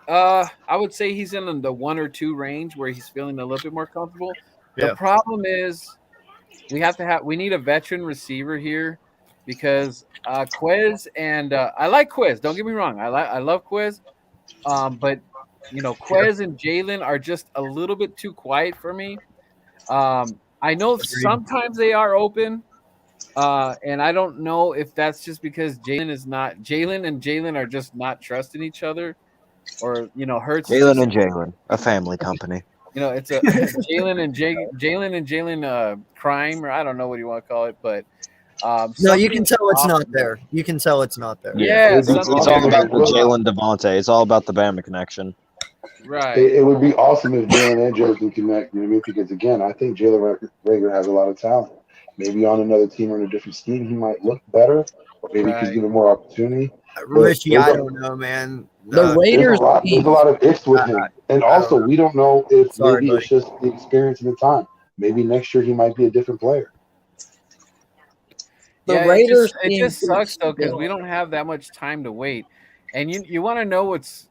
S11: I would say he's in the 1 or 2 range where he's feeling a little bit more comfortable.
S1: Yeah.
S11: The problem is we need a veteran receiver here because Quez and I like Quez. Don't get me wrong. I love Quez. But you know, Quez and Jalen are just a little bit too quiet for me. I know sometimes they are open, and I don't know if that's just because Jalen and Jalen are just not trusting each other, or you know, Hurts.
S8: Jalen, a family company.
S11: You know, it's a Jalen and Jalen crime, or I don't know what you want to call it, but
S1: No, you can
S11: something
S1: tell it's
S11: off
S1: not
S11: of
S1: there. You can tell it's not there.
S11: Yeah,
S8: it's
S11: something
S8: all about the Jalen Devontae. It's all about the Bama connection.
S11: Right.
S3: It would be awesome if Jalen and Joe can connect. You know what I mean? Because again, I think Jalen Rager has a lot of talent. Maybe on another team or in a different scheme, he might look better, or maybe he's given more opportunity. But
S1: Richie, I don't know, man.
S6: The Raiders.
S3: There's a lot of ifs with him, and also we don't know if
S1: Sorry,
S3: maybe it's just the experience and the time. Maybe next year he might be a different player.
S6: The
S11: Yeah,
S6: Raiders
S11: it
S6: team
S11: just sucks though because
S6: fits
S11: we don't have that much time to wait. And you want to know what's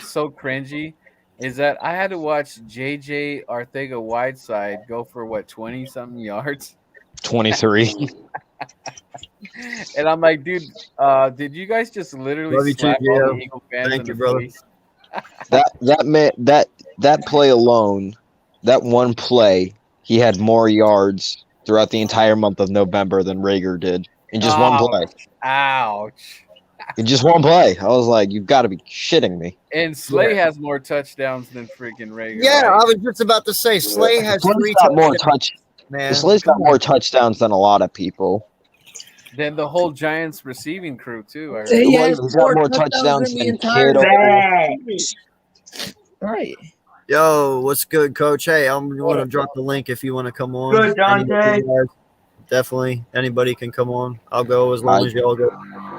S11: so cringy is that I had to watch JJ Arcega-Whiteside go for what 20 something yards,
S8: 23.
S11: and I'm like, dude, did you guys just literally
S1: Love you too,
S11: slap all
S1: Gio.
S11: the Eagle fans
S1: Thank
S11: in
S1: you,
S11: the
S1: brother.
S11: face?
S8: that play alone, that one play, he had more yards throughout the entire month of November than Rager did in just one play.
S11: Ouch.
S8: In just one play, I was like, "You've got to be shitting me."
S11: And Slay has more touchdowns than freaking Rager.
S1: Yeah,
S11: right?
S1: I was just about to say Slay has
S8: Slay's
S1: 3
S8: got more
S1: touchdowns. Man,
S8: Slay's got more touchdowns than a lot of people.
S11: Then the whole Giants receiving crew too. I heard.
S6: He
S8: Well,
S6: has
S8: he's got more
S6: touchdowns
S8: touchdowns
S6: than the
S8: than
S6: entire
S8: Kittle.
S6: Right.
S1: Yo, what's good, Coach? Hey, I'm going to drop the link if you want to come on.
S7: Good, Dante.
S1: Any of you guys, definitely, anybody can come on. I'll go as long as y'all go.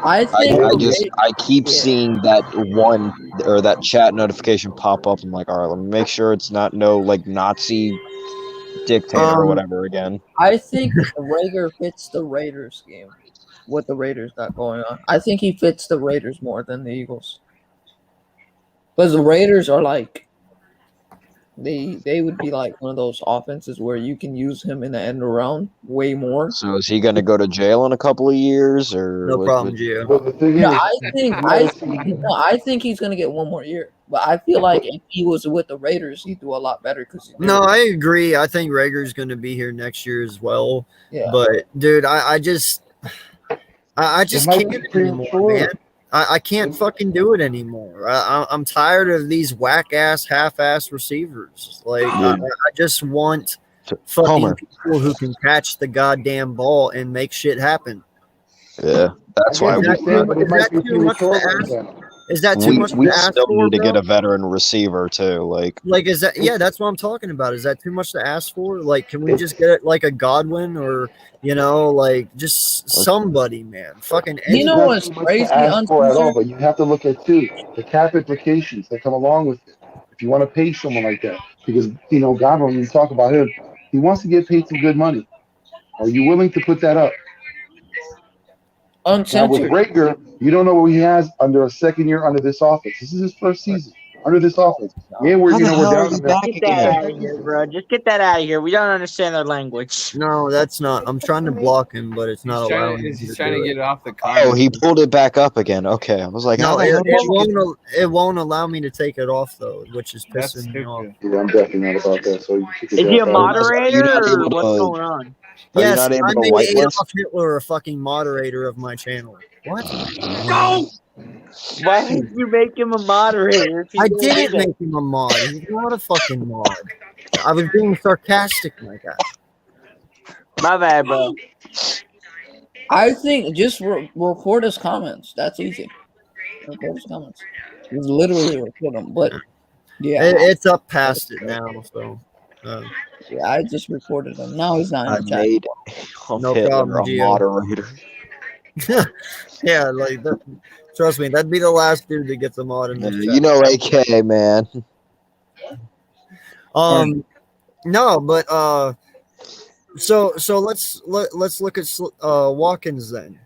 S6: I think
S8: I keep seeing that one or that chat notification pop up. I'm like, all right, let me make sure it's not no like Nazi dictator or whatever again.
S6: I think Rager fits the Raiders game. What the Raiders got going on. I think he fits the Raiders more than the Eagles. Because the Raiders are like they would be like one of those offenses where you can use him in the end around way more.
S8: So is he going to go to jail in a couple of years or
S1: No problem, Gio.
S3: But the thing
S6: No,
S3: is,
S6: I think he's gonna get one more year. But I feel like if he was with the Raiders, he'd do a lot better because
S1: No, I agree. I think Rager's going to be here next year as well.
S6: Yeah.
S1: But, dude, I just can't anymore, man. I can't fucking do it anymore. I'm tired of these whack-ass, half-ass receivers. Like, I just want fucking people who can catch the goddamn ball and make shit happen.
S8: Yeah, that's why we
S1: Is that too much to ask
S8: still
S1: for,
S8: need to
S1: bro?
S8: get a veteran receiver too. Like
S1: is that? Yeah, that's what I'm talking about. Is that too much to ask for? Like, can we just get it like a Godwin or like just somebody, man? Fucking.
S6: You know what's crazy?
S3: Ask for at all, but you have to look at the cap implications that come along with it. If you want to pay someone like that, because Godwin, when you talk about him, he wants to get paid some good money. Are you willing to put that up? Now with Rager, you don't know what he has under a second year under this offense. This is his first season under this offense. Yeah, we're down.
S7: Get that out of here, bro. Just get that out of here. We don't understand their language.
S1: No, that's not. I'm trying to block him, but it's not allowing me.
S11: He's trying to get it off the car.
S8: Oh, he pulled it back up again. Okay, I was like,
S1: no, it won't allow me to take it off though, which is pissing me off.
S3: Yeah, I'm definitely not about that. So
S7: is he a moderator or what's going on?
S1: Yes, I made Adolf Hitler a fucking moderator of my channel. What?
S7: No! Why did you make him a moderator?
S1: I didn't make him a mod. He's not a fucking mod. I was being sarcastic like that.
S7: My bad, bro.
S6: I think just record his comments. That's easy. Record his comments. Just literally record them. But yeah,
S1: it's up past it now. So
S6: yeah, I just recorded him. Now he's not in the chat.
S1: No problem, Gio.
S8: Moderator.
S1: Yeah, like that. Trust me, that'd be the last dude that gets a mod in this chat.
S8: You know, AK man.
S1: No, but so let's look at Dawkins then.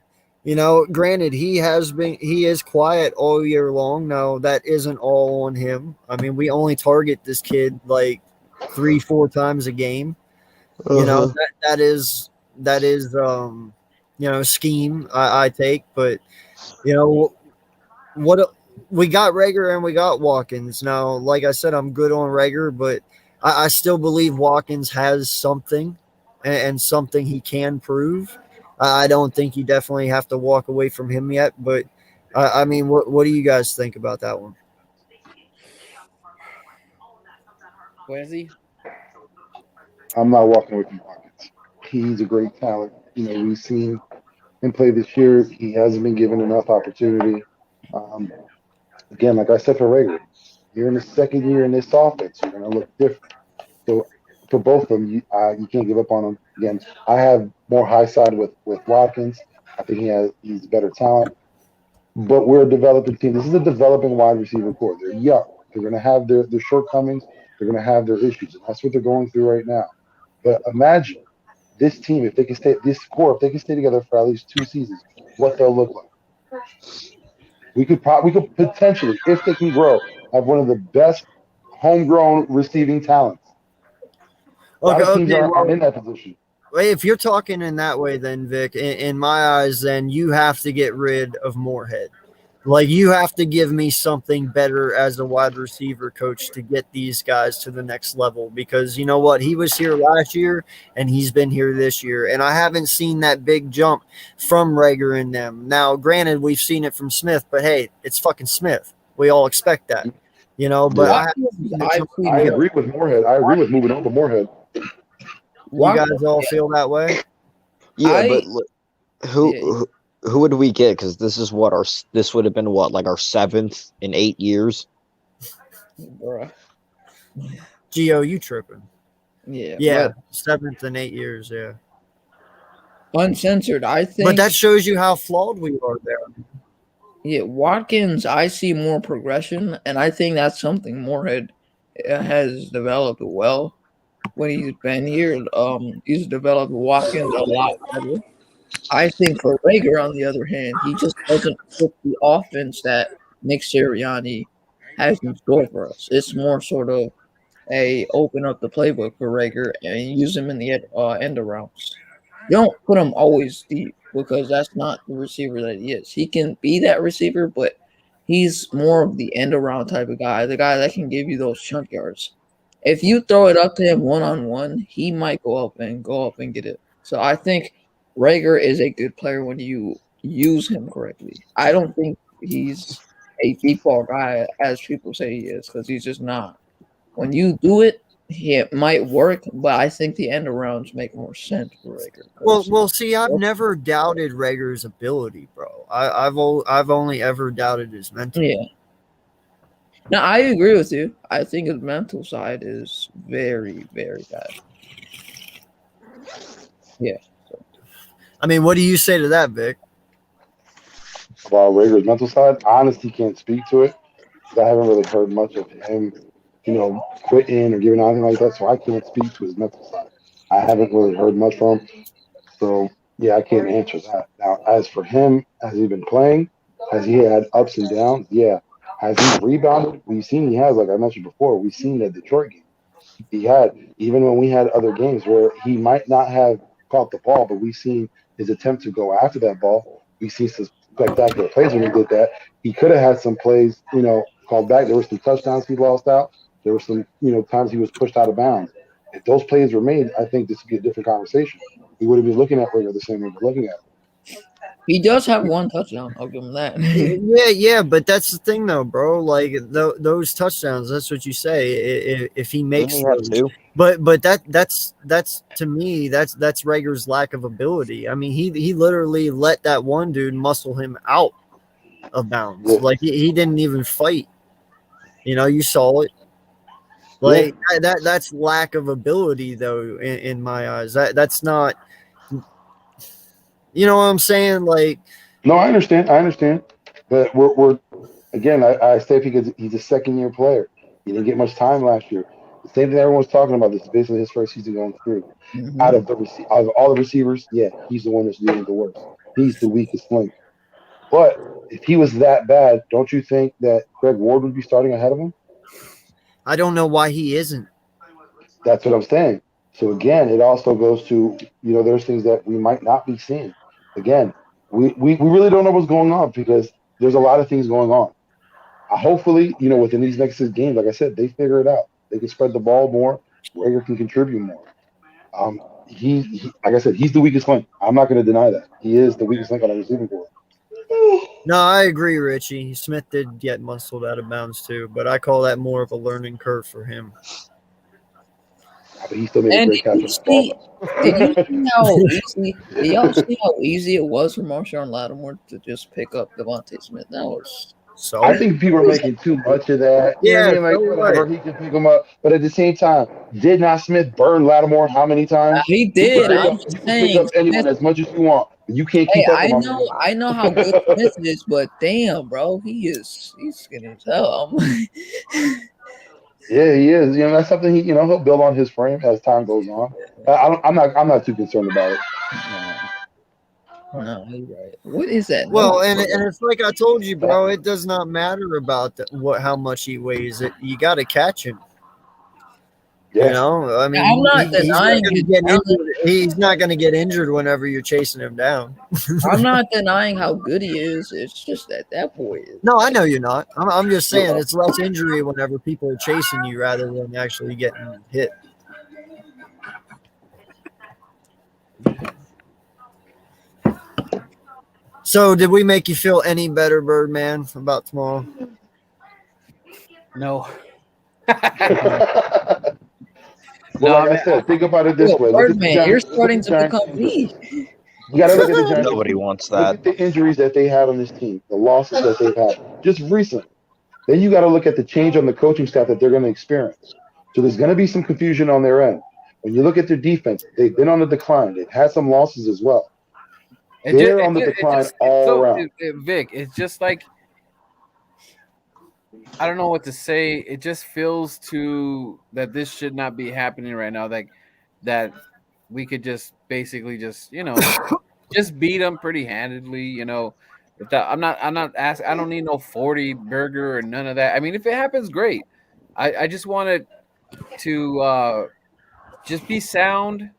S1: Granted, he is quiet all year long. Now that isn't all on him. I mean, we only target this kid like 3-4 times a game. That is scheme I take, but what we got Rager and we got Dawkins. Now, like I said, I'm good on Rager, but I still believe Dawkins has something and something he can prove. I don't think you definitely have to walk away from him yet, but I mean, what do you guys think about that one?
S11: Quezzy?
S3: I'm not walking away from Dawkins. He's a great talent. We've seen him play this year. He hasn't been given enough opportunity. Again, like I said for Rager, you're in the second year in this offense. You're going to look different. So for both of them, you can't give up on them. Again, I have more high side with Watkins. I think he's better talent. But we're a developing team. This is a developing wide receiver core. They're young. They're going to have their shortcomings. They're going to have their issues, and that's what they're going through right now. But imagine this team, if they can stay together for at least 2 seasons, what they'll look like. We could potentially, if they can grow, have one of the best homegrown receiving talents. A lot of teams aren't in that position.
S1: If you're talking in that way, then Vic, in my eyes, then you have to get rid of Moorhead. Like, you have to give me something better as a wide receiver coach to get these guys to the next level, because you know what? He was here last year and he's been here this year, and I haven't seen that big jump from Rager and them. Now, granted, we've seen it from Smith, but hey, it's fucking Smith. We all expect that, you know, but
S3: I agree with Moorhead. I agree with moving on to Moorhead.
S1: You guys all feel that way?
S8: Yeah, but look, who would we get? Because this would have been what, like our 7th in 8 years.
S6: Bruh.
S1: Gio, you tripping?
S6: Yeah.
S1: 7th in 8 years. Yeah.
S6: Uncensored, I think.
S1: But that shows you how flawed we are there.
S6: Yeah, Watkins, I see more progression, and I think that's something Moorhead has developed well. When he's been here, he's developed Watkins a lot better. I think for Rager, on the other hand, he just doesn't fit the offense that Nick Sirianni has in store for us. It's more sort of a open up the playbook for Rager and use him in the end arounds. Don't put him always deep, because that's not the receiver that he is. He can be that receiver, but he's more of the end around type of guy, the guy that can give you those chunk yards. If you throw it up to him one-on-one, he might go up and get it. So I think Rager is a good player when you use him correctly. I don't think he's a deep ball guy as people say he is, because he's just not. When you do it, it might work, but I think the end arounds make more sense for Rager.
S1: Well, see, I've never doubted Rager's ability, bro. I've only ever doubted his mental.
S6: Yeah. No, I agree with you. I think his mental side is very, very bad. Yeah.
S1: I mean, what do you say to that, Vic?
S3: About Rager's mental side, I honestly can't speak to it, because I haven't really heard much of him, quitting or giving out anything like that. So I can't speak to his mental side. I haven't really heard much from him. So yeah, I can't answer that. Now, as for him, has he been playing? Has he had ups and downs? Yeah. Has he rebounded? We've seen he has, like I mentioned before, we've seen the Detroit game. He had, even when we had other games where he might not have caught the ball, but we've seen his attempt to go after that ball. We've seen some spectacular plays when he did that. He could have had some plays, called back. There were some touchdowns he lost out. There were some, times he was pushed out of bounds. If those plays were made, I think this would be a different conversation. We would have been looking at Rager the same way we're looking at him.
S6: He does have one touchdown. I'll give him that.
S1: yeah, but that's the thing, though, bro. Like those touchdowns, that's what you say. If he makes those, but that's to me, that's Rager's lack of ability. I mean, he literally let that one dude muscle him out of bounds. Like he didn't even fight. You saw it. Like that's lack of ability, though, in my eyes. That's not. You know what I'm saying? Like,
S3: no, I understand. But we're again. I say because he's a second-year player. He didn't get much time last year. The same thing everyone's talking about. This is basically his first season going through.
S6: Mm-hmm.
S3: Out of all the receivers, yeah, he's the one that's doing the worst. He's the weakest link. But if he was that bad, don't you think that Craig Ward would be starting ahead of him?
S1: I don't know why he isn't.
S3: That's what I'm saying. So again, it also goes to, there's things that we might not be seeing. Again, we really don't know what's going on, because there's a lot of things going on. Hopefully, within these next 6 games, like I said, they figure it out. They can spread the ball more. Rager can contribute more. He like I said, he's the weakest link. I'm not going to deny that. He is the weakest link on the receiving board.
S1: No, I agree, Richie. Smith did get muscled out of bounds too, but I call that more of a learning curve for him.
S3: but he still made a
S6: And
S3: great catch on the ball.
S6: did you see how easy? Did y'all see how easy it was for Marshawn Lattimore to just pick up Devontae Smith? That was.
S1: So
S3: I think people are making too much of that. You know what I mean? Like,
S1: so
S3: whatever,
S1: what?
S3: he can pick him up. But at the same time, did not Smith burn Lattimore how many times?
S6: He
S3: You
S6: did.
S3: can pick
S6: I'm
S3: up,
S6: just
S3: you can pick
S6: saying.
S3: up anyone
S6: Smith,
S3: as much as you want. But you can't
S6: hey,
S3: keep up with him.
S6: I know how good Smith is, but damn, bro, he's skinny as hell.
S3: Yeah, he is. You know, that's something he'll build on his frame as time goes on. I'm not too concerned about it.
S6: No, you're right. What is that?
S1: Well, and it's like I told you, bro. It does not matter about how much he weighs. You got to catch him.
S3: Yeah.
S1: You know, I mean,
S6: I'm not denying
S1: he's not going to get injured whenever you're chasing him down.
S6: I'm not denying how good he is. It's just that boy is.
S1: No, I know you're not. I'm just saying it's less injury whenever people are chasing you rather than actually getting hit. So, did we make you feel any better, Birdman, about tomorrow?
S11: No.
S3: Well, like I said, think about it this way. Look at the
S6: Birdman,
S3: Giants.
S6: you're
S3: Look
S6: starting
S3: at the
S6: to
S3: Giants
S6: become me.
S3: You got to look at the Giants.
S8: Nobody wants
S3: Look
S8: that.
S3: at the injuries that they had on this team, the losses that they've had just recently. Then you got to look at the change on the coaching staff that they're going to experience. So there's going to be some confusion on their end. When you look at their defense, they've been on the decline. They've had some losses as well. They're on the decline all around.
S11: Vic, it's just like, I don't know what to say. It just feels that this should not be happening right now. Like that we could just basically just just beat them pretty handedly. I'm not asking. I don't need no 40 burger or none of that. I mean, if it happens, great. I just wanted to just be sound.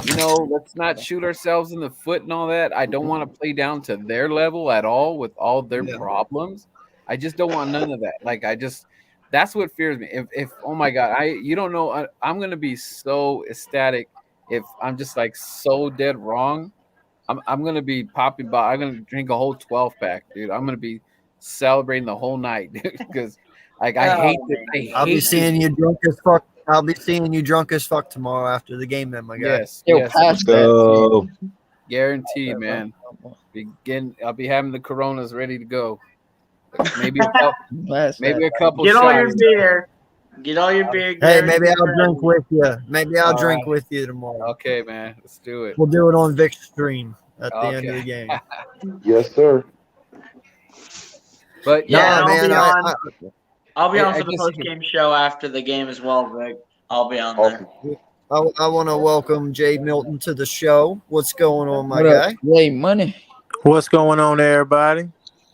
S11: Let's not shoot ourselves in the foot and all that. I don't want to play down to their level at all with all their problems. I just don't want none of that. Like, that's what fears me. If oh my God, you don't know, I'm gonna be so ecstatic if I'm just like so dead wrong. I'm gonna be popping by. I'm gonna drink a whole 12-pack, dude. I'm gonna be celebrating the whole night, dude, because I hate it.
S1: I'll be seeing you drunk as fuck. I'll be seeing you drunk as fuck tomorrow after the game, then, my guy.
S11: Yes, yes.
S6: Let's
S8: go.
S11: Guaranteed, man. I'll be having the Coronas ready to go. Maybe a couple.
S7: Get
S11: shots.
S7: all your beer. Get all your beer.
S1: Hey, maybe I'll drink with you. Maybe I'll drink with you tomorrow.
S11: Okay, man. Let's do it.
S1: We'll do it on Vick3 at the end of the game.
S3: Yes, sir.
S11: But
S7: yeah,
S1: man,
S7: I'll be on for the post-game show after the game as well, Vic. I'll be on there.
S1: I want to welcome Jay Milton to the show. What's going on, my guy?
S6: Yay, money.
S12: What's going on, everybody?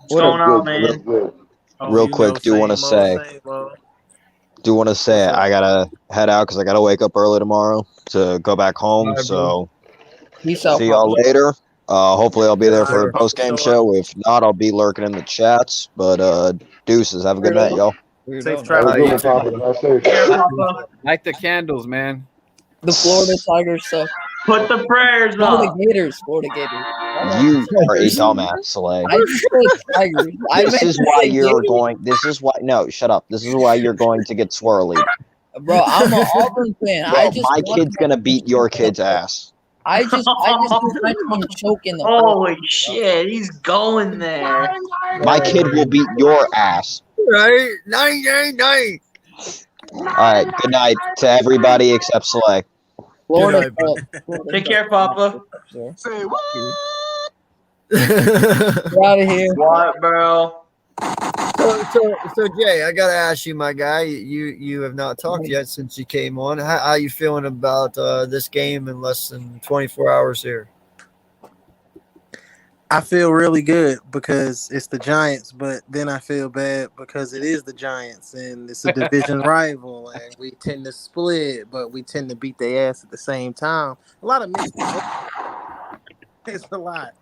S7: What's going on, man?
S8: Real quick, do want to say I gotta head out because I gotta wake up early tomorrow to go back home.
S6: Right,
S8: so
S6: peace out.
S8: See y'all later. Hopefully I'll be there for the post game show. If not, I'll be lurking in the chats. But deuces. Have a good night, y'all.
S11: Safe
S3: travel.
S11: Light the candles, man.
S6: The Florida Tigers suck.
S7: Put the prayers
S6: Florida
S7: up.
S6: Gators.
S8: You are a dumbass, Soleil.
S6: I said Tigers.
S8: This is why you're going. This is why. No, shut up. This is why you're going to get swirly.
S6: Bro, I'm an Auburn fan.
S8: Bro, my kid's gonna beat your kid's ass.
S6: I just imagine him choking the.
S7: Holy shit, he's going there.
S8: My kid will beat your ass.
S1: Right? Night.
S8: All right. Good night to everybody except Soleil.
S6: Florida.
S7: Take care, Papa.
S12: Say what?
S6: Get out of here.
S7: What, bro?
S1: So Jay, I gotta ask you, my guy. You have not talked yet since you came on. How you feeling about this game in less than 24 hours here?
S12: I feel really good because it's the Giants, but then I feel bad because it is the Giants and it's a division rival, and we tend to split, but we tend to beat their ass at the same time. A lot of mixed. It's a lot,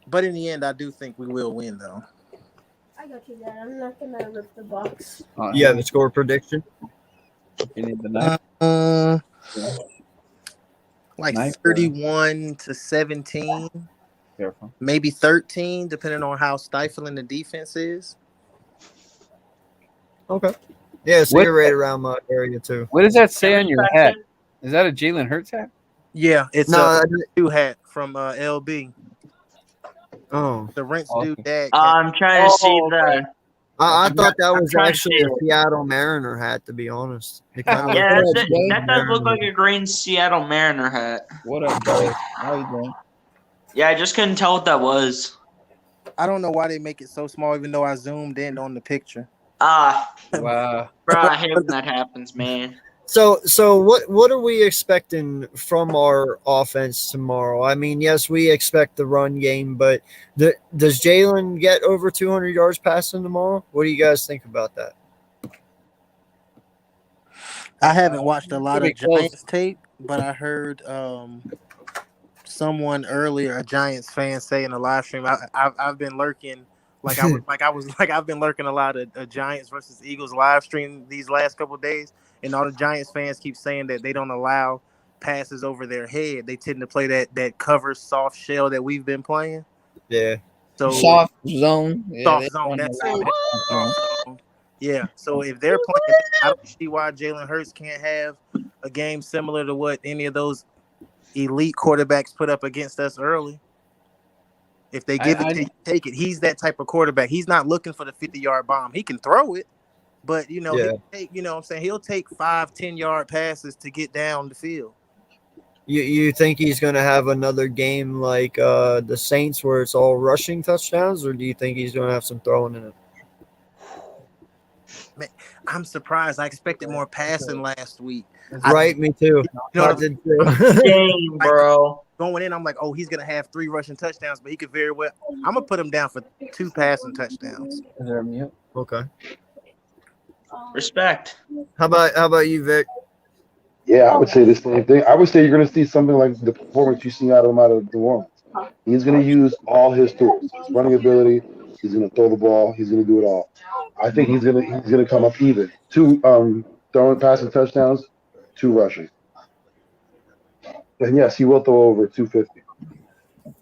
S12: but in the end, I do think we will win, though.
S13: I got you, Dad. I'm not gonna rip the box.
S1: You have a score prediction?
S11: You need the knife.
S12: Like
S11: Knife,
S12: 31-17.
S11: Careful.
S12: Maybe 13, depending on how stifling the defense is.
S1: Okay. Yeah, so you're right around my area too.
S11: What does that say on your hat? Is that a Jalen Hurts hat?
S12: Yeah, it's
S1: No,
S12: a new hat from LB.
S1: oh,
S12: The Rents
S11: Oh,
S12: Do
S11: okay.
S12: Dad.
S7: I'm trying to see the.
S1: I thought that
S7: I'm
S1: was
S7: trying to
S1: actually
S7: see
S1: a
S7: it.
S1: Seattle Mariner hat. To be honest, it kind of
S7: Yeah,
S1: looks like a
S7: that does look like
S1: Mariner.
S7: a green Seattle Mariner hat.
S6: What up, bro? How you doing?
S7: Yeah, I just couldn't tell what that was.
S12: I don't know why they make it so small, even though I zoomed in on the picture.
S7: Ah,
S11: Wow.
S7: bro, I hate when that happens, man.
S1: So what are we expecting from our offense tomorrow? I mean, yes, we expect the run game, but does Jalen get over 200 yards passing tomorrow? What do you guys think about that?
S12: I haven't watched a lot
S11: It'll be
S12: of
S11: close.
S12: Giants tape, but I heard someone earlier, a Giants fan, say in a live stream. I've been lurking, I've been lurking a lot of Giants versus Eagles live stream these last couple of days, and all the Giants fans keep saying that they don't allow passes over their head. They tend to play that cover soft shell that we've been playing.
S1: Yeah.
S12: So
S6: Soft zone. Yeah,
S12: soft
S6: they
S12: zone.
S6: don't
S12: That's
S6: allow
S12: it.
S6: that.
S12: Soft zone. Yeah. So if they're playing, I don't see why Jalen Hurts can't have a game similar to what any of those elite quarterbacks put up against us early. If they give it to you, take it. He's that type of quarterback. He's not looking for the 50-yard bomb. He can throw it, but
S1: Yeah.
S12: he'll take, what I'm saying, he'll take 5-10-yard passes to get down the field.
S1: You think he's going to have another game like the Saints where it's all rushing touchdowns, or do you think he's going to have some throwing in it?
S12: Man, I'm surprised. I expected more passing last week.
S1: Right, me too. I did too.
S7: Dang, bro.
S12: Going in, I'm like, oh, he's gonna have 3 rushing touchdowns, but he could very well. I'm gonna put him down for 2 passing touchdowns.
S11: Is there a mute?
S1: Okay.
S7: Respect.
S1: How about you, Vic?
S3: Yeah, I would say the same thing. I would say you're going to see something like the performance you see out of him out of New Orleans. He's going to use all his tools, his running ability. He's going to throw the ball. He's going to do it all. I think he's going to come up even. 2 throwing passing touchdowns, 2 rushing. And yes, he will throw over 250.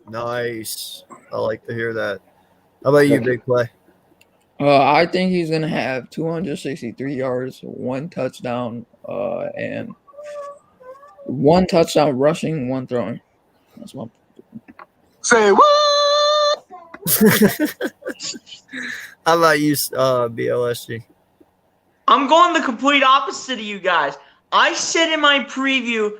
S1: Nice. I like to hear that. How about you, Big Play?
S6: I think he's gonna have 263 yards, 1 touchdown, and 1 touchdown rushing, 1 throwing. That's one.
S10: Say what?
S1: How about you, BLSG?
S7: I'm going the complete opposite of you guys. I said in my preview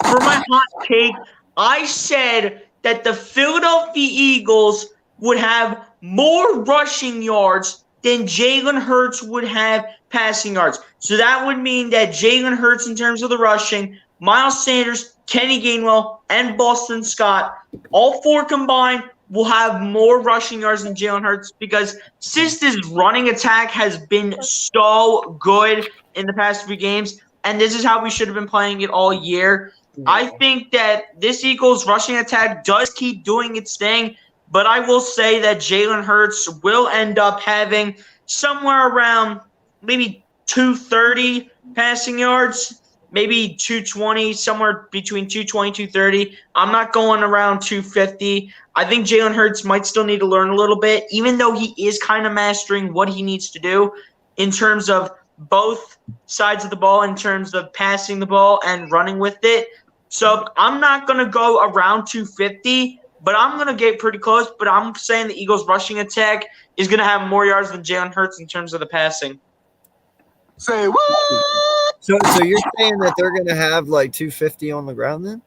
S7: for my hot take, I said that the Philadelphia Eagles would have more rushing yards than Jalen Hurts would have passing yards. So that would mean that Jalen Hurts, in terms of the rushing, Miles Sanders, Kenny Gainwell, and Boston Scott, all 4 combined, will have more rushing yards than Jalen Hurts, because since this running attack has been so good in the past few games, and this is how we should have been playing it all year, I think that this Eagles rushing attack does keep doing its thing, but I will say that Jalen Hurts will end up having somewhere around maybe 230 passing yards, maybe 220, somewhere between 220, 230. I'm not going around 250. I think Jalen Hurts might still need to learn a little bit, even though he is kind of mastering what he needs to do in terms of both sides of the ball, in terms of passing the ball and running with it. So I'm not going to go around 250, but I'm going to get pretty close. But I'm saying the Eagles' rushing attack is going to have more yards than Jalen Hurts in terms of the passing.
S10: Say what?
S1: So you're saying that they're going to have like 250 on the ground then?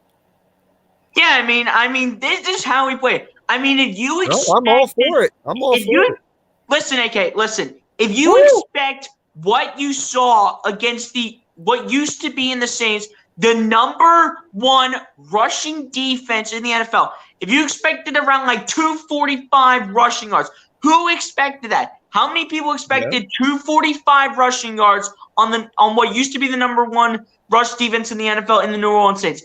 S7: Yeah, I mean, this is how we play. I mean, if you expect,
S1: I'm all for it. I'm all for it.
S7: Listen, AK, listen. If you expect what you saw against what used to be in the Saints, the number 1 rushing defense in the NFL, if you expected around like 245 rushing yards, who expected that? How many people expected 245 rushing yards on what used to be the number 1 rush defense in the NFL in the New Orleans Saints?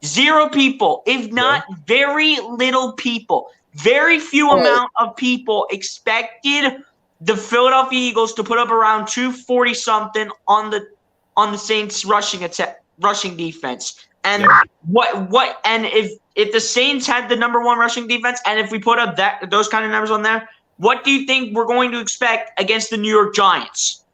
S7: 0 people, if not very little people. Very few amount of people expected the Philadelphia Eagles to put up around 240 something on the Saints rushing defense. And if the Saints had the number 1 rushing defense, and if we put up those kind of numbers on there, what do you think we're going to expect against the New York Giants?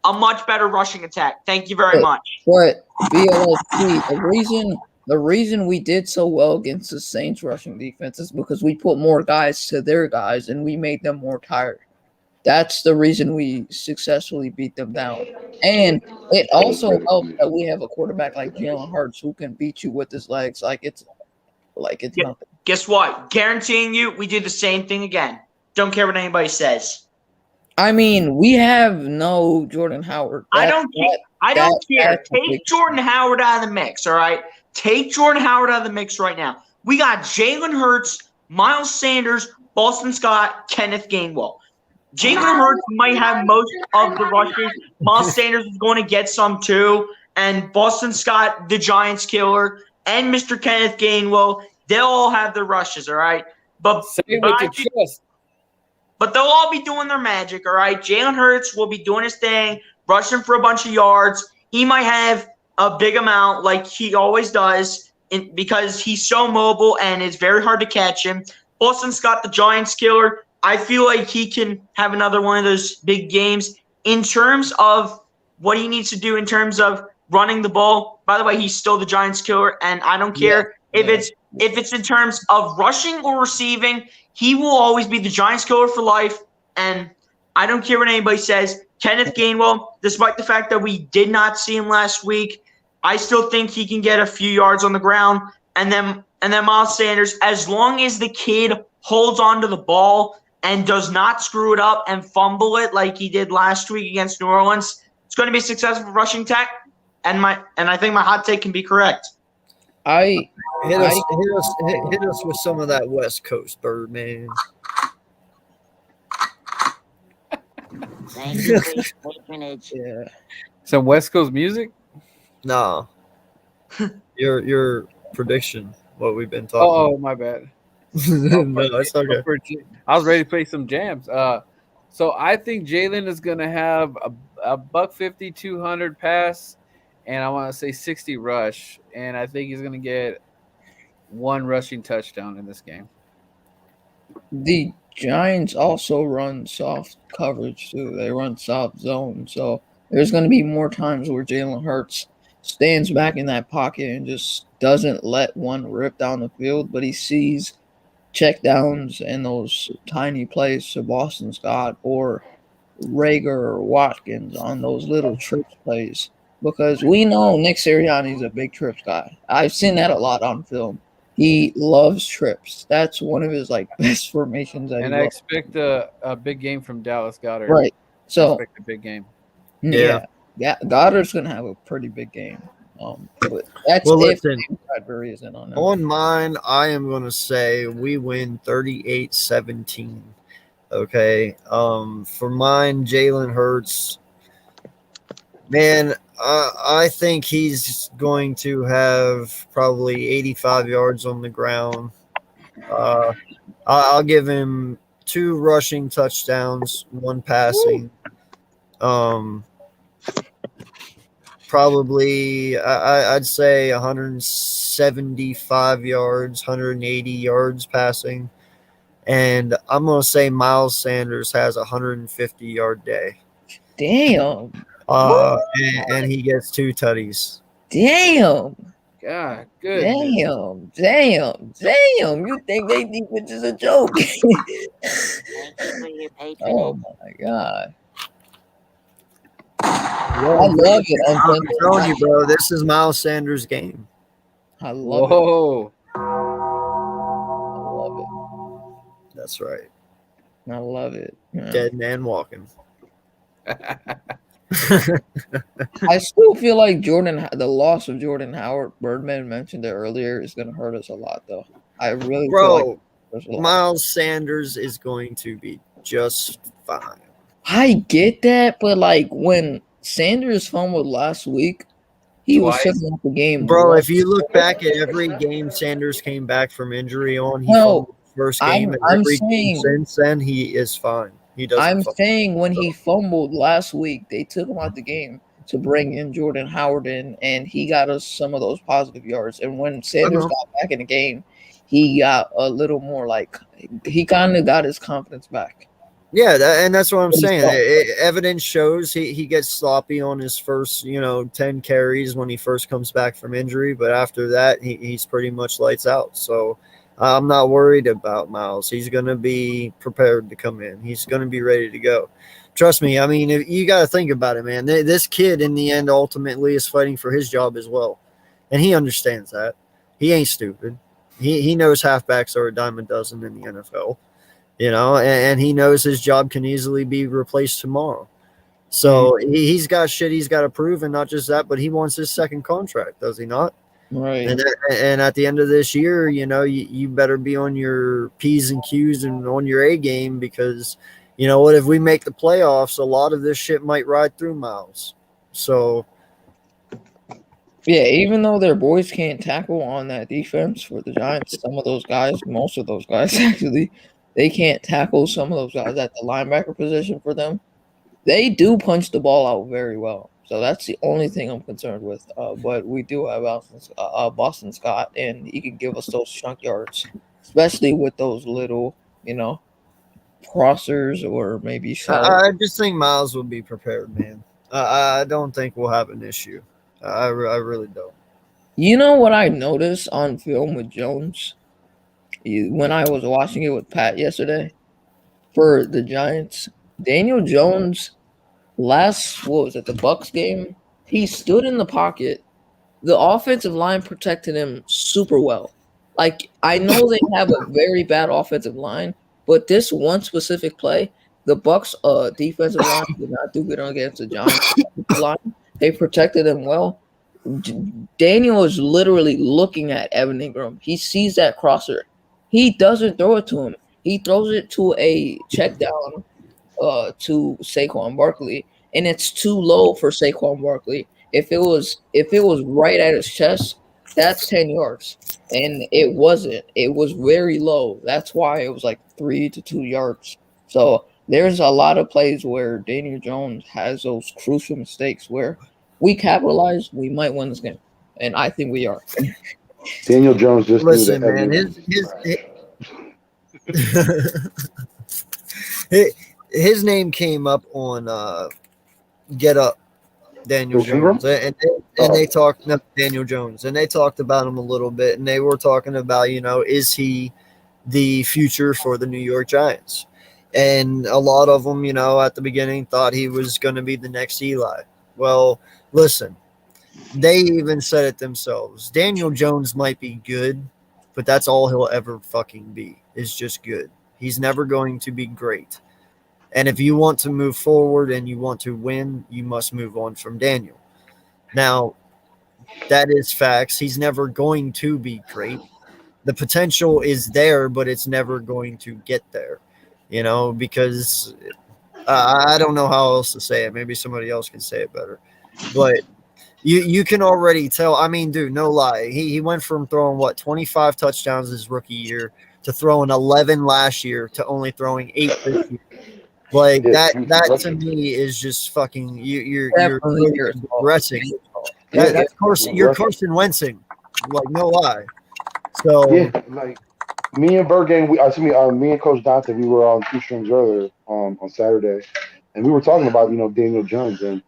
S7: a much better rushing attack. Thank you very much.
S6: But BLSP, the reason we did so well against the Saints rushing defense is because we put more guys to their guys and we made them more tired. That's the reason we successfully beat them down. And it also helps that we have a quarterback like Jalen Hurts who can beat you with his legs like it's nothing.
S7: Guess what? Guaranteeing you, we do the same thing again. Don't care what anybody says.
S6: I mean, we have no Jordan Howard.
S7: I don't care. Take Jordan Howard out of the mix, all right? Take Jordan Howard out of the mix right now. We got Jalen Hurts, Miles Sanders, Boston Scott, Kenneth Gainwell. Jalen Hurts might have most of the rushes. Miles Sanders is going to get some too. And Boston Scott, the Giants killer, and Mr. Kenneth Gainwell, they'll all have their rushes, all right? But they'll all be doing their magic, all right? Jalen Hurts will be doing his thing, rushing for a bunch of yards. He might have a big amount like he always does because he's so mobile and it's very hard to catch him. Boston Scott, the Giants killer, I feel like he can have another one of those big games. In terms of what he needs to do in terms of running the ball, by the way, he's still the Giants killer, and I don't care if it's in terms of rushing or receiving, he will always be the Giants killer for life, and I don't care what anybody says. Kenneth Gainwell, despite the fact that we did not see him last week, I still think he can get a few yards on the ground. And then Miles Sanders, as long as the kid holds onto the ball and does not screw it up and fumble it like he did last week against New Orleans, it's going to be a successful rushing attack. And I think my hot take can be correct.
S1: Hit us with some of that West Coast bird, man.
S14: Thank you for your patronage.
S6: Yeah.
S11: Some West Coast music?
S1: No. Your prediction, what we've been talking
S11: Oh, my bad.
S1: No, that's okay.
S11: I was ready to play some jams. So I think Jalen is going to have a $150, 200 pass, and I want to say 60 rush, and I think he's going to get one rushing touchdown in this game.
S6: The Giants also run soft coverage too. They run soft zone, so there's going to be more times where Jalen Hurts stands back in that pocket and just doesn't let one rip down the field, but he sees check downs and those tiny plays to Boston Scott or Rager or Watkins on those little trips plays, because we know Nick Sirianni is a big trips guy. I've seen that a lot on film. He loves trips. That's one of his best formations.
S11: And I expect a big game from Dallas Goedert.
S6: Right. So
S11: I expect a big game.
S6: Yeah. Goddard's gonna have a pretty big game. But that's
S1: listen,
S6: Bradbury isn't on there.
S1: On mine, I am going to say we win 38-17. Okay. For mine, Jalen Hurts, man, I think he's going to have probably 85 yards on the ground. I'll give him 2 rushing touchdowns, 1 passing. Probably, I'd say 175 yards, 180 yards passing. And I'm going to say Miles Sanders has a 150-yard day.
S6: Damn.
S1: And he gets 2 tutties.
S6: Damn.
S11: God, good.
S6: Damn. You think they defense is a joke? Oh my God. I love it.
S1: I'm telling you, bro, this is Miles Sanders' game.
S6: I love
S11: it.
S6: I love it.
S1: That's right.
S6: I love it. Yeah.
S1: Dead man walking.
S6: I still feel like the loss of Jordan Howard, Birdman mentioned it earlier, is going to hurt us a lot, though. I really feel like
S1: Miles Sanders is going to be just fine.
S6: I get that, but when Sanders fumbled last week, he was taking out the game.
S1: Bro, if you look back at every game Sanders came back from injury on, he fumbled the first game, and every game since then, he is fine. He doesn't.
S6: I'm saying when he fumbled last week, they took him out the game to bring in Jordan Howard in, and he got us some of those positive yards. And when Sanders got back in the game, he got a little more he kind of got his confidence back.
S1: Yeah, and that's what I'm
S6: But he's
S1: saying.
S6: slow.
S1: Evidence shows he gets sloppy on his first, 10 carries when he first comes back from injury, but after that, he's pretty much lights out. So I'm not worried about Miles. He's going to be prepared to come in. He's going to be ready to go. Trust me. I mean, you got to think about it, man. This kid, in the end, ultimately is fighting for his job as well, and he understands that. He ain't stupid. He knows halfbacks are a dime a dozen in the NFL. And he knows his job can easily be replaced tomorrow. So he's got shit he's got to prove, and not just that, but he wants his second contract, does he not?
S6: Right.
S1: And at the end of this year, you better be on your P's and Q's and on your A game, because you know what, if we make the playoffs, a lot of this shit might ride through Miles. So
S6: Yeah, even though their boys can't tackle on that defense for the Giants, some of those guys, most of those guys actually, they can't tackle some of those guys at the linebacker position for them. They do punch the ball out very well. So that's the only thing I'm concerned with. But we do have Boston Scott, and he can give us those chunk yards, especially with those little, crossers or maybe sharp.
S1: I just think Miles will be prepared, man. I don't think we'll have an issue. I really don't.
S6: You know what I noticed on film with Jones when I was watching it with Pat yesterday for the Giants? Daniel Jones the Bucks game? He stood in the pocket. The offensive line protected him super well. Like, I know they have a very bad offensive line, but this one specific play, the Bucks defensive line did not do good against the Giants line. They protected him well. Daniel is literally looking at Evan Ingram. He sees that crosser. He doesn't throw it to him. He throws it to a check down to Saquon Barkley, and it's too low for Saquon Barkley. If it was right at his chest, that's 10 yards. And it wasn't. It was very low. That's why it was like 3 to 2 yards. So there's a lot of plays where Daniel Jones has those crucial mistakes where we capitalize, we might win this game. And I think we are.
S3: Daniel Jones just
S1: Listen,
S3: knew that
S1: man, his name came up on Get Up, Daniel Jones, and they talked Daniel Jones, and they talked about him a little bit, and they were talking about, is he the future for the New York Giants? And a lot of them, at the beginning thought he was going to be the next Eli. Well, listen, they even said it themselves. Daniel Jones might be good, but that's all he'll ever fucking be, is just good. He's never going to be great. And if you want to move forward and you want to win, you must move on from Daniel. Now, that is facts. He's never going to be great. The potential is there, but it's never going to get there, because I don't know how else to say it. Maybe somebody else can say it better. But you can already tell. I mean, dude, no lie. He went from throwing, 25 touchdowns his rookie year to throwing 11 last year to only throwing 8 this year. Like, that to me is just fucking you're progressing. That's you're Carson Wentzing, like, no lie. So
S3: yeah, like me and Bergen, me and Coach Dante, we were on Two Strings earlier on Saturday, and we were talking about Daniel Jones and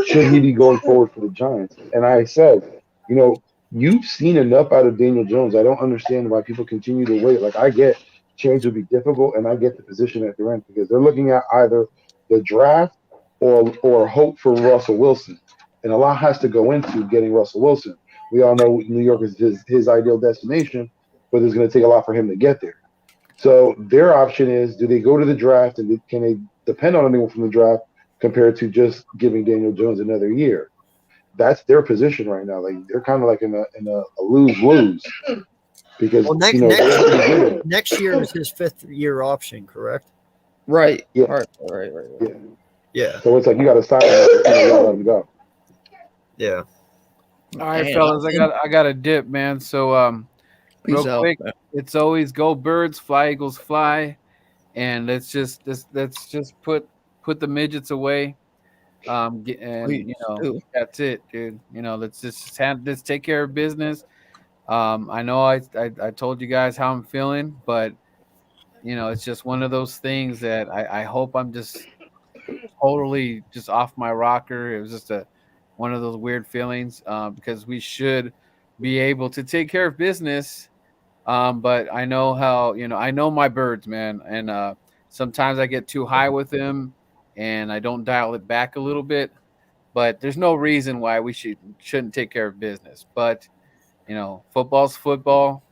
S3: should he be going forward for the Giants? And I said, you've seen enough out of Daniel Jones. I don't understand why people continue to wait. Like, I get change would be difficult, and I get the position at the end because they're looking at either the draft or hope for Russell Wilson, and a lot has to go into getting Russell Wilson. We all know New York is his ideal destination, but it's going to take a lot for him to get there. So their option is, do they go to the draft and can they depend on anyone from the draft compared to just giving Daniel Jones another year? That's their position right now. Like, they're kind of like in a lose-lose because
S1: next year is his 5th year option, correct?
S6: Right.
S3: Yeah.
S6: Right.
S1: Yeah.
S3: So it's like you got to sign him and let him go.
S1: Yeah.
S11: All right, fellas, I got a dip, man. So real quick, it's always go Birds, fly Eagles, fly, and let's just put the midgets away. That's it, dude. Let's take care of business. I know I told you guys how I'm feeling, but it's just one of those things that I hope I'm just totally just off my rocker. It was just one of those weird feelings because we should be able to take care of business. But I know how, I know my birds, man. And sometimes I get too high with them and I don't dial it back a little bit. But there's no reason why we shouldn't take care of business. But, football's football.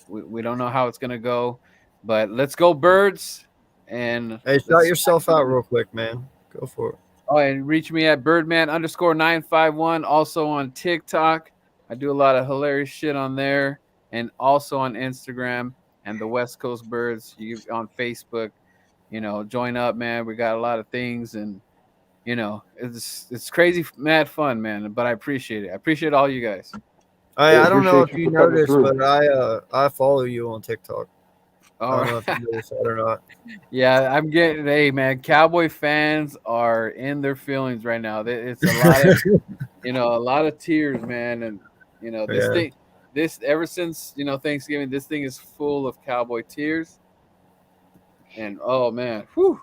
S11: We don't know how it's going to go. But let's go, birds. And
S1: Hey, shout yourself out real quick, man. Go for it.
S11: Oh, and reach me at Birdman_951. Also on TikTok. I do a lot of hilarious shit on there. And also on Instagram and the West Coast Birds. You on Facebook. Join up, man. We got a lot of things, and it's crazy, mad fun, man. But I appreciate it. I appreciate all you guys.
S1: I don't know if you noticed, but I follow you on TikTok. I don't know if you noticed that or not.
S11: Yeah, I'm getting. Hey, man, Cowboy fans are in their feelings right now. It's a lot of, a lot of tears, man, and this thing. This ever since Thanksgiving, this thing is full of Cowboy tears, and oh man, whew,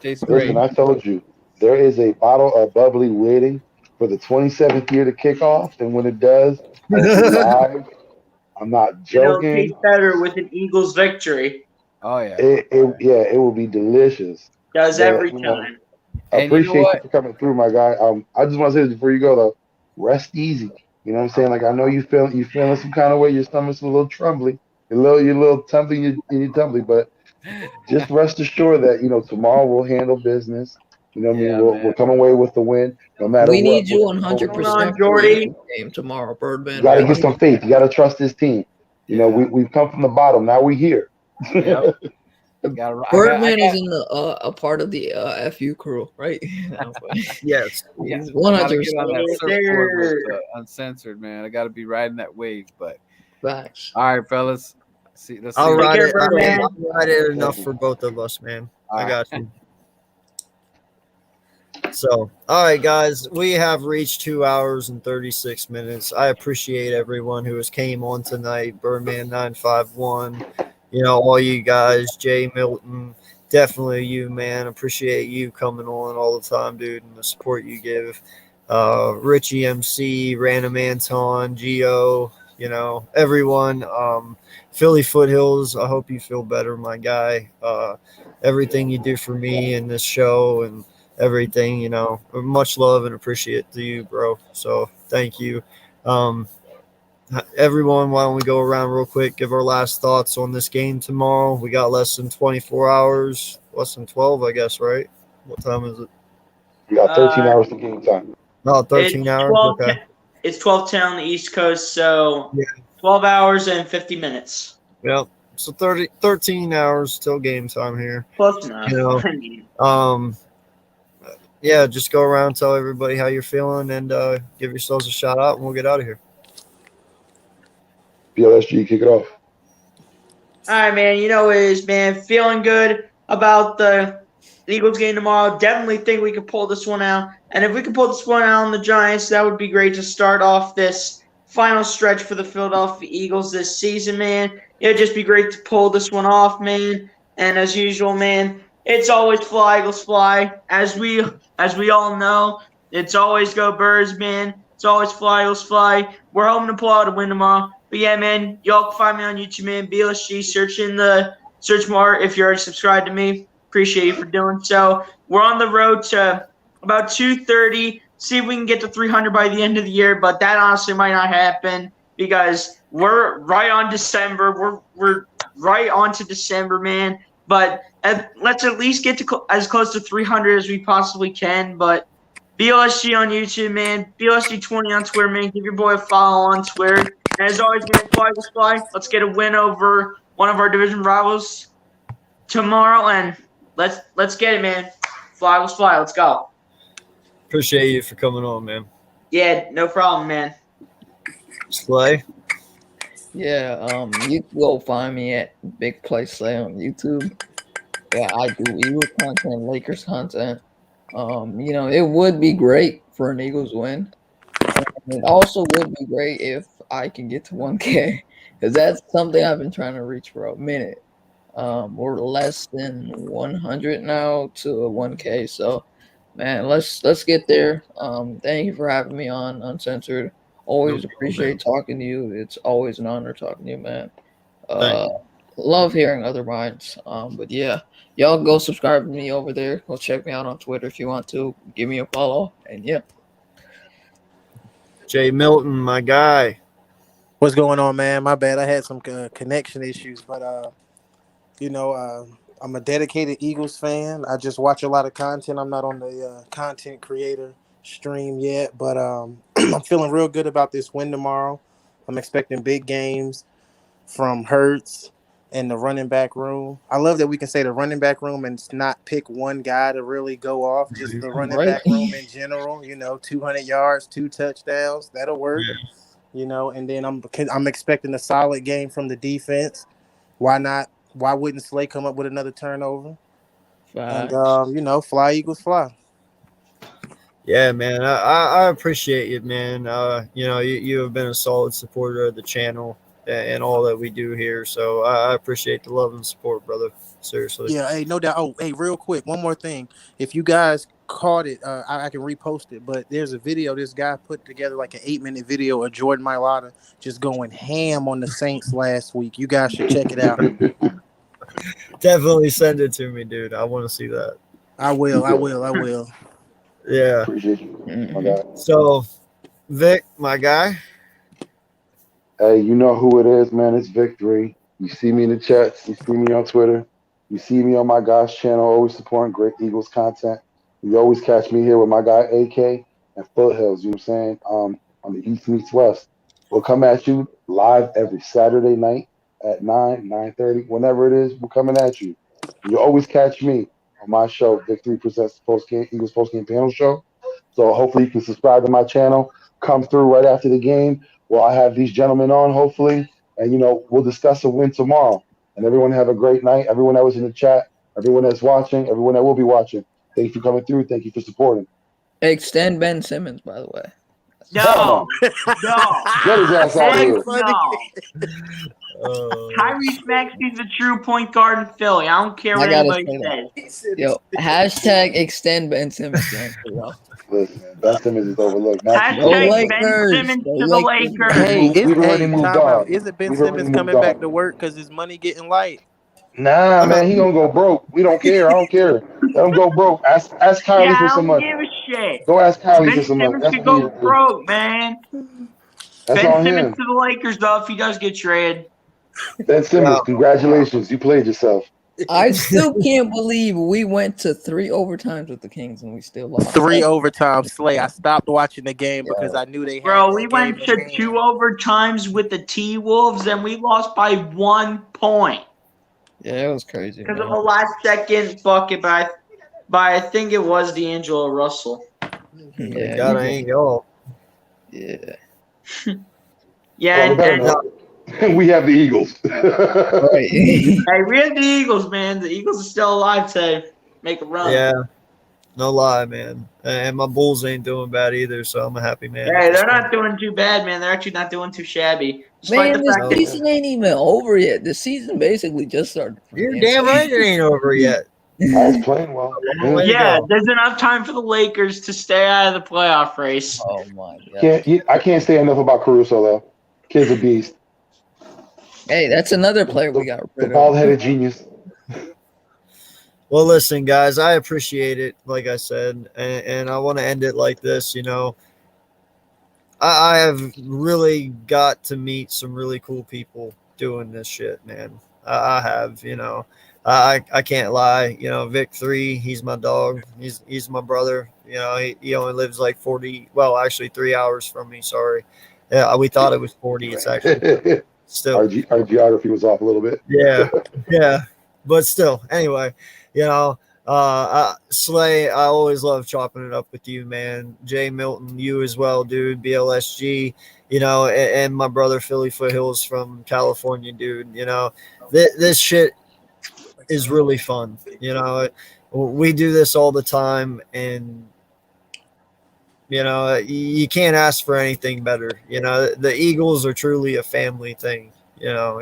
S11: tastes great.
S3: Listen, I told you there is a bottle of bubbly waiting for the 27th year to kick off, and when it does, I will be live. I'm not joking.
S7: It'll taste better with an Eagles victory.
S11: Oh yeah,
S3: it will be delicious.
S7: Does every time.
S3: I appreciate you for coming through, my guy. I just want to say this before you go though. Rest easy. You know what I'm saying? Like I know you feeling some kind of way. Your stomach's a little trembly. You're a little tumbly in your tumbly, but just rest assured that tomorrow we'll handle business. You know what I mean? We'll come away with the win, no matter what.
S6: We need you 100%
S7: Jordy.
S6: Game tomorrow, Birdman.
S3: You got to get some faith. You got to trust this team. We've come from the bottom. Now we're here.
S11: Yep.
S6: Birdman is in a part of the FU crew, right?
S1: Yes.
S6: He's 100%
S11: on that surfboard with, uncensored, man. I got to be riding that wave, but.
S6: Facts.
S11: All right, fellas.
S1: I'll ride it. I'll ride it enough for both of us, man. I got you. So, all right, guys, we have reached 2 hours and 36 minutes. I appreciate everyone who has came on tonight. Birdman 951, all you guys, Jay Milton, definitely you, man. Appreciate you coming on all the time, dude, and the support you give. Richie MC, Random Anton, Gio, everyone. Philly Foothills, I hope you feel better, my guy. Everything you do for me in this show and everything, much love and appreciate to you, bro. So thank you. Everyone, why don't we go around real quick, give our last thoughts on this game tomorrow. We got less than 24 hours, less than 12, I guess, right? What time is it?
S3: We got 13 hours to game time.
S1: Oh, 13 hours? Okay.
S7: It's 12:10 on the East Coast, so 12 hours and 50 minutes.
S1: Yep. So 13 hours till game time here.
S7: Close enough.
S1: Yeah, just go around, tell everybody how you're feeling, and give yourselves a shout out, and we'll get out of here.
S3: BLSG, kick it off.
S7: All right, man. You know what it is, man. Feeling good about the Eagles game tomorrow. Definitely think we can pull this one out. And if we can pull this one out on the Giants, that would be great to start off this final stretch for the Philadelphia Eagles this season, man. It'd just be great to pull this one off, man. And as usual, man, it's always fly, Eagles fly. As we all know, it's always go Birds, man. It's always fly, Eagles fly. We're hoping to pull out a win tomorrow. But yeah, man, y'all can find me on YouTube, man. BLSG, search in the search bar if you're already subscribed to me. Appreciate you for doing so. We're on the road to about 230. See if we can get to 300 by the end of the year, but that honestly might not happen because we're right on December. We're right on to December, man. But let's at least get to as close to 300 as we possibly can. But BLSG on YouTube, man. BLSG20 on Twitter, man. Give your boy a follow on Twitter. And as always, man, fly. Let's get a win over one of our division rivals tomorrow, and let's get it, man. Fly. Let's go.
S1: Appreciate you for coming on, man.
S7: Yeah, no problem, man.
S1: Slay.
S6: Yeah, you can go find me at Big Play Slay on YouTube. Yeah, I do Eagles content, Lakers content. It would be great for an Eagles win. It also would be great if I can get to 1K, because that's something I've been trying to reach for a minute. We're less than 100 now to a 1K. So, man, let's get there. Thank you for having me on Uncensored. Always appreciate talking to you. It's always an honor talking to you, man. Love hearing other minds. But yeah, y'all go subscribe to me over there. Go check me out on Twitter if you want to. Give me a follow. And yeah.
S1: Jay Milton, my guy.
S12: What's going on, man? My bad. I had some connection issues, but I'm a dedicated Eagles fan. I just watch a lot of content. I'm not on the content creator stream yet, but I'm feeling real good about this win tomorrow. I'm expecting big games from Hurts and the running back room. I love that we can say the running back room and not pick one guy to really go off, just the running back room in general. 200 yards, 2 touchdowns, that'll work. And then I'm expecting a solid game from the defense. Why not? Why wouldn't Slay come up with another turnover? And fly Eagles fly.
S1: Yeah, man. I appreciate it, man. You have been a solid supporter of the channel and all that we do here. So I appreciate the love and support, brother. Seriously.
S12: Yeah, hey, no doubt. Oh, hey, real quick, one more thing. If you guys caught it, I can repost it. But there's a video this guy put together, like an 8-minute video of Jordan Mailata just going ham on the Saints last week. You guys should check it out.
S1: Definitely send it to me, dude. I want to see that.
S12: I will.
S1: Yeah.
S3: Appreciate you, my guy.
S1: So, Vic, my guy.
S3: Hey, you know who it is, man. It's Vick3. You see me in the chats. You see me on Twitter. You see me on my guy's channel, always supporting great Eagles content. You always catch me here with my guy AK and Foothills. You know what I'm saying? On the East meets West. We'll come at you live every Saturday night at 9:30, whenever it is. We're coming at you. You always catch me on my show. Vick3 presents the Eagles postgame panel show. So hopefully you can subscribe to my channel. Come through right after the game. Well, I have these gentlemen on, hopefully, and we'll discuss a win tomorrow. And everyone have a great night. Everyone that was in the chat, everyone that's watching, everyone that will be watching. Thank you for coming through. Thank you for supporting.
S6: Extend Ben Simmons, by the way.
S7: No.
S3: Get his ass out of here.
S7: No. Tyrese Maxey's the true point guard in Philly. I don't care what anybody says.
S6: Yo, hashtag extend Ben Simmons.
S3: Listen, Ben Simmons is overlooked.
S7: Hashtag Ben Simmons to the Lakers.
S12: Hey, isn't Ben Simmons coming back to work because his money getting light?
S3: Nah, man, he gonna go broke. We don't care. I don't care. Let him go broke. Ask Kylie for some money.
S7: I don't give a shit.
S3: Go ask Kylie for some
S7: Ben
S3: money.
S7: Simmons could go broke, man.
S3: That's
S7: Ben
S3: on
S7: Simmons
S3: him.
S7: to the Lakers, though, if he does get traded.
S3: Ben Simmons, congratulations. You played yourself.
S6: I still can't believe we went to 3 overtimes with the Kings and we still lost.
S12: 3 overtimes, Slay. I stopped watching the game because I knew they had.
S7: Bro, we went to 2 overtimes with the T-Wolves and we lost by 1 point.
S6: Yeah, it was crazy.
S7: Because of a last second bucket by I think it was D'Angelo Russell.
S6: Yeah,
S1: God, I ain't y'all.
S6: Yeah.
S7: Yeah,
S3: we have the Eagles.
S6: Right.
S7: Hey, we have the Eagles, man. The Eagles are still alive today. Make a run.
S1: Yeah. No lie, man. And my Bulls ain't doing bad either, so I'm a happy man.
S7: Hey, they're not doing too bad, man. They're actually not doing too shabby.
S6: Man, the season ain't even over yet. The season basically just started.
S1: You're damn right it ain't over yet.
S3: I was playing well.
S7: Yeah, there's enough time for the Lakers to stay out of the playoff race.
S6: Oh, my God.
S3: I can't say enough about Caruso, though. Kid's a beast.
S6: Hey, that's another player we got rid
S3: of. The bald-headed genius.
S1: Well, listen, guys, I appreciate it, like I said, and I want to end it like this. I have really got to meet some really cool people doing this shit, man. I have, I can't lie. Vick3, he's my dog. He's my brother. He only lives like 3 hours from me. Sorry. Yeah, we thought it was 40. It's actually still.
S3: Our geography was off a little bit.
S1: Yeah, yeah. But still, anyway, Slay, I always love chopping it up with you, man. Jay Milton, you as well, dude. BLSG, and my brother Philly Foothills from California, dude. This shit is really fun. We do this all the time, and you can't ask for anything better. The Eagles are truly a family thing. You know,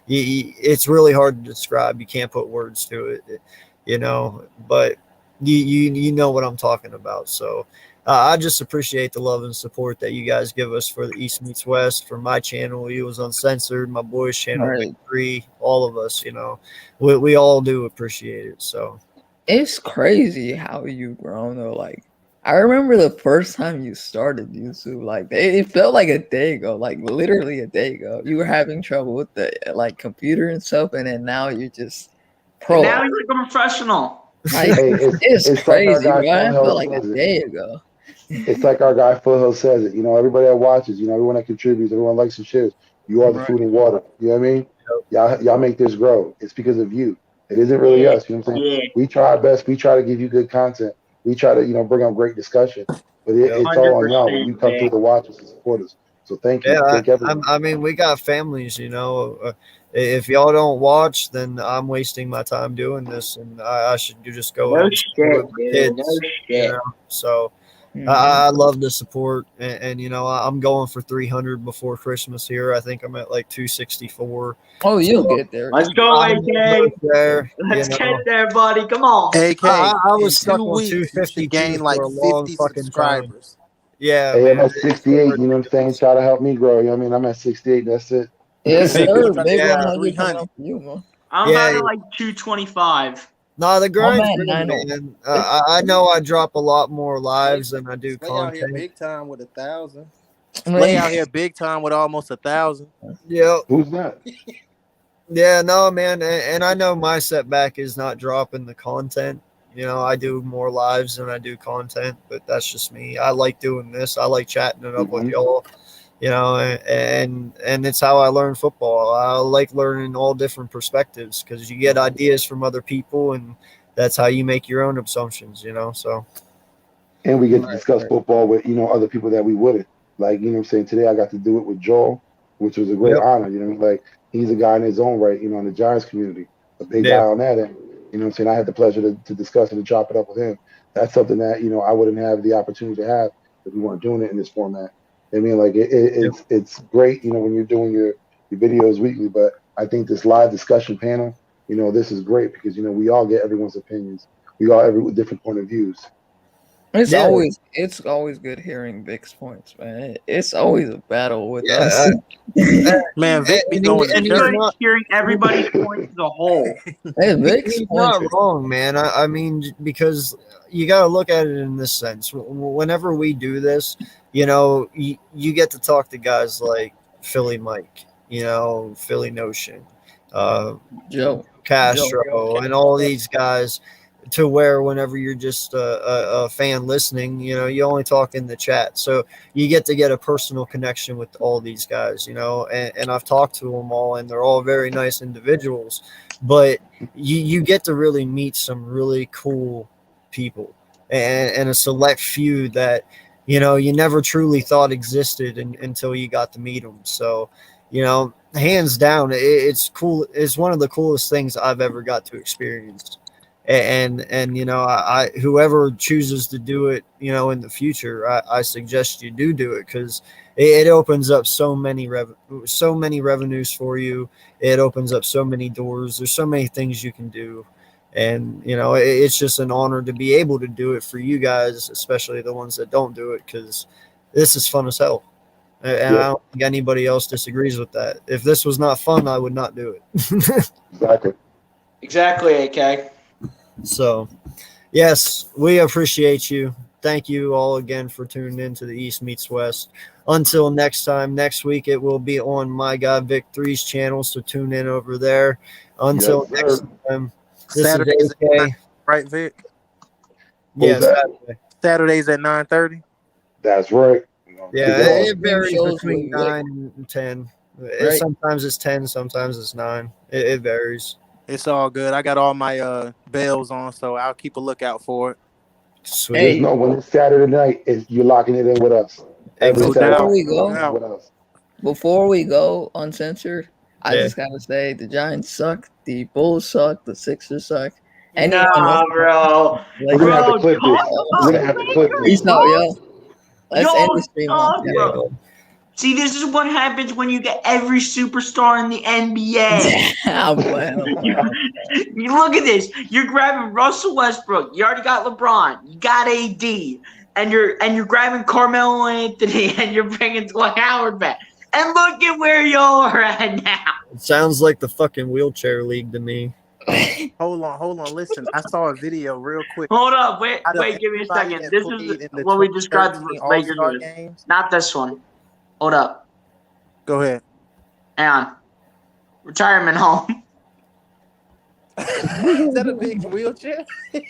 S1: it's really hard to describe. You can't put words to it, you know, but you know what I'm talking about. So I just appreciate the love and support that you guys give us for the East Meets West, for my channel. It was Uncensored, my boys' channel,
S6: Right.
S1: Vick3, all of us, you know, we all do appreciate it. So
S6: It's crazy how you've grown though. Like I remember the first time you started YouTube, like it felt like a day ago, like literally a day ago. You were having trouble with the like computer and stuff, and then now you're just pro.
S7: Now he's like a professional.
S6: Like,
S3: Hey,
S6: it's
S3: like our
S6: crazy,
S3: guy
S6: bro. It felt
S3: Foothills
S6: like a
S3: says it.
S6: day ago.
S3: It's like our guy Foothills says it. You know, everybody that watches, you know, everyone that contributes, everyone likes and shares. You are the
S6: Right.
S3: food and water. You know what I mean? Y'all make this grow. It's because of you. It isn't really
S7: Yeah,
S3: us. You know what I'm saying?
S7: yeah.
S3: We try our best. We try to give you good content. We try to, you know, bring up great discussion. But it's all on y'all when you come through to watch us and support us. So thank you.
S1: yeah,
S3: Thank everyone.
S1: I mean, we got families, you know. If y'all don't watch, then I'm wasting my time doing this, and I should just go
S7: No
S1: and
S7: shit,
S1: with my
S7: dude.
S1: kids,
S7: No
S1: you
S7: shit.
S1: know. So
S6: Mhm.
S1: I love the support, and you know, I'm going for 300 before Christmas here. I think I'm at like 264.
S6: Oh, you'll
S1: So
S6: get there.
S7: Let's go,
S1: I'm
S7: AK.
S1: almost there.
S7: Let's
S1: You
S7: get
S1: know,
S7: there, buddy. Come on.
S12: AK,
S1: I
S12: in
S1: was stuck
S12: 2
S1: on
S12: weeks, you should
S1: 252
S12: gain
S1: for
S12: like
S1: a long
S12: 50
S1: fucking time.
S12: subscribers.
S1: Yeah,
S3: Hey, I'm
S1: man,
S3: at 68. You know what I'm saying? Try to help me grow. You know what I mean? I'm at 68. That's it.
S6: Yes,
S12: Big
S6: sir.
S12: one's trying to
S6: Big
S12: get
S1: Yeah.
S6: 100 coming
S12: 300.
S6: up for you, man.
S7: I'm
S1: Yeah,
S7: about at like 225.
S1: no, the
S6: I'm
S1: grind's
S6: at
S1: good,
S6: 90.
S1: man. I know I drop a lot more lives than I do
S12: Slay out here
S1: content.
S12: big time with 1,000. Slay out here big time with almost 1,000.
S1: Yeah,
S3: Who's that?
S1: yeah, no, man, and I know my setback is not dropping the content. You know, I do more lives than I do content, but that's just me. I like doing this. I like chatting it up with
S3: Mhm.
S1: y'all. You know, and it's how I learn football. I like learning all different perspectives because you get ideas from other people, and that's how you make your own assumptions. You know, so
S3: And we get to
S6: Right,
S3: discuss
S6: right.
S3: football with, you know, other people that we wouldn't. Like, you know what I'm saying? Today I got to do it with Joel, which was a great
S1: yep,
S3: honor. You know, like he's a guy in his own right, you know, in the Giants community, a big
S1: yeah,
S3: guy on that end. You know what I'm saying? I had the pleasure to discuss it and chop it up with him. That's something that, you know, I wouldn't have the opportunity to have if we weren't doing it in this format. I mean, like
S1: yep,
S3: it's great, you know, when you're doing your videos weekly, but I think this live discussion panel, you know, this is great because, you know, we all get everyone's opinions. We all have every different point of views.
S1: yeah,
S6: It's always good hearing Vic's points, man. It's always a battle with us.
S1: yeah.
S12: Man, Vic be
S1: And,
S12: going
S1: and
S12: to
S1: he's
S12: church.
S1: not
S7: Hearing everybody's points as a whole.
S6: Hey, Vic's
S1: he's
S6: points
S1: not
S6: are
S1: wrong, man. I mean, because you got to look at it in this sense. Whenever we do this, you know, you get to talk to guys like Philly Mike, you know, Philly Notion, uh,
S6: Joe.
S1: Castro, and all these guys. To where whenever you're just a fan listening, you know, you only talk in the chat, so you get to get a personal connection with all these guys, you know. And I've talked to them all, and they're all very nice individuals, but you get to really meet some really cool people, and a select few that, you know, you never truly thought existed until you got to meet them. So, you know, hands down, it's cool. It's one of the coolest things I've ever got to experience. And you know, I whoever chooses to do it, you know, in the future, I suggest you do it, because it opens up so many revenues for you. It opens up so many doors. There's so many things you can do, and you know, it's just an honor to be able to do it for you guys, especially the ones that don't do it, because this is fun as hell. And I
S3: Yeah,
S1: don't think anybody else disagrees with that. If this was not fun, I would not do it.
S3: exactly.
S7: Exactly, AK.
S1: So, yes, we appreciate you. Thank you all again for tuning in to the East Meets West. Until next time, next week it will be on my guy Vick3's channel, so tune in over there. Until
S3: Yes,
S1: next
S3: sir.
S1: time, this
S12: Saturdays
S1: is
S12: at 9,
S1: AK.
S12: right, Vic?
S3: What was
S1: Yes,
S3: that?
S12: Saturdays at 9:30.
S3: That's right. You know,
S1: yeah,
S3: kick it off.
S1: it
S6: Stream
S1: varies
S6: shows
S1: between
S6: with Vic,
S1: 9 and 10.
S6: right?
S1: Sometimes it's 10, sometimes it's 9. It varies.
S12: It's all good. I got all my bells on, so I'll keep a lookout for it.
S1: Sweet.
S3: Just
S6: Hey,
S3: know when it's Saturday night, you're locking it in with us. Every
S12: No
S1: Exactly.
S3: Saturday
S6: before
S12: doubt.
S3: night,
S6: we
S3: you're
S12: No
S3: locking
S6: go,
S3: it in
S12: doubt.
S3: with us.
S6: before we go uncensored, I
S1: Yeah.
S6: just gotta say the Giants suck, the Bulls suck, the Sixers suck. Anyone
S7: Nah,
S6: else?
S7: bro.
S3: We're gonna have to
S7: Bro,
S3: clip this.
S7: talk
S3: We're
S7: about
S3: gonna have to clip
S7: Lakers,
S3: this.
S6: Peace out,
S7: bro.
S6: yo. Let's end
S7: Yo,
S6: the stream on
S7: talk,
S6: that.
S7: bro. See, this is what happens when you get every superstar in the NBA.
S6: I'm playing.
S7: You look at this. You're grabbing Russell Westbrook. You already got LeBron. You got AD, and you're grabbing Carmelo Anthony, and you're bringing Dwight Howard back. And look at where y'all are at now.
S1: It sounds like the fucking wheelchair league to me.
S12: Hold on. Listen, I saw a video real quick.
S7: Hold up. Wait.
S12: Out of
S7: Give me a
S12: everybody
S7: second.
S12: that
S7: This
S12: played
S7: is
S12: in the
S7: what we described the
S12: 2013
S7: Lakers
S12: All-Star
S7: with.
S12: games.
S7: Not this one. Hold up.
S12: Go ahead.
S7: Hang on. Retirement home.
S12: Is that a big wheelchair?
S7: It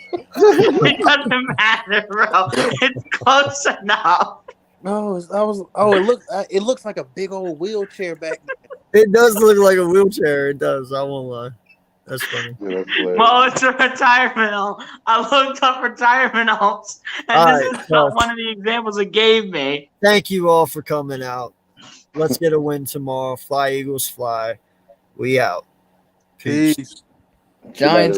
S7: doesn't matter, bro. It's close enough.
S12: No, it looks like a big old wheelchair back there.
S1: It does look like a wheelchair. It does. I won't lie. That's funny.
S3: Yeah, that's hilarious.
S7: Well, it's a retirement home. I looked up retirement homes, and
S1: All
S7: this
S1: right,
S7: is not
S1: so-
S7: one of the examples it gave me.
S1: Thank you all for coming out. Let's get a win tomorrow. Fly, Eagles, fly. We out. Peace.
S6: Giants